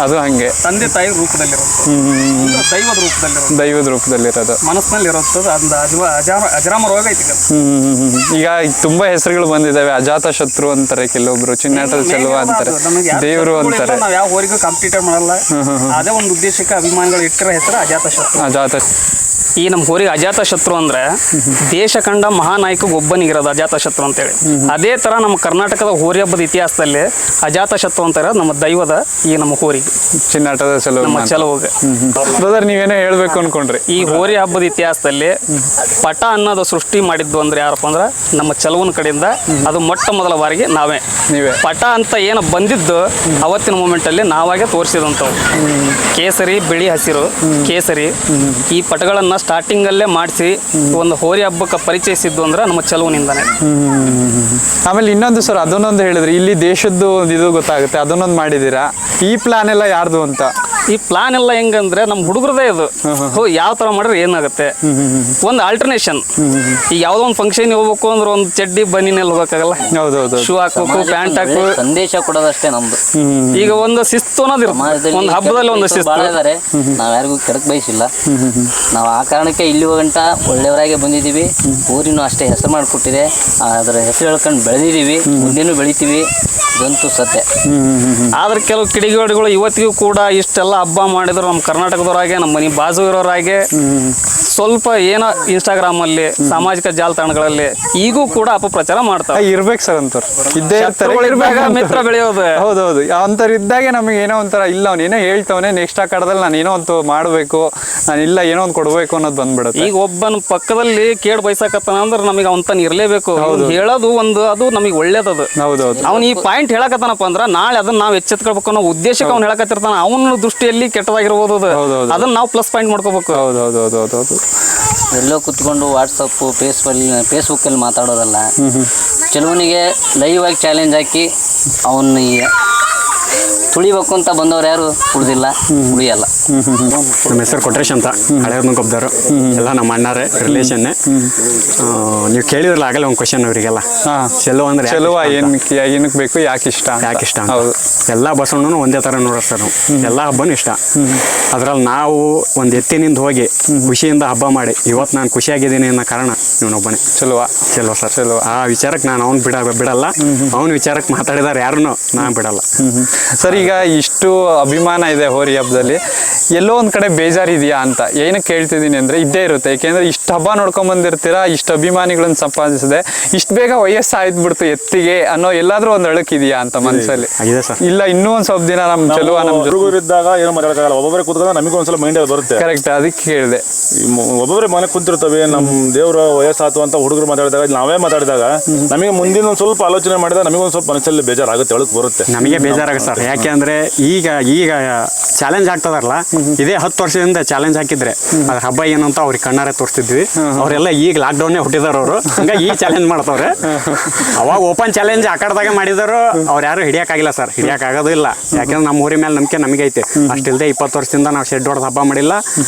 ಅದು ಹಂಗೆ ತಂದೆ ತಾಯಿ ದೈವದ ರೂಪದಲ್ಲಿರೋದು ಮನಸ್ಸಿನಲ್ಲಿ ಇರುತ್ತದೆ. ಅಜರಾಮರವಾಗಿ ಐತಿ. ಈಗ ತುಂಬಾ ಹೆಸರುಗಳು ಬಂದಿದ್ದಾವೆ. ಅಜಾತ ಶತ್ರು ಅಂತಾರೆ ಕೆಲವೊಬ್ರು, ಚಿನ್ನಾಟದ ಚೆಲುವ ಅಂತಾರೆ, ದೇವರು ಅಂತಾರೆ. ನಾವು ಯಾವ ಊರಿಗೂ ಕಾಂಪಿಟೇಟ್ ಮಾಡಲ್ಲ. ಅದೇ ಒಂದು ಉದ್ದೇಶಕ್ಕೆ ಅಭಿಮಾನಿಗಳು ಇಟ್ಟಿರೋ ಹೆಸರು ಅಜಾತ ಶತ್ರು. ಈ ನಮ್ಮ ಊರಿಗೆ ಅಜಾತ ಶತ್ರು ಅಂದ್ರೆ ದೇಶ ಕಂಡ ಮಹಾನಾಯಕ ಒಬ್ಬನಿಗಿರೋದು ಅಜಾತ ಶತ್ರು ಅಂತೇಳಿ. ಅದೇ ತರ ನಮ್ಮ ಕರ್ನಾಟಕದ ಹೋರಿ ಹಬ್ಬದ ಇತಿಹಾಸದಲ್ಲಿ ಅಜಾತ ಶತ್ರು ಅಂತ ಇರೋದು ನಮ್ಮ ದೈವದ ಈ ನಮ್ಮ ಹೋರಿಗೆ ಚಿನ್ನಾಟದ ಚೆಲುವ, ನಮ್ಮ ಚೆಲುವಿಗೆ. ಬ್ರದರ್ ನೀವೇನೋ ಹೇಳ್ಬೇಕು ಅನ್ಕೊಂಡ್ರಿ. ಈ ಹೋರಿ ಹಬ್ಬದ ಇತಿಹಾಸದಲ್ಲಿ ಪಟ ಅನ್ನೋದು ಸೃಷ್ಟಿ ಮಾಡಿದ್ದು ಅಂದ್ರೆ ಯಾರಪ್ಪ ಅಂದ್ರೆ ನಮ್ಮ ಚೆಲುವನ ಕಡೆಯಿಂದ. ಅದು ಮೊಟ್ಟ ಮೊದಲ ಬಾರಿಗೆ ನೀವೇ ಪಟ ಅಂತ ಏನು ಬಂದಿದ್ದು ಅವತ್ತಿನ ಮೂಮೆಂಟ್ ಅಲ್ಲಿ ನಾವಾಗೆ ತೋರಿಸಿದಂಥವು. ಕೇಸರಿ, ಬಿಳಿ, ಹಸಿರು, ಕೇಸರಿ ಈ ಪಟಗಳನ್ನ ಸ್ಟಾರ್ಟಿಂಗ್ ಅಲ್ಲೇ ಮಾಡಿಸಿ ಒಂದು ಹೋರಿ ಹಬ್ಬಕ್ಕೆ ಪರಿಚಯಿಸಿದ್ದು ಅಂದ್ರೆ ನಮ್ಮ ಚೆಲುವಿನಿಂದಾನೆ. ಆಮೇಲೆ ಇನ್ನೊಂದು ಸರ್, ಅದನ್ನೊಂದು ಹೇಳಿದ್ರಿ, ಇಲ್ಲಿ ದೇಶದ್ದು ಇದು ಗೊತ್ತಾಗುತ್ತೆ, ಅದನ್ನೊಂದು ಮಾಡಿದೀರಾ. ಈ ಪ್ಲಾನ್ ಎಲ್ಲ ಯಾರ್ದು ಅಂತ? ಈ ಪ್ಲಾನ್ ಎಲ್ಲ ಹೆಂಗಂದ್ರೆ ನಮ್ಮ ಹುಡುಗರದೇ ಇದು. ಯಾವ ತರ ಮಾಡಿದ್ರೆ ಏನಾಗುತ್ತೆ, ಒಂದು ಆಲ್ಟರ್ನೇಷನ್. ಈಗ ಯಾವ್ದೋ ಒಂದು ಫಂಕ್ಷನ್ ಹೋಗ್ಬೇಕು ಅಂದ್ರೆ ಒಂದು ಚಡ್ಡಿ ಬನ್ನಿನಲ್ಲಿ ಹೋಗಕ್ಕಾಗಲ್ಲ. ಹೌದೌದು. ಶೂ ಹಾಕ್ಬೇಕು, ಪ್ಯಾಂಟ್ ಹಾಕು, ಸಂದೇಶ ಕೊಡೋದಷ್ಟೇ ನಮ್ದು. ಈಗ ಒಂದು ಶಿಸ್ತು ಅನ್ನೋದಿರುತ್ತೆ. ಒಂದು ಹಬ್ಬದಲ್ಲಿ ಒಂದು ಶಿಸ್ತು. ನಾವ್ ಯಾರಿಗೂ ಕೆಡಕ್ ಬಯಸಿಲ್ಲ. ನಾವು ಆ ಕಾರಣಕ್ಕೆ ಇಲ್ಲಿ ಗಂಟ ಒಳ್ಳೆಯವರಾಗೆ ಬಂದಿದ್ದೀವಿ. ಊರಿನೂ ಅಷ್ಟೇ ಹೆಸರು ಮಾಡಿಕೊಟ್ಟಿದೆ. ಅದರ ಹೆಸರು ಹೇಳ್ಕೊಂಡು ಬೆಳೆದಿದ್ದೀವಿ, ಮುಂದೇನು ಬೆಳಿತೀವಿ. ಇದಂತೂ ಸತ್ಯ. ಆದ್ರೆ ಕೆಲವು ಕಿಡಿಗೇಡಿಗಳು ಇವತ್ತಿಗೂ ಕೂಡ ಇಷ್ಟೆಲ್ಲ ಹಬ್ಬ ಮಾಡಿದ್ರು ನಮ್ಮ ಕರ್ನಾಟಕದವರಾಗೆ, ನಮ್ಮ ಮನೆ ಬಾಜು ಇರೋರಾಗೆ ಸ್ವಲ್ಪ ಏನೋ ಇನ್ಸ್ಟಾಗ್ರಾಮ್ ಅಲ್ಲಿ, ಸಾಮಾಜಿಕ ಜಾಲತಾಣಗಳಲ್ಲಿ ಈಗೂ ಕೂಡ ಅಪಪ್ರಚಾರ ಮಾಡ್ತಾರೆ. ಇರ್ಬೇಕು ಸರ್ ಅಂತವ್ರು ಇದ್ದೇ ಇರ್ತಾರೆ. ಮಿತ್ರ ಬೆಳೆಯೋದು. ಹೌದೌದು. ಅಂಥವ್ರು ಇದ್ದಾಗೆ ನಮಗೆ ಏನೋ ಒಂಥರ ಇಲ್ಲ, ಅವನೇನೋ ಹೇಳ್ತವನೆ ನೆಕ್ಸ್ಟ್ ಆ ಕಡದಲ್ಲಿ ನಾನು ಏನೋ ಒಂದು ಮಾಡಬೇಕು, ನಾನು ಇಲ್ಲ ಏನೋ ಒಂದು ಕೊಡಬೇಕು ಅನ್ನೋದು ಬಂದ್ಬಿಡುತ್ತೆ. ಈಗ ಒಬ್ಬನ ಪಕ್ಕದಲ್ಲಿ ಕೇಡ್ ಬಯಸಕತ್ತಾನ ಅಂದ್ರೆ ನಮಗೆ ಅವನ್ ಇರಲೇಬೇಕು. ಹೇಳೋದು ಒಂದು ಅದು ನಮಗೆ ಒಳ್ಳೇದದು. ಹೌದೌದು. ಅವ್ನು ಈ ಪಾಯಿಂಟ್ ಹೇಳಕತ್ತಾನಪ್ಪ ಅಂದ್ರೆ ನಾಳೆ ಅದನ್ನ ನಾವು ಎಚ್ಚೆತ್ಕೊಳ್ಬೇಕು ಅನ್ನೋ ಉದ್ದೇಶಕ್ಕೆ ಅವ್ನು ಹೇಳಕತ್ತಿರ್ತಾನ. ಅವನ ದೃಷ್ಟಿಯಲ್ಲಿ ಕೆಟ್ಟದಾಗಿರ್ಬೋದು ಅದು. ಅದನ್ನ ನಾವು ಪ್ಲಸ್ ಪಾಯಿಂಟ್ ಮಾಡ್ಕೋಬೇಕು. ಹೌದೌದು. ಎಲ್ಲೋ ಕುತ್ಕೊಂಡು ವಾಟ್ಸಪ್ಪು, ಫೇಸ್ಬುಕ್ಕಲ್ಲಿ ಮಾತಾಡೋದಲ್ಲ. ಕೆಲವನಿಗೆ ಲೈವ್ ಆಗಿ ಚಾಲೆಂಜ್ ಹಾಕಿ ಅವನ್ನ ತುಳಿಬೇಕು ಅಂತ ಬಂದವ್ರು ಯಾರು ಉಳಿದಿಲ್ಲ, ಉಳಿಯಲ್ಲ. ನಮ್ಮ ಹೆಸರು ಕೊಟ್ರೇಶ್ ಅಂತ, ಹಳೆಯವ್ರನ್ನ ಕೊಬ್ದವರು. ಎಲ್ಲ ನಮ್ಮ ಅಣ್ಣಾರೆ, ರಿಲೇಷನ್ನೇ. ನೀವು ಕೇಳಿದ್ರಲ್ಲ ಆಗಲ್ಲ ಒಂದು ಕ್ವಶನ್ ಅವರಿಗೆಲ್ಲ, ಚೆಲುವ ಅಂದ್ರೆ ಚೆಲುವ ಏನಕ್ಕೆ ಬೇಕು, ಯಾಕೆ ಇಷ್ಟ ಹೌದು. ಎಲ್ಲ ಬಸವಣ್ಣನು ಒಂದೇ ಥರ ನೋಡಿಸ್ತಾರೆ ನಾವು. ಎಲ್ಲ ಹಬ್ಬನೂ ಇಷ್ಟ. ಅದ್ರಲ್ಲಿ ನಾವು ಒಂದು ಎತ್ತಿನಿಂದ ಹೋಗಿ ಖುಷಿಯಿಂದ ಹಬ್ಬ ಮಾಡಿ ಇವತ್ತು ನಾನು ಖುಷಿಯಾಗಿದ್ದೀನಿ ಅನ್ನೋ ಕಾರಣ ಇವನೊಬ್ಬನೇ ಚೆಲುವ ಸರ್. ಚೆಲುವ ಆ ವಿಚಾರಕ್ಕೆ ನಾನು ಅವ್ನು ಬಿಡಲ್ಲ. ಅವನ ವಿಚಾರಕ್ಕೆ ಮಾತಾಡಿದಾರೆ ಯಾರನ್ನೂ ನಾನು ಬಿಡಲ್ಲ ಸರ್. ಈಗ ಇಷ್ಟು ಅಭಿಮಾನ ಇದೆ ಹೋರಿ ಹಬ್ಬದಲ್ಲಿ, ಎಲ್ಲೋ ಒಂದು ಕಡೆ ಬೇಜಾರಿದೆಯಾ ಅಂತ ಏನಕ್ಕೆ ಕೇಳ್ತಿದ್ದೀನಿ ಅಂದರೆ ಇದ್ದೇ ಇರುತ್ತೆ. ಏಕೆಂದರೆ ಇಷ್ಟು ಹಬ್ಬ ನೋಡ್ಕೊಂಡ್ ಬಂದಿರ್ತೀರಾ, ಇಷ್ಟು ಅಭಿಮಾನಿಗಳನ್ನ ಸಂಪಾದಿಸಿದೆ, ಇಷ್ಟು ಬೇಗ ವಯಸ್ಸಾಯ್ಬಿಡ್ತು ಎತ್ತಿಗೆ ಅನ್ನೋ ಎಲ್ಲಾದ್ರೂ ಒಂದು ಅಳಕಿದೆಯಾ ಅಂತ ಮನಸ್ಸಲ್ಲಿ? ಇಲ್ಲ ಇನ್ನೂ ಒಂದು ಸ್ವಲ್ಪ ದಿನ ನಮ್ಮ ಚೆಲುವ ನಮ್ಮ ಹುಡುಗರಿದ್ದಾಗ ಏನು ಮಾತಾಡೋಕ್ಕಾಗಲ್ಲ. ಒಬ್ಬೊಬ್ಬರೇ ಕೂತ್ಕೊಂಡ್ರೆ ನಮಗೂ ಒಂದ್ಸಲ ಮೈಂಡಲ್ಲಿ ಬರುತ್ತೆ. ಕರೆಕ್ಟ್, ಅದಕ್ಕೆ ಕೇಳಿದೆ. ಒಬ್ಬೊಬ್ಬರೇ ಮನೆ ಕುಂತಿರ್ತವೆ. ನಮ್ಮ ದೇವರ ವಯಸ್ಸಾತು ಅಂತ ಹುಡುಗರು ಮಾತಾಡಿದಾಗ, ನಾವೇ ಮಾತಾಡಿದಾಗ ನಮಗೆ ಮುಂದಿನ ಒಂದು ಸ್ವಲ್ಪ ಆಲೋಚನೆ ಮಾಡಿದಾಗ ನಮಗೊಂದು ಸ್ವಲ್ಪ ಮನಸ್ಸಲ್ಲಿ ಬೇಜಾರಾಗುತ್ತೆ, ಒಳಗೆ ಬರುತ್ತೆ. ನಮಗೆ ಬೇಜಾರಾಗುತ್ತೆ ಸರ್. ಯಾಕೆ ಅಂದರೆ ಈಗ ಚಾಲೆಂಜ್ ಆಗ್ತದಾರಲ್ಲ, ಇದೇ 10 ವರ್ಷದಿಂದ ಚಾಲೆಂಜ್ ಹಾಕಿದ್ರೆ ಅದ್ರ ಹಬ್ಬ ಏನಂತ ಅವ್ರಿಗೆ ಕಣ್ಣಾರೆ ತೋರಿಸ್ತಿದ್ವಿ. ಅವರೆಲ್ಲ ಈಗ ಲಾಕ್ಡೌನ್ನೇ ಹುಟ್ಟಿದಾರ ಅವರು, ಹಂಗಾಗಿ ಈ ಚಾಲೆಂಜ್ ಮಾಡ್ತಾವ್ರೆ. ಅವಾಗ ಓಪನ್ ಚಾಲೆಂಜ್ ಆ ಕಡೆದಾಗ ಮಾಡಿದಾರು, ಅವ್ರು ಯಾರು ಹಿಡಿಯಕ್ಕಾಗಿಲ್ಲ ಸರ್, ಹಿಡಿಯಕ್ಕಾಗೋದಿಲ್ಲ. ಯಾಕಂದ್ರೆ ನಮ್ಮ ಊರಿ ಮೇಲೆ ನಂಬಿಕೆ ನಮಗೆ ಐತೆ. ಅಷ್ಟಿಲ್ಲದೆ 20 ವರ್ಷದಿಂದ ನಾವು ಶೆಡ್ ಹೊಡೆದು ಹಬ್ಬ ಮಾಡಿಲ್ಲ,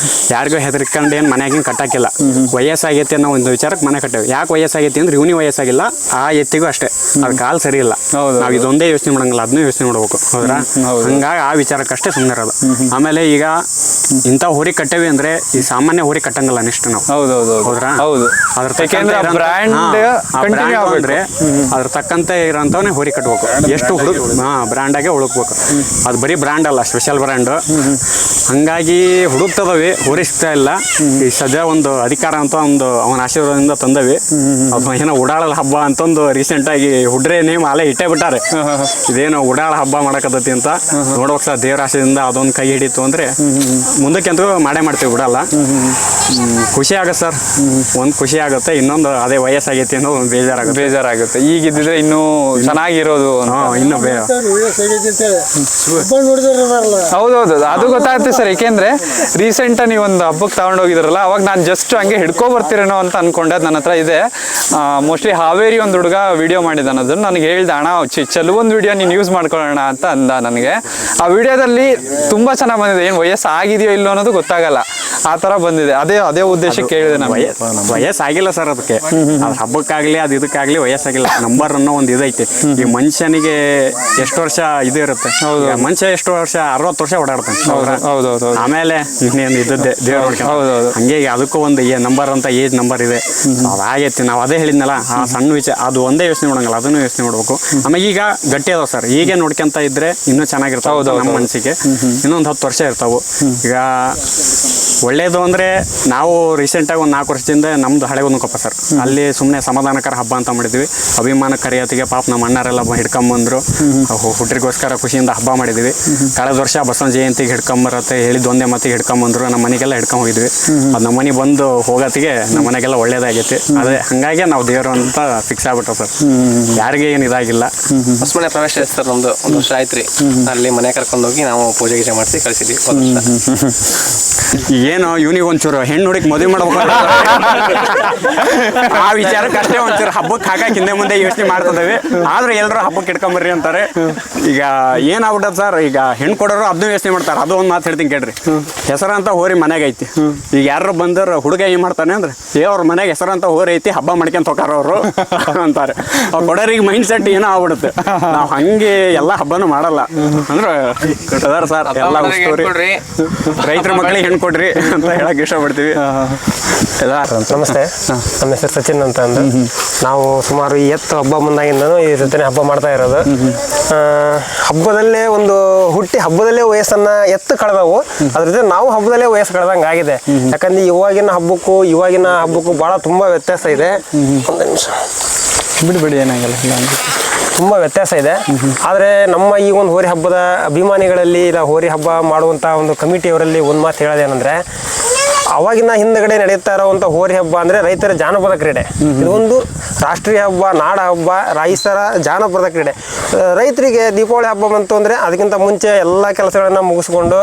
ಯಾರಿಗೂ ಹೆದರ್ಕೊಂಡು ಏನು ಮನೆಯಾಗಿನ ಕಟ್ಟಾಕಿಲ್ಲ. ವಯಸ್ಸಾಗೈತೆ ಅನ್ನೋ ಒಂದು ವಿಚಾರಕ್ಕೆ ಮನೆ ಕಟ್ಟೇವೆ. ಯಾಕೆ ವಯಸ್ಸಾಗೈತಿ ಅಂದ್ರೆ ಇವನಿ ವಯಸ್ಸಾಗಿಲ್ಲ, ಆ ಎತ್ತಿಗೂ ಅಷ್ಟೇ ಅದು ಕಾಲು ಸರಿ ಇಲ್ಲ. ನಾವು ಇದೊಂದೇ ಯೋಚನೆ ಮಾಡಂಗಿಲ್ಲ, ಅದನ್ನೂ ಯೋಚನೆ ಮಾಡ್ಬೇಕು. ಹೌದ್ರಾ? ಹಂಗಾಗಿ ಆ ವಿಚಾರಕ್ಕಷ್ಟೇ ಸುಮ್ಮನೆ ಇರೋದು. ಆಮೇಲೆ ಈಗ ಇಂಥ ಹೋರಿ ಕಟ್ಟೇವಿ ಅಂದ್ರೆ ಈ ಸಾಮಾನ್ಯ ಹೋರಿ ಕಟ್ಟಂಗಿಲ್ಲ ನೆಕ್ಸ್ಟ್ ನಾವು. ಹೌದ್ರಾ? ಹೌದು. ಅದ್ರ ಅದ್ರ ತಕ್ಕಂತೆ ಇರೋಂಥವನ್ನೇ ಹೋರಿ ಕಟ್ಬೇಕು. ಎಷ್ಟು ಬ್ರ್ಯಾಂಡ್ ಆಗೇ ಹುಡುಕ್ಬೇಕು. ಅದು ಬರೀ ಬ್ರ್ಯಾಂಡ್ ಅಲ್ಲ, ಸ್ಪೆಷಲ್ ಬ್ರ್ಯಾಂಡ್. ಹಂಗಾಗಿ ಹುಡುಕ್ತದವಿ, ಹೋರಿ ಸಿಗ್ತಾ ಇಲ್ಲ. ಈ ಸದ್ಯ ಒಂದು ಅಧಿಕಾರ ಅಂತ ಒಂದು ಅವನ ಆಶೀರ್ವಾದದಿಂದ ತಂದವಿ. ಅದು ಏನೋ ಉಡಾಳದ ಹಬ್ಬ ಅಂತಂದು ರೀಸೆಂಟ್ ಆಗಿ ಹುಡ್ರೆ ನೇಮ್ ಅಲ್ಲೇ ಇಟ್ಟೇ ಬಿಟ್ಟಾರೆ. ಇದೇನೋ ಉಡಾಳ ಹಬ್ಬ ಮಾಡಕತ್ತತಿ ಅಂತ ನೋಡ್ಬೇಕು ಸರ್. ದೇವ್ರ ಆಶೆಯಿಂದ ಅದೊಂದು ಕೈ ಹಿಡಿತು ಅಂದ್ರೆ ಮುಂದಕ್ಕಂತೂ ಮಾಡೇ ಮಾಡ್ತೀವಿ ಉಡಾಳ. ಖುಷಿ ಆಗತ್ತೆ ಸರ್, ಒಂದು ಖುಷಿ ಆಗುತ್ತೆ, ಇನ್ನೊಂದು ಅದೇ ವಯಸ್ಸಾಗೈತಿ ಅನ್ನೋ ಒಂದು ಬೇಜಾರಾಗುತ್ತೆ. ಈಗಿದ್ದಿದ್ರೆ ಇನ್ನೂ ಚೆನ್ನಾಗಿರೋದು. ಇನ್ನೂ ಹೌದೌದು, ಅದು ಗೊತ್ತಾಗುತ್ತೆ ಸರ್. ಏಕೆಂದ್ರೆ ರೀಸೆಂಟ್ ನೀವು ಒಂದು ಹಬ್ಬಕ್ಕೆ ತಗೊಂಡೋಗಿದ್ರಲ್ಲ, ಅವಾಗ ನಾನು ಜಸ್ಟ್ ಹಂಗೆ ಹಿಡ್ಕೊ ಬರ್ತೀರೇನೋ ಅಂತ ಅನ್ಕೊಂಡೆ. ನನ್ನ ಹತ್ರ ಇದೆ ಮೋಸ್ಟ್ಲಿ ಹಾವೇರಿ ಒಂದು ಹುಡುಗ ವಿಡಿಯೋ ಮಾಡಿದ್ದಾನೆ. ಅದನ್ನು ನನಗೆ ಹೇಳ್ದೆ, ಅಣ್ಣ ಒಂದು ವಿಡಿಯೋ ನೀನು ಯೂಸ್ ಮಾಡ್ಕೊಳ್ಳೋಣ ಅಂತ ಅಂದ. ನನಗೆ ಆ ವಿಡಿಯೋದಲ್ಲಿ ತುಂಬಾ ಚೆನ್ನಾಗಿ ಬಂದಿದೆ. ಏನು ವಯಸ್ಸಾಗಿದೆಯೋ ಇಲ್ಲೋ ಅನ್ನೋದು ಗೊತ್ತಾಗಲ್ಲ, ಆ ಥರ ಬಂದಿದೆ. ಅದೇ ಉದ್ದೇಶಕ್ಕೆ ಕೇಳಿದೆ ನಾನು. ವಯಸ್ಸಾಗಿಲ್ಲ ಸರ್ ಅದಕ್ಕೆ. ಅದು ಹಬ್ಬಕ್ಕಾಗ್ಲಿ ಅದು ಇದಕ್ಕಾಗ್ಲಿ ವಯಸ್ಸಾಗಿಲ್ಲ. ನಂಬರ್ ಅನ್ನೋ ಒಂದು ಇದೈತೆ. ಈ ಮನುಷ್ಯನಿಗೆ ಎಷ್ಟು ವರ್ಷ ಇದು ಇರುತ್ತೆ. ಮನುಷ್ಯ ಎಷ್ಟು ವರ್ಷ 60 ವರ್ಷ ಓಡಾಡ್ತಾನೆ. ಹೌದೌದು. ಆಮೇಲೆ ಇನ್ನೇನು ಇದ್ದದ್ದೇ ದೇವ್ರ. ಹಂಗೆ ಅದಕ್ಕೂ ಒಂದು ನಂಬರ್ ಅಂತ ಏಜ್ ನಂಬರ್ ಇದೆ. ಅದಾಗೈತಿ. ನಾವು ಅದೇ ಹೇಳಿದ್ನಲ್ಲ, ಆ ಸಣ್ಣ ವಿಚಾರ ಅದು ಒಂದೇ ಯೋಚನೆ ಮಾಡಂಗಿಲ್ಲ, ಅದನ್ನು ಯೋಚನೆ ಮಾಡ್ಬೇಕು. ಆಮೇಲೆ ಈಗ ಗಟ್ಟಿ ಅದಾವ ಸರ್, ಹೀಗೆ ನೋಡ್ಕೊಂತ ಇದ್ರೆ ಇನ್ನೂ ಚೆನ್ನಾಗಿರ್ತಾವ ನಮ್ಮ ಮನಸ್ಸಿಗೆ. ಇನ್ನೊಂದು 10 ವರ್ಷ ಇರ್ತಾವು. ಈಗ ಒಳ್ಳೇದು ಅಂದರೆ ನಾವು ರೀಸೆಂಟಾಗಿ ಒಂದು 4 ವರ್ಷದಿಂದ ನಮ್ಮದು ಹಳೆಗೊಂದುಕೊಪ್ಪ ಸರ್, ಅಲ್ಲಿ ಸುಮ್ಮನೆ ಸಮಾಧಾನಕರ ಹಬ್ಬ ಅಂತ ಮಾಡಿದ್ವಿ. ಅಭಿಮಾನ ಕರಿಯತಿಗೆ ಪಾಪ ನಮ್ಮ ಅಣ್ಣರೆಲ್ಲ ಹಿಡ್ಕೊಂಬಂದ್ರು. ಹುಟ್ರಿಗೋಸ್ಕರ ಖುಷಿಯಿಂದ ಹಬ್ಬ ಮಾಡಿದ್ವಿ. ಕಳೆದ ವರ್ಷ ಬಸವನ ಜಯಂತಿಗೆ ಹಿಡ್ಕೊಂಬರತ್ತೆ ಹೇಳಿದ್ದು ಒಂದೇ ಮತ್ತಿಗೆ ಹಿಡ್ಕೊಂಬಂದ್ರು. ನಮ್ಮ ಮನೆಗೆಲ್ಲ ಹಿಡ್ಕೊಂಡ್ ಹೋಗಿದ್ವಿ. ಅದು ನಮ್ಮ ಮನೆ ಬಂದು ಹೋಗೋತ್ತಿಗೆ ನಮ್ಮ ಮನೆಗೆಲ್ಲ ಒಳ್ಳೇದಾಗೈತಿ. ಅದೇ ಹಂಗಾಗಿ ನಾವು ದೇವರು ಅಂತ ಫಿಕ್ಸ್ ಆಗ್ಬಿಟ್ಟು ಸರ್. ಯಾರಿಗೆ ಏನು ಇದಾಗಿಲ್ಲ. ಹೊಸಮನೆ ಪ್ರವೇಶ ಸರ್ ನಮ್ದು 1 ವರ್ಷ ಆಯ್ತ್ರಿ. ಅಲ್ಲಿ ಮನೆ ಕರ್ಕೊಂಡೋಗಿ ನಾವು ಪೂಜೆ ಗೀಜೆ ಮಾಡಿಸಿ ಕಳಿಸಿದ್ವಿ. ಏನು ಇವನಿಗೆ ಒಂಚೂರು ಹೆಣ್ಣು ಹುಡುಕಿ ಮದುವೆ ಮಾಡ್ಬೇಕು ಆ ವಿಚಾರಕ್ಕೆ ಅಷ್ಟೇ ಒಂಚೂರು ಹಬ್ಬಕ್ಕೆ ಹಾಕಕ್ಕೆ ಹಿಂದೆ ಮುಂದೆ ಯೋಚನೆ ಮಾಡ್ತಿದ್ದೇವೆ. ಆದ್ರೆ ಎಲ್ಲರೂ ಹಬ್ಬಕ್ಕೆ ಇಟ್ಕೊಂಬರ್ರಿ ಅಂತಾರೆ. ಈಗ ಏನಾಗ್ಬಿಟ್ಟದ ಸರ್, ಈಗ ಹೆಣ್ಣು ಕೊಡೋರು ಅದನ್ನು ಯೋಚನೆ ಮಾಡ್ತಾರೆ. ಅದು ಒಂದು ಮಾತು ಹೇಳ್ತೀನಿ ಕೇಳ್ರಿ. ಹೆಸರಂತ ಹೋರಿ ಮನೆಗೆ ಐತಿ. ಈಗ ಯಾರು ಬಂದ್ರೆ ಹುಡುಗ ಏನ್ ಮಾಡ್ತಾನೆ ಅಂದ್ರೆ, ಅವ್ರ ಮನೆಗೆ ಹೆಸರಂತ ಹೋರಿ ಐತಿ, ಹಬ್ಬ ಮಾಡ್ಕೊಂತ ಹೋಗಾರ ಅವರು ಅಂತಾರೆ. ಅವ್ರು ಕೊಡೋರಿಗೆ ಮೈಂಡ್ ಸೆಟ್ ಏನೋ ಆಗ್ಬಿಡುತ್ತೆ. ನಾವು ಹಂಗೆ ಎಲ್ಲ ಹಬ್ಬನೂ ಮಾಡಲ್ಲ. ಅಂದ್ರೆ ಅದಾರ ಸರ್, ಎಲ್ಲ ರೈತರ ಮಕ್ಕಳಿಗೆ ಹೆಣ್ಣು ಕೊಡ್ರಿ ಅಂತ ಹೇಳಕ್ ಇಷ್ಟಪಡ್ತೀವಿ. ನಮಸ್ತೆ, ನಮ್ಮ ಹೆಸರು ಸಚಿನ್ ಅಂತ ಅಂದು. ನಾವು ಸುಮಾರು ಈ ಎತ್ತು ಹಬ್ಬ ಮುಂದಾಗಿಂದನೂ ಈ ಜೊತೆ ಹಬ್ಬ ಮಾಡ್ತಾ ಇರೋದು. ಹಬ್ಬದಲ್ಲೇ ಒಂದು ಹುಟ್ಟಿ ಹಬ್ಬದಲ್ಲೇ ವಯಸ್ಸನ್ನ ಎತ್ತು ಕಳೆದವು. ಅದ್ರ ಜೊತೆ ನಾವು ಹಬ್ಬದಲ್ಲೇ ವಯಸ್ಸು ಕಳೆದಂಗೆ ಆಗಿದೆ. ಯಾಕಂದ್ರೆ ಇವಾಗಿನ ಹಬ್ಬಕ್ಕೂ ಭಾಳ ತುಂಬ ವ್ಯತ್ಯಾಸ ಇದೆ. ಒಂದು ನಿಮಿಷ ಬಿಡಿ ಏನಾಗಲ್ಲ, ತುಂಬ ವ್ಯತ್ಯಾಸ ಇದೆ. ಆದರೆ ನಮ್ಮ ಈ ಒಂದು ಹೋರಿ ಹಬ್ಬದ ಅಭಿಮಾನಿಗಳಲ್ಲಿ ಇಲ್ಲ ಹೋರಿ ಹಬ್ಬ ಮಾಡುವಂಥ ಒಂದು ಕಮಿಟಿಯವರಲ್ಲಿ ಒಂದು ಮಾತು ಹೇಳೋದೇನೆಂದರೆ, ಅವಾಗಿನ ಹಿಂದಗಡೆ ನಡೀತಾ ಇರೋವಂಥ ಹೋರಿ ಹಬ್ಬ ಅಂದರೆ ರೈತರ ಜಾನಪದ ಕ್ರೀಡೆ. ಇದೊಂದು ರಾಷ್ಟ್ರೀಯ ಹಬ್ಬ, ನಾಡ ಹಬ್ಬ, ರೈತರ ಜಾನಪದ ಕ್ರೀಡೆ. ರೈತರಿಗೆ ದೀಪಾವಳಿ ಹಬ್ಬ ಬಂತು ಅಂದರೆ ಅದಕ್ಕಿಂತ ಮುಂಚೆ ಎಲ್ಲ ಕೆಲಸಗಳನ್ನು ಮುಗಿಸ್ಕೊಂಡು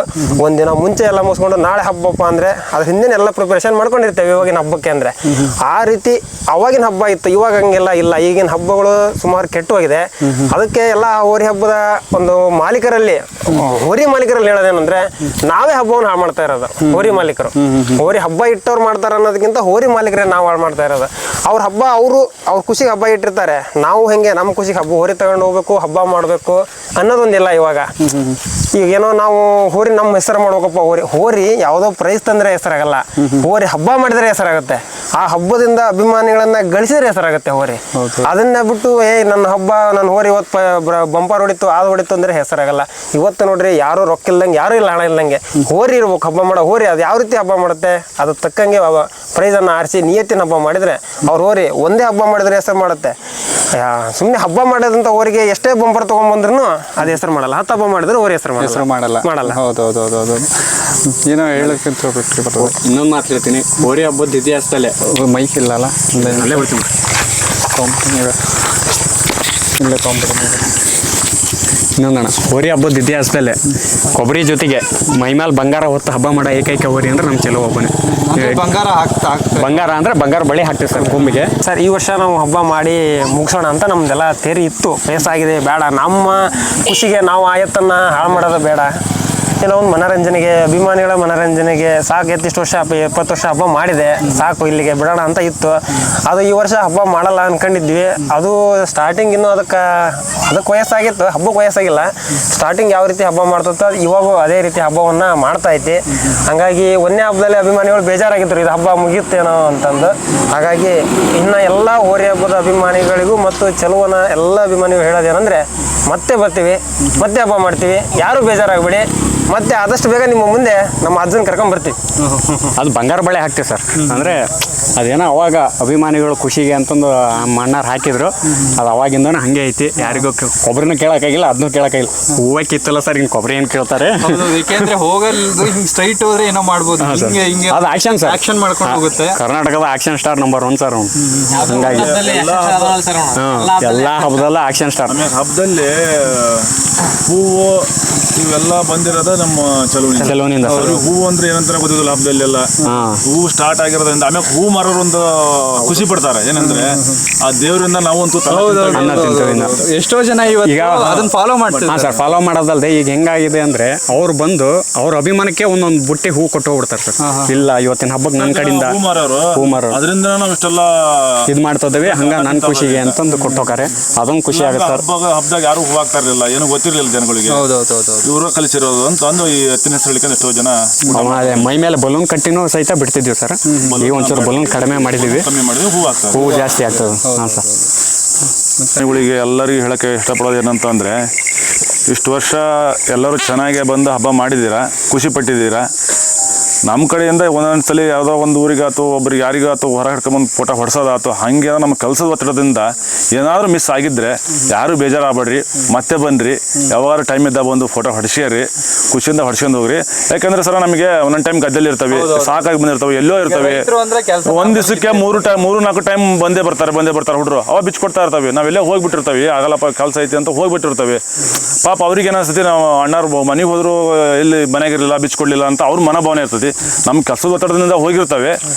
ಒಂದಿನ ಮುಂಚೆ ಎಲ್ಲ ಮುಗಿಸ್ಕೊಂಡು ನಾಳೆ ಹಬ್ಬಪ್ಪ ಅಂದರೆ ಅದ್ರ ಹಿಂದೆ ಎಲ್ಲ ಪ್ರಿಪ್ರೇಷನ್ ಮಾಡ್ಕೊಂಡಿರ್ತೇವೆ ಇವಾಗಿನ ಹಬ್ಬಕ್ಕೆ. ಅಂದರೆ ಆ ರೀತಿ ಅವಾಗಿನ ಹಬ್ಬ ಇತ್ತು. ಇವಾಗ ಹಂಗೆಲ್ಲ ಇಲ್ಲ. ಈಗಿನ ಹಬ್ಬಗಳು ಸುಮಾರು ಕೆಟ್ಟು ಹೋಗಿದೆ. ಅದಕ್ಕೆ ಎಲ್ಲ ಹೋರಿ ಹಬ್ಬದ ಒಂದು ಹೋರಿ ಮಾಲೀಕರಲ್ಲಿ ಹೇಳೋದೇನೆಂದರೆ, ನಾವೇ ಹಬ್ಬವನ್ನು ಹಾಳು ಮಾಡ್ತಾ ಇರೋದು. ಹೋರಿ ಮಾಲೀಕರು ಹೋರಿ ಹಬ್ಬ ಇಟ್ಟವ್ರು ಮಾಡ್ತಾರೆ ಅನ್ನೋದಕ್ಕಿಂತ ಹೋರಿ ಮಾಲೀಕರೇ ನಾವು ಹಾಳು ಮಾಡ್ತಾ ಇರೋದು. ಅವ್ರ ಹಬ್ಬ ಅವ್ರ ಖುಷಿಗೆ ಹಬ್ಬ ಇಟ್ಟಿರ್ತಾರೆ. ನಾವು ಹೆಂಗೆ ನಮ್ಮ ಖುಷಿಗೆ ಹೋರಿ ತಗೊಂಡು ಹೋಗ್ಬೇಕು, ಹಬ್ಬ ಮಾಡಬೇಕು ಅನ್ನೋದೊಂದಿಲ್ಲ ಇವಾಗ. ಈಗೇನೋ ನಾವು ಹೋರಿ ನಮ್ಮ ಹೆಸರು ಮಾಡ್ಬೇಕಪ್ಪ. ಹೋರಿ ಯಾವುದೋ ಪ್ರೈಸ್ ತಂದರೆ ಹೆಸರಾಗಲ್ಲ, ಹೋರಿ ಹಬ್ಬ ಮಾಡಿದರೆ ಹೆಸರಾಗುತ್ತೆ. ಆ ಹಬ್ಬದಿಂದ ಅಭಿಮಾನಿಗಳನ್ನ ಗಳಿಸಿದ್ರೆ ಹೆಸರಾಗುತ್ತೆ ಹೋರಿ. ಅದನ್ನ ಬಿಟ್ಟು ನನ್ನ ಹಬ್ಬ, ನನ್ನ ಹೋರಿ ಇವತ್ತು ಬಂಪರ್ ಹೊಡಿತು, ಅದು ಹೊಡಿತು ಅಂದರೆ ಹೆಸರಾಗಲ್ಲ. ಇವತ್ತು ನೋಡ್ರಿ, ಯಾರು ರೊಕ್ಕ ಇಲ್ದಂಗೆ, ಯಾರು ಇಲ್ಲ ಹಣ ಇಲ್ದಂಗೆ ಹೋರಿ ಇರ್ಬೇಕು. ಹಬ್ಬ ಮಾಡೋ ಹೋರಿ ಅದು ಯಾವ ರೀತಿ ಹಬ್ಬ ಮಾಡುತ್ತೆ, ಅದು ತಕ್ಕಂಗೆ ಪ್ರೈಸನ್ನು ಆರಿಸಿ ನಿಯತ್ತಿನ ಹಬ್ಬ ಮಾಡಿದರೆ ಅವ್ರ ಹೋರಿ ಒಂದೇ ಹಬ್ಬ ಮಾಡಿದ್ರೆ ಹೆಸರು ಮಾಡುತ್ತೆ. ಸುಮ್ಮನೆ ಹಬ್ಬ ಮಾಡೋದಂತ ಹೋರಿಗೆ ಎಷ್ಟೇ ಬಂಪರ್ ತೊಗೊಂಡ್ಬಂದ್ರೂ ಅದು ಹೆಸರು ಮಾಡಲ್ಲ. 10 ಹಬ್ಬ ಮಾಡಿದ್ರೆ ಹೋರಿ ಹೆಸರು ಮಾಡಲ್ಲ. ಹೌದೌದು. ಏನೋ ಹೇಳಕ್ಕೆ ಇನ್ನೊಂದು ಮಾತು ಹೇಳ್ತೀನಿ. ಹೋರಿ ಹಬ್ಬದ ಇತಿಹಾಸದಲ್ಲೇ ಮೈಕ್ ಇಲ್ಲಲ್ಲ, ಅಲ್ಲೇ ಬರ್ತೀನಿ. ಕಂಪನಿ ಇನ್ನೊಂದಣ್ಣ ಹೋರಿ ಹಬ್ಬದ ಇತಿಹಾಸದಲ್ಲೇ ಕೊಬ್ಬರಿ ಜೊತೆಗೆ ಮೈಮೇಲೆ ಬಂಗಾರ ಹೊತ್ತು ಹಬ್ಬ ಮಾಡೋ ಏಕೈಕ ಹೋರಿ ಅಂದ್ರೆ ನಮ್ಮ ಚೆಲುವ ಒಬ್ಬನೇ. ಬಂಗಾರ ಬಂಗಾರ ಅಂದ್ರೆ ಬಂಗಾರ ಬಳೆ ಹಾಕ್ತೀವಿ ಸರ್ ಕೊಂಬಿಗೆ. ಸರ್ ಈ ವರ್ಷ ನಾವು ಹಬ್ಬ ಮಾಡಿ ಮುಗಿಸೋಣ ಅಂತ ನಮ್ದೆಲ್ಲ ತೇರಿ ಇತ್ತು, ವಯಸ್ಸಾಗಿದೆ ಬೇಡ, ನಮ್ಮ ಖುಷಿಗೆ ನಾವು ಆಯತ್ತನ್ನು ಹಾಳು ಮಾಡೋದು ಬೇಡ, ಏನೋ ಒಂದು ಮನೋರಂಜನೆಗೆ, ಅಭಿಮಾನಿಗಳ ಮನೋರಂಜನೆಗೆ ಸಾಕು, ಎತ್ತಿಷ್ಟು ವರ್ಷ 20 ವರ್ಷ ಹಬ್ಬ ಮಾಡಿದೆ ಸಾಕು, ಇಲ್ಲಿಗೆ ಬಿಡೋಣ ಅಂತ ಇತ್ತು. ಅದು ಈ ವರ್ಷ ಹಬ್ಬ ಮಾಡಲ್ಲ ಅನ್ಕೊಂಡಿದ್ವಿ. ಅದು ಸ್ಟಾರ್ಟಿಂಗ್ ಇನ್ನೂ ಅದಕ್ಕೆ ವಯಸ್ಸಾಗಿತ್ತು, ಹಬ್ಬಕ್ಕೆ ವಯಸ್ಸಾಗಿಲ್ಲ. ಸ್ಟಾರ್ಟಿಂಗ್ ಯಾವ ರೀತಿ ಹಬ್ಬ ಮಾಡ್ತೋ ಇವಾಗೂ ಅದೇ ರೀತಿ ಹಬ್ಬವನ್ನು ಮಾಡ್ತಾ ಐತಿ. ಹಾಗಾಗಿ ಒಂದೇ ಹಬ್ಬದಲ್ಲಿ ಅಭಿಮಾನಿಗಳು ಬೇಜಾರಾಗಿದ್ರು, ಇದು ಹಬ್ಬ ಮುಗಿಯುತ್ತೇನೋ ಅಂತಂದು. ಹಾಗಾಗಿ ಇನ್ನು ಎಲ್ಲ ಹೋರಿ ಹಬ್ಬದ ಅಭಿಮಾನಿಗಳಿಗೂ ಮತ್ತು ಚೆಲುವನ ಎಲ್ಲ ಅಭಿಮಾನಿಗಳು ಹೇಳೋದೇನೆಂದರೆ, ಮತ್ತೆ ಬರ್ತೀವಿ, ಮತ್ತೆ ಹಬ್ಬ ಮಾಡ್ತೀವಿ, ಯಾರೂ ಬೇಜಾರಾಗಬೇಡಿ, ಮತ್ತೆ ಆದಷ್ಟು ಬೇಗ ನಿಮ್ಮ ಮುಂದೆ ನಮ್ಮ ಅಜ್ಜನ ಕರ್ಕೊಂಡ್ ಬರ್ತೀವಿ. ಅದು ಬಂಗಾರ ಬಳೆ ಹಾಕ್ತೀವಿ ಸರ್. ಅಂದರೆ ಅದೇನೋ ಅವಾಗ ಅಭಿಮಾನಿಗಳು ಖುಷಿಗೆ ಅಂತಂದು ಮಣ್ಣಾರು ಹಾಕಿದ್ರು, ಅದು ಅವಾಗಿಂದನೂ ಹಾಗೆ ಐತಿ. ಯಾರಿಗೂ ಕೊಬ್ಬರಿನೂ ಕೇಳೋಕ್ಕಾಗಿಲ್ಲ, ಅದನ್ನೂ ಕೇಳೋಕ್ಕಾಗಿಲ್ಲ. ಹೂವು ಕಿತ್ತಲ್ಲ ಸರ್, ಹಿಂಗೆ ಕೊಬ್ಬರಿ ಏನು ಕೇಳ್ತಾರೆ. ಏಕೆಂದ್ರೆ ಹೋಗಲ್ದು ಹಿಂಗೆ ಸ್ಟ್ರೈಟ್ ಹೋದ್ರೆ ಏನೋ ಮಾಡ್ಬೋದು, ಹಿಂಗೆ ಅದು ಆಕ್ಷನ್ ಸರ್, ಆಕ್ಷನ್ ಮಾಡ್ಕೊಂಡು ಹೋಗುತ್ತೆ. ಕರ್ನಾಟಕದ ಆಕ್ಷನ್ ಸ್ಟಾರ್ ನಂಬರ್ 1 ಸರ್ ಅವ್ನು. ಹಂಗಾಗಿ ಎಲ್ಲ ಹಬ್ಬದಲ್ಲ ಆಕ್ಷನ್ ಸ್ಟಾರ್. ಹಬ್ಬದಲ್ಲಿ ಹೂವು ಇವೆಲ್ಲ ಬಂದಿರೋದ ನಮ್ಮ ಚೆಲುವಿನಿಂದ. ಹೂವು ಅಂದ್ರೆ ಏನಂತ ಗೊತ್ತಿಲ್ಲ ಹಬ್ಬದಲ್ಲಿ ಎಲ್ಲ. ಹೂವು ಸ್ಟಾರ್ಟ್ ಆಗಿರೋದ್ರಿಂದ ಆಮೇಲೆ ಹೂ ಮಾರೋರು ಒಂದು ಖುಷಿ ಪಡ್ತಾರೆ. ಏನಂದ್ರೆ ಆ ದೇವರಿಂದ ನಾವಂತೂ ಅನ್ನ ತಿಂತೀವಿ. ಎಷ್ಟೋ ಜನ ಈಗ ಅದನ್ನ ಫಾಲೋ ಮಾಡ್ತಾರೆ. ಹಾಂ ಸರ್, ಫಾಲೋ ಮಾಡೋದಲ್ದೆ ಈಗ ಹೆಂಗಾಗಿದೆ ಅಂದ್ರೆ ಅವ್ರು ಬಂದು ಅವ್ರ ಅಭಿಮಾನಕ್ಕೆ ಒಂದೊಂದು ಬುಟ್ಟಿ ಹೂ ಕೊಟ್ಟು ಹೋಗ್ಬಿಡ್ತಾರೆ ಸರ್. ಇಲ್ಲ ಇವತ್ತಿನ ಹಬ್ಬಕ್ಕೆ ನನ್ನ ಕಡೆಯಿಂದ ಹೂ ಮಾರೋರು ಅದರಿಂದ ನಾವು ಇಷ್ಟೆಲ್ಲ ಇದು ಮಾಡ್ತದೇವಿ, ಹಂಗ ನನ್ನ ಖುಷಿಗೆ ಅಂತಂದು ಕೊಟ್ಟು ಹೋಗಾರೆ. ಅದೊಂದು ಖುಷಿ ಆಗುತ್ತೆ ಸರ್. ಹಬ್ಬದಾಗ ಯಾರು ಹೂ ಆಗ್ತಾ ಇರಲಿಲ್ಲ, ಏನು ಗೊತ್ತಿರಲಿಲ್ಲ ಜನಗಳಿಗೆ. ಇವರು ಕಲಿಸಿರೋದು ಅಂತ ಅಂದು ಈ ಎತ್ತಿನ ಹೆಸರು ಹೇಳಿಕೊಂಡು ಎಷ್ಟೋ ಜನ ಮೈ ಮೇಲೆ ಬಲೂನ್ ಕಟ್ಟಿನೂ ಸಹಿತ ಬಿಡ್ತಿದ್ವಿ ಸರ್. ಈಗ ಒಂಚೂರು ಬಲೂನ್ ಕಡಿಮೆ ಮಾಡಿದೀವಿ, ಹೂ ಜಾಸ್ತಿ ಆಗ್ತದೆ. ಹಾಂ ಸರ್. ಇವುಗಳಿಗೆ ಎಲ್ಲರಿಗೂ ಹೇಳಕ್ಕೆ ಇಷ್ಟಪಡೋದು ಏನಂತ ಅಂದರೆ, ಇಷ್ಟು ವರ್ಷ ಎಲ್ಲರೂ ಚೆನ್ನಾಗೇ ಬಂದು ಹಬ್ಬ ಮಾಡಿದ್ದೀರಾ, ಖುಷಿ ಪಟ್ಟಿದ್ದೀರಾ. ನಮ್ಮ ಕಡೆಯಿಂದ ಒಂದೊಂದ್ಸಲಿ ಯಾವುದೋ ಒಂದು ಊರಿಗಾತು ಒಬ್ರಿಗೆ ಯಾರಿಗಾತು ಹೊರ ಹಿಡ್ಕೊಂಬಂದು ಫೋಟೋ ಹೊಡ್ಸೋದಾಯ್ತು, ಹಾಗೆ ನಮ್ಮ ಕೆಲಸದ ಒತ್ತಡದಿಂದ ಏನಾದರೂ ಮಿಸ್ ಆಗಿದ್ದರೆ ಯಾರು ಬೇಜಾರಾಗಬೇಡ್ರಿ, ಮತ್ತೆ ಬನ್ನಿರಿ, ಯಾವಾಗಾರು ಟೈಮ್ ಇದ್ದಾಗ ಬಂದು ಫೋಟೋ ಹೊಡ್ಸ್ಯಾರಿ, ಖುಷಿಯಿಂದ ಹೊಡ್ಸ್ಕೊಂಡು ಹೋಗ್ರಿ. ಯಾಕಂದ್ರೆ ಸರ್ ನಮಗೆ ಒಂದೊಂದು ಟೈಮ್ ಗದ್ದೆಲ್ಲಿ ಇರ್ತವೆ, ಸಾಕಾಗಿ ಬಂದಿರ್ತವೆ, ಎಲ್ಲೋ ಇರ್ತವೆ. ಒಂದು ದಿವಸಕ್ಕೆ 3-4 ಟೈಮ್ ಬಂದೇ ಬರ್ತಾರೆ ಹುಡ್ರು, ಅವ ಬಿಚ್ಕೊಡ್ತಾ ಇರ್ತವೆ. ನಾವೆಲ್ಲೇ ಹೋಗ್ಬಿಟ್ಟಿರ್ತವೆ, ಆಗಲ್ಲಪ್ಪ ಕೆಲಸ ಐತಿ ಅಂತ ಹೋಗ್ಬಿಟ್ಟಿರ್ತವೆ. ಪಾಪ ಅವ್ರಿಗೆ ಏನಿಸ್ತೈತಿ, ನಾವು ಅಣ್ಣಾರು ಮನೆಗೆ ಹೋದ್ರು ಎಲ್ಲಿ ಮನೆಗಿರಲಿಲ್ಲ, ಬಿಚ್ಕೊಡ್ಲಿಲ್ಲ ಅಂತ ಅವ್ರ ಮನೋಭಾವನೆ ಇರ್ತೈತಿ. ನಮ್ಮ ಕೆಲಸದ ಒತ್ತಡದಿಂದ ಹೋಗಿರ್ತವೆ.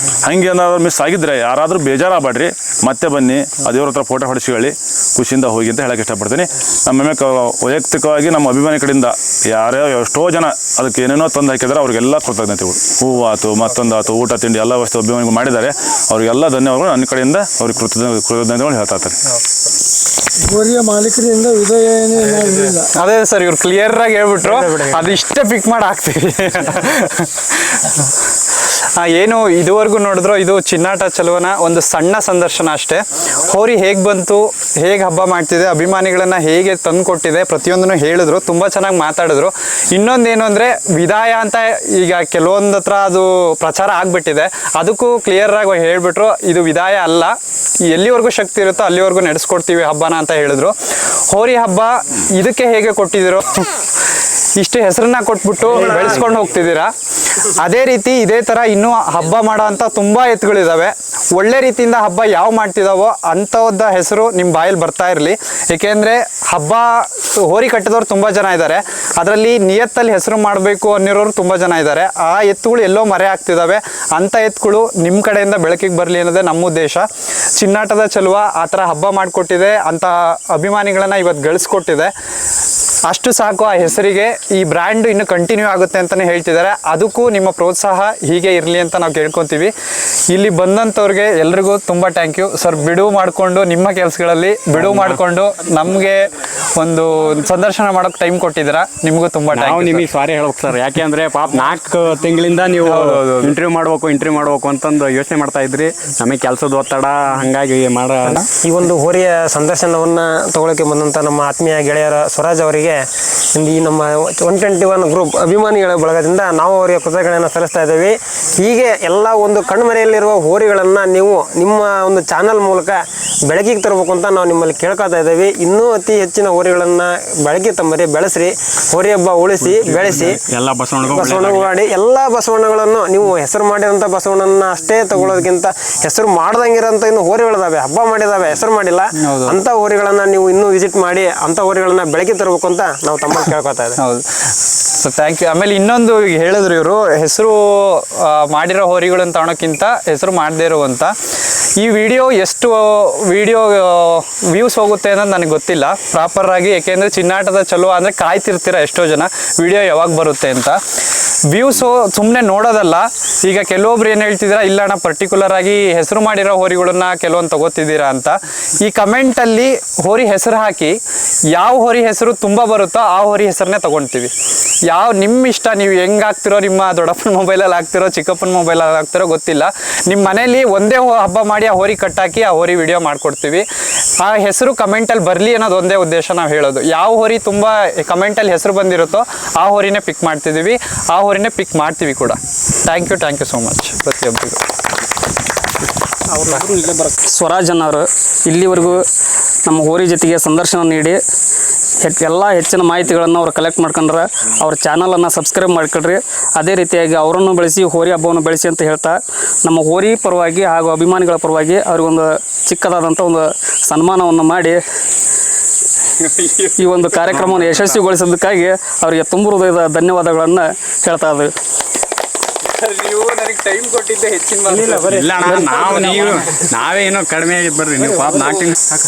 ಹಂಗೆ ಏನಾದ್ರು ಮಿಸ್ ಆಗಿದ್ರೆ ಯಾರಾದರೂ ಬೇಜಾರಾಗಬೇಡ್ರಿ, ಮತ್ತೆ ಬನ್ನಿ, ದೇವ್ರ ಹತ್ರ ಫೋಟೋ ಹೊಡಿಸ್ಕೊಳ್ಳಿ, ಖುಷಿಯಿಂದ ಹೋಗಿ ಅಂತ ಹೇಳಕ್ಕೆ ಇಷ್ಟಪಡ್ತೀನಿ. ನಮ್ಮ ವೈಯಕ್ತಿಕವಾಗಿ ನಮ್ಮ ಅಭಿಮಾನಿ ಕಡೆಯಿಂದ ಎಷ್ಟೋ ಜನ ಅದಕ್ಕೆ ಏನೇನೋ ತಂದು ಹಾಕಿದ್ದಾರೆ, ಅವ್ರಿಗೆಲ್ಲ ಕೃತಜ್ಞತೆಗಳು. ಹೂವು ಆಯ್ತು, ಮತ್ತೊಂದಾಯ್ತು, ಊಟ ತಿಂಡಿ ಎಲ್ಲ ವಸ್ತು ಅಭಿಮಾನಿಗಳು ಮಾಡಿದ್ದಾರೆ, ಅವ್ರಿಗೆಲ್ಲ ಧನ್ಯವಾದಗಳು ನನ್ನ ಕಡೆಯಿಂದ ಅವ್ರಿಗೆ ಕೃತಜ್ಞತೆಗಳು ಹೇಳ್ತಾ ಇರ್ತಾರೆ. ಹೋರಿಯ ಮಾಲೀಕರಿಂದ ವಿಧೇಯ ಏನಿಲ್ಲ. ಅದೇ ಸರ್, ಇವ್ರು ಕ್ಲಿಯರ್ ಆಗಿ ಹೇಳ್ಬಿಟ್ರು, ಅದಿಷ್ಟೇ ಪಿಕ್ ಮಾಡಿ ಹಾಕ್ತೀವಿ. ಏನು ಇದುವರೆಗೂ ನೋಡಿದ್ರು ಇದು ಚಿನ್ನಾಟ ಚೆಲುವನ ಒಂದು ಸಣ್ಣ ಸಂದರ್ಶನ ಅಷ್ಟೇ. ಹೋರಿ ಹೇಗೆ ಬಂತು, ಹೇಗೆ ಹಬ್ಬ ಮಾಡ್ತಿದೆ, ಅಭಿಮಾನಿಗಳನ್ನ ಹೇಗೆ ತಂದು ಕೊಟ್ಟಿದೆ, ಪ್ರತಿಯೊಂದನ್ನು ಹೇಳಿದ್ರು, ತುಂಬ ಚೆನ್ನಾಗಿ ಮಾತಾಡಿದ್ರು. ಇನ್ನೊಂದೇನು ಅಂದರೆ ವಿದಾಯ ಅಂತ ಈಗ ಕೆಲವೊಂದು ಹತ್ರ ಅದು ಪ್ರಚಾರ ಆಗಿಬಿಟ್ಟಿದೆ, ಅದಕ್ಕೂ ಕ್ಲಿಯರ್ ಆಗಿ ಹೇಳಿಬಿಟ್ರು, ಇದು ವಿದಾಯ ಅಲ್ಲ, ಎಲ್ಲಿವರೆಗೂ ಶಕ್ತಿ ಇರುತ್ತೋ ಅಲ್ಲಿವರೆಗೂ ನಡೆಸ್ಕೊಡ್ತೀವಿ ಹಬ್ಬನ ಅಂತ ಹೇಳಿದ್ರು. ಹೋರಿ ಹಬ್ಬ ಇದಕ್ಕೆ ಹೇಗೆ ಕೊಟ್ಟಿದ್ದೀರೋ ಇಷ್ಟು ಹೆಸರನ್ನ ಕೊಟ್ಬಿಟ್ಟು ಬೆಳೆಸ್ಕೊಂಡು ಹೋಗ್ತಿದ್ದೀರಾ, ಅದೇ ರೀತಿ ಇದೇ ಥರ ಇನ್ನೂ ಹಬ್ಬ ಮಾಡೋ ಅಂಥ ತುಂಬ ಎತ್ತುಗಳಿದ್ದಾವೆ. ಒಳ್ಳೆ ರೀತಿಯಿಂದ ಹಬ್ಬ ಯಾವ ಮಾಡ್ತಿದ್ದಾವೋ ಅಂಥದ್ದ ಹೆಸರು ನಿಮ್ಮ ಬಾಯಲ್ಲಿ ಬರ್ತಾ ಇರಲಿ. ಏಕೆಂದರೆ ಹಬ್ಬ ಹೋರಿ ಕಟ್ಟಿದವ್ರು ತುಂಬ ಜನ ಇದ್ದಾರೆ, ಅದರಲ್ಲಿ ನಿಯತ್ತಲ್ಲಿ ಹೆಸರು ಮಾಡಬೇಕು ಅನ್ನಿರೋರು ತುಂಬ ಜನ ಇದ್ದಾರೆ. ಆ ಎತ್ತುಗಳು ಎಲ್ಲೋ ಮರೆ ಆಗ್ತಿದ್ದಾವೆ, ಅಂಥ ಎತ್ತುಗಳು ನಿಮ್ಮ ಕಡೆಯಿಂದ ಬೆಳಕಿಗೆ ಬರಲಿ ಅನ್ನೋದೇ ನಮ್ಮ ಉದ್ದೇಶ. ಚಿನ್ನಾಟದ ಚೆಲುವ ಆ ಥರ ಹಬ್ಬ ಮಾಡಿಕೊಟ್ಟಿದೆ, ಅಂಥ ಅಭಿಮಾನಿಗಳನ್ನು ಇವತ್ತು ಗಳಿಸ್ಕೊಟ್ಟಿದೆ. ಅಷ್ಟು ಸಾಕು ಆ ಹೆಸರಿಗೆ. ಈ ಬ್ರ್ಯಾಂಡ್ ಇನ್ನು ಕಂಟಿನ್ಯೂ ಆಗುತ್ತೆ ಅಂತಲೇ ಹೇಳ್ತಿದ್ದಾರೆ. ಅದಕ್ಕೂ ನಿಮ್ಮ ಪ್ರೋತ್ಸಾಹ ಹೀಗೆ ಇರಲಿ ಅಂತ ನಾವು ಕೇಳ್ಕೊತೀವಿ. ಇಲ್ಲಿ ಬಂದಂಥವ್ರಿಗೆ ಎಲ್ರಿಗೂ ತುಂಬ ಥ್ಯಾಂಕ್ ಯು ಸರ್. ಬಿಡುವು ಮಾಡಿಕೊಂಡು ನಿಮ್ಮ ಕೆಲಸಗಳಲ್ಲಿ ಬಿಡುವು ಮಾಡಿಕೊಂಡು ನಮಗೆ ಒಂದು ಸಂದರ್ಶನ ಮಾಡೋಕೆ ಟೈಮ್ ಕೊಟ್ಟಿದ್ದೀರಾ, ನಿಮಗೂ ತುಂಬ ನಾವು ನಿಮಗೆ ಸಾರಿ ಹೇಳ್ಬೇಕು ಸರ್. ಯಾಕೆ ಅಂದರೆ ಪಾಪ 4 ತಿಂಗಳಿಂದ ನೀವು ಇಂಟರ್ವ್ಯೂ ಮಾಡಬೇಕು ಅಂತಂದು ಯೋಚನೆ ಮಾಡ್ತಾ ಇದ್ರಿ. ನಮಗೆ ಕೆಲಸದ ಒತ್ತಡ ಹಾಗಾಗಿ ಈ ಒಂದು ಹೋರಿಯ ಸಂದರ್ಶನವನ್ನು ತಗೊಳ್ಳೋಕೆ ಬಂದಂಥ ನಮ್ಮ ಆತ್ಮೀಯ ಗೆಳೆಯರ ಸ್ವರಾಜ್ ಅವರಿಗೆ ಈ ನಮ್ಮ 121 ಗ್ರೂಪ್ ಅಭಿಮಾನಿಗಳ ಬಳಗದಿಂದ ನಾವು ಅವರಿಗೆ ಕೃತಜ್ಞತೆಯನ್ನು ಸಲ್ಲಿಸ್ತಾ ಇದ್ದೀವಿ. ಹೀಗೆ ಎಲ್ಲ ಒಂದು ಕಣ್ಮರೆಯಲ್ಲಿರುವ ಹೋರಿಗಳನ್ನು ನೀವು ನಿಮ್ಮ ಒಂದು ಚಾನಲ್ ಮೂಲಕ ಬೆಳಕಿಗೆ ತರಬೇಕು ಅಂತ ನಾವು ನಿಮ್ಮಲ್ಲಿ ಕೇಳ್ಕೊತಾ ಇದ್ದೀವಿ. ಇನ್ನೂ ಅತಿ ಹೆಚ್ಚಿನ ಹೋರಿಗಳನ್ನ ಬಳಕೆ ತಂಬರಿ, ಬೆಳೆಸ್ರಿ, ಹೋರಿ ಹಬ್ಬ ಉಳಿಸಿ ಬೆಳೆಸಿ, ಎಲ್ಲ ಬಸವಣ್ಣ ಮಾಡಿ ಎಲ್ಲ ಬಸವಣ್ಣಗಳನ್ನು ನೀವು ಹೆಸರು ಮಾಡಿರೋಂಥ ಬಸವಣ್ಣನ ಅಷ್ಟೇ ತಗೊಳ್ಳೋದಕ್ಕಿಂತ ಹೆಸರು ಮಾಡ್ದಂಗಿರೋಂಥ ಇನ್ನು ಹೋರಿಗಳಿದಾವೆ, ಹಬ್ಬ ಮಾಡಿದಾವೆ, ಹೆಸರು ಮಾಡಿಲ್ಲ ಅಂತ ಹೋರಿಗಳನ್ನ ನೀವು ಇನ್ನೂ ವಿಸಿಟ್ ಮಾಡಿ ಅಂತ ಹೋರಿಗಳನ್ನ ಬೆಳಗ್ಗೆ ತರಬೇಕು ಅಂತ ನಾವು ತಮ್ಮಲ್ಲಿ ಕೇಳ್ಕೊತಾ ಇದ್ದೀವಿ. ಹೌದು, ಸೊ ಥ್ಯಾಂಕ್ ಯು. ಆಮೇಲೆ ಇನ್ನೊಂದು ಈಗ ಹೇಳಿದ್ರು ಇವರು, ಹೆಸರು ಮಾಡಿರೋ ಹೋರಿಗಳನ್ನ ತಗೊಳಕ್ಕಿಂತ ಹೆಸರು ಮಾಡದೇ ಇರುವಂತ ಈ ವಿಡಿಯೋ ಎಷ್ಟು ವ್ಯೂಸ್ ಹೋಗುತ್ತೆ ಅನ್ನೋದು ನನಗೆ ಗೊತ್ತಿಲ್ಲ ಪ್ರಾಪರ್ ಆಗಿ, ಯಾಕೆಂದರೆ ಚಿನ್ನಾಟದ ಚಲೋ ಅಂದರೆ ಕಾಯ್ತಿರ್ತೀರ ಎಷ್ಟೋ ಜನ ವಿಡಿಯೋ ಯಾವಾಗ ಬರುತ್ತೆ ಅಂತ. ವ್ಯೂಸು ಸುಮ್ಮನೆ ನೋಡೋದಲ್ಲ. ಈಗ ಕೆಲವೊಬ್ರು ಏನು ಹೇಳ್ತಿದ್ದೀರಾ, ಇಲ್ಲ ಅಣ್ಣ ಪರ್ಟಿಕ್ಯುಲರ್ ಆಗಿ ಹೆಸರು ಮಾಡಿರೋ ಹೋರಿಗಳನ್ನ ಕೆಲವೊಂದು ತಗೋತಿದ್ದೀರಾ ಅಂತ. ಈ ಕಮೆಂಟಲ್ಲಿ ಹೋರಿ ಹೆಸರು ಹಾಕಿ, ಯಾವ ಹೋರಿ ಹೆಸರು ತುಂಬ ಬರುತ್ತೋ ಆ ಹೋರಿ ಹೆಸರನ್ನೇ ತೊಗೊಳ್ತೀವಿ. ಯಾವ ನಿಮ್ಮ ಇಷ್ಟ, ನೀವು ಹೆಂಗೆ ಹಾಕ್ತಿರೋ, ನಿಮ್ಮ ದೊಡ್ಡಪ್ಪನ ಮೊಬೈಲಲ್ಲಿ ಹಾಕ್ತಿರೋ, ಚಿಕ್ಕಪ್ಪನ ಮೊಬೈಲಲ್ಲಿ ಹಾಕ್ತಿರೋ ಗೊತ್ತಿಲ್ಲ. ನಿಮ್ಮ ಮನೇಲಿ ಒಂದೇ ಹಬ್ಬ ಮಾಡಿ ಆ ಹೋರಿ ಕಟ್ಟಾಕಿ ಆ ಹೋರಿ ವಿಡಿಯೋ ಮಾಡಿಕೊಡ್ತೀವಿ. ಆ ಹೆಸರು ಕಮೆಂಟಲ್ಲಿ ಬರಲಿ ಅನ್ನೋದು ಒಂದೇ ಉದ್ದೇಶ ನಾವು ಹೇಳೋದು. ಯಾವ ಹೋರಿ ತುಂಬ ಕಮೆಂಟಲ್ಲಿ ಹೆಸರು ಬಂದಿರುತ್ತೋ ಆ ಹೋರಿನೇ ಪಿಕ್ ಮಾಡ್ತಿದ್ದೀವಿ, ಆ ಹೋರಿನೇ ಪಿಕ್ ಮಾಡ್ತೀವಿ ಕೂಡ. ಥ್ಯಾಂಕ್ ಯು ಸೋ ಮಚ್ ಪ್ರತಿಯೊಬ್ಬರಿಗೂ. ಸ್ವರಾಜ್ ಅನ್ನೋರು ಇಲ್ಲಿವರೆಗೂ ನಮ್ಮ ಹೋರಿ ಜೊತೆಗೆ ಸಂದರ್ಶನ ನೀಡಿ ಎಲ್ಲ ಹೆಚ್ಚಿನ ಮಾಹಿತಿಗಳನ್ನು ಅವ್ರು ಕಲೆಕ್ಟ್ ಮಾಡ್ಕೊಂಡ್ರೆ ಅವ್ರ ಚಾನಲನ್ನು ಸಬ್ಸ್ಕ್ರೈಬ್ ಮಾಡ್ಕೊಳ್ರಿ. ಅದೇ ರೀತಿಯಾಗಿ ಅವರನ್ನು ಬೆಳೆಸಿ, ಹೋರಿ ಹಬ್ಬವನ್ನು ಬೆಳೆಸಿ ಅಂತ ಹೇಳ್ತಾ ನಮ್ಮ ಹೋರಿ ಪರವಾಗಿ ಹಾಗೂ ಅಭಿಮಾನಿಗಳ ಪರವಾಗಿ ಅವ್ರಿಗೊಂದು ಚಿಕ್ಕದಾದಂಥ ಒಂದು ಸನ್ಮಾನವನ್ನು ಮಾಡಿ ಈ ಒಂದು ಕಾರ್ಯಕ್ರಮವನ್ನು ಯಶಸ್ವಿಗೊಳಿಸೋದಕ್ಕಾಗಿ ಅವರಿಗೆ ತುಂಬ ಹೃದಯದ ಧನ್ಯವಾದಗಳನ್ನು ಹೇಳ್ತಾ ಇದ್ದೀವಿ. ನೀವು ನನಗೆ ಟೈಮ್ ಕೊಟ್ಟಿದ್ದೆ ಹೆಚ್ಚಿನ ಇಲ್ಲ ನಾವು ನೀವು ನಾವೇ ಏನೋ ಕಡಿಮೆ ಆಗಿದ್ದು ಬರ್ರಿ, ನೀವು ಪಾಪ 4 ತಿಂಗಳು ಸಾಕು.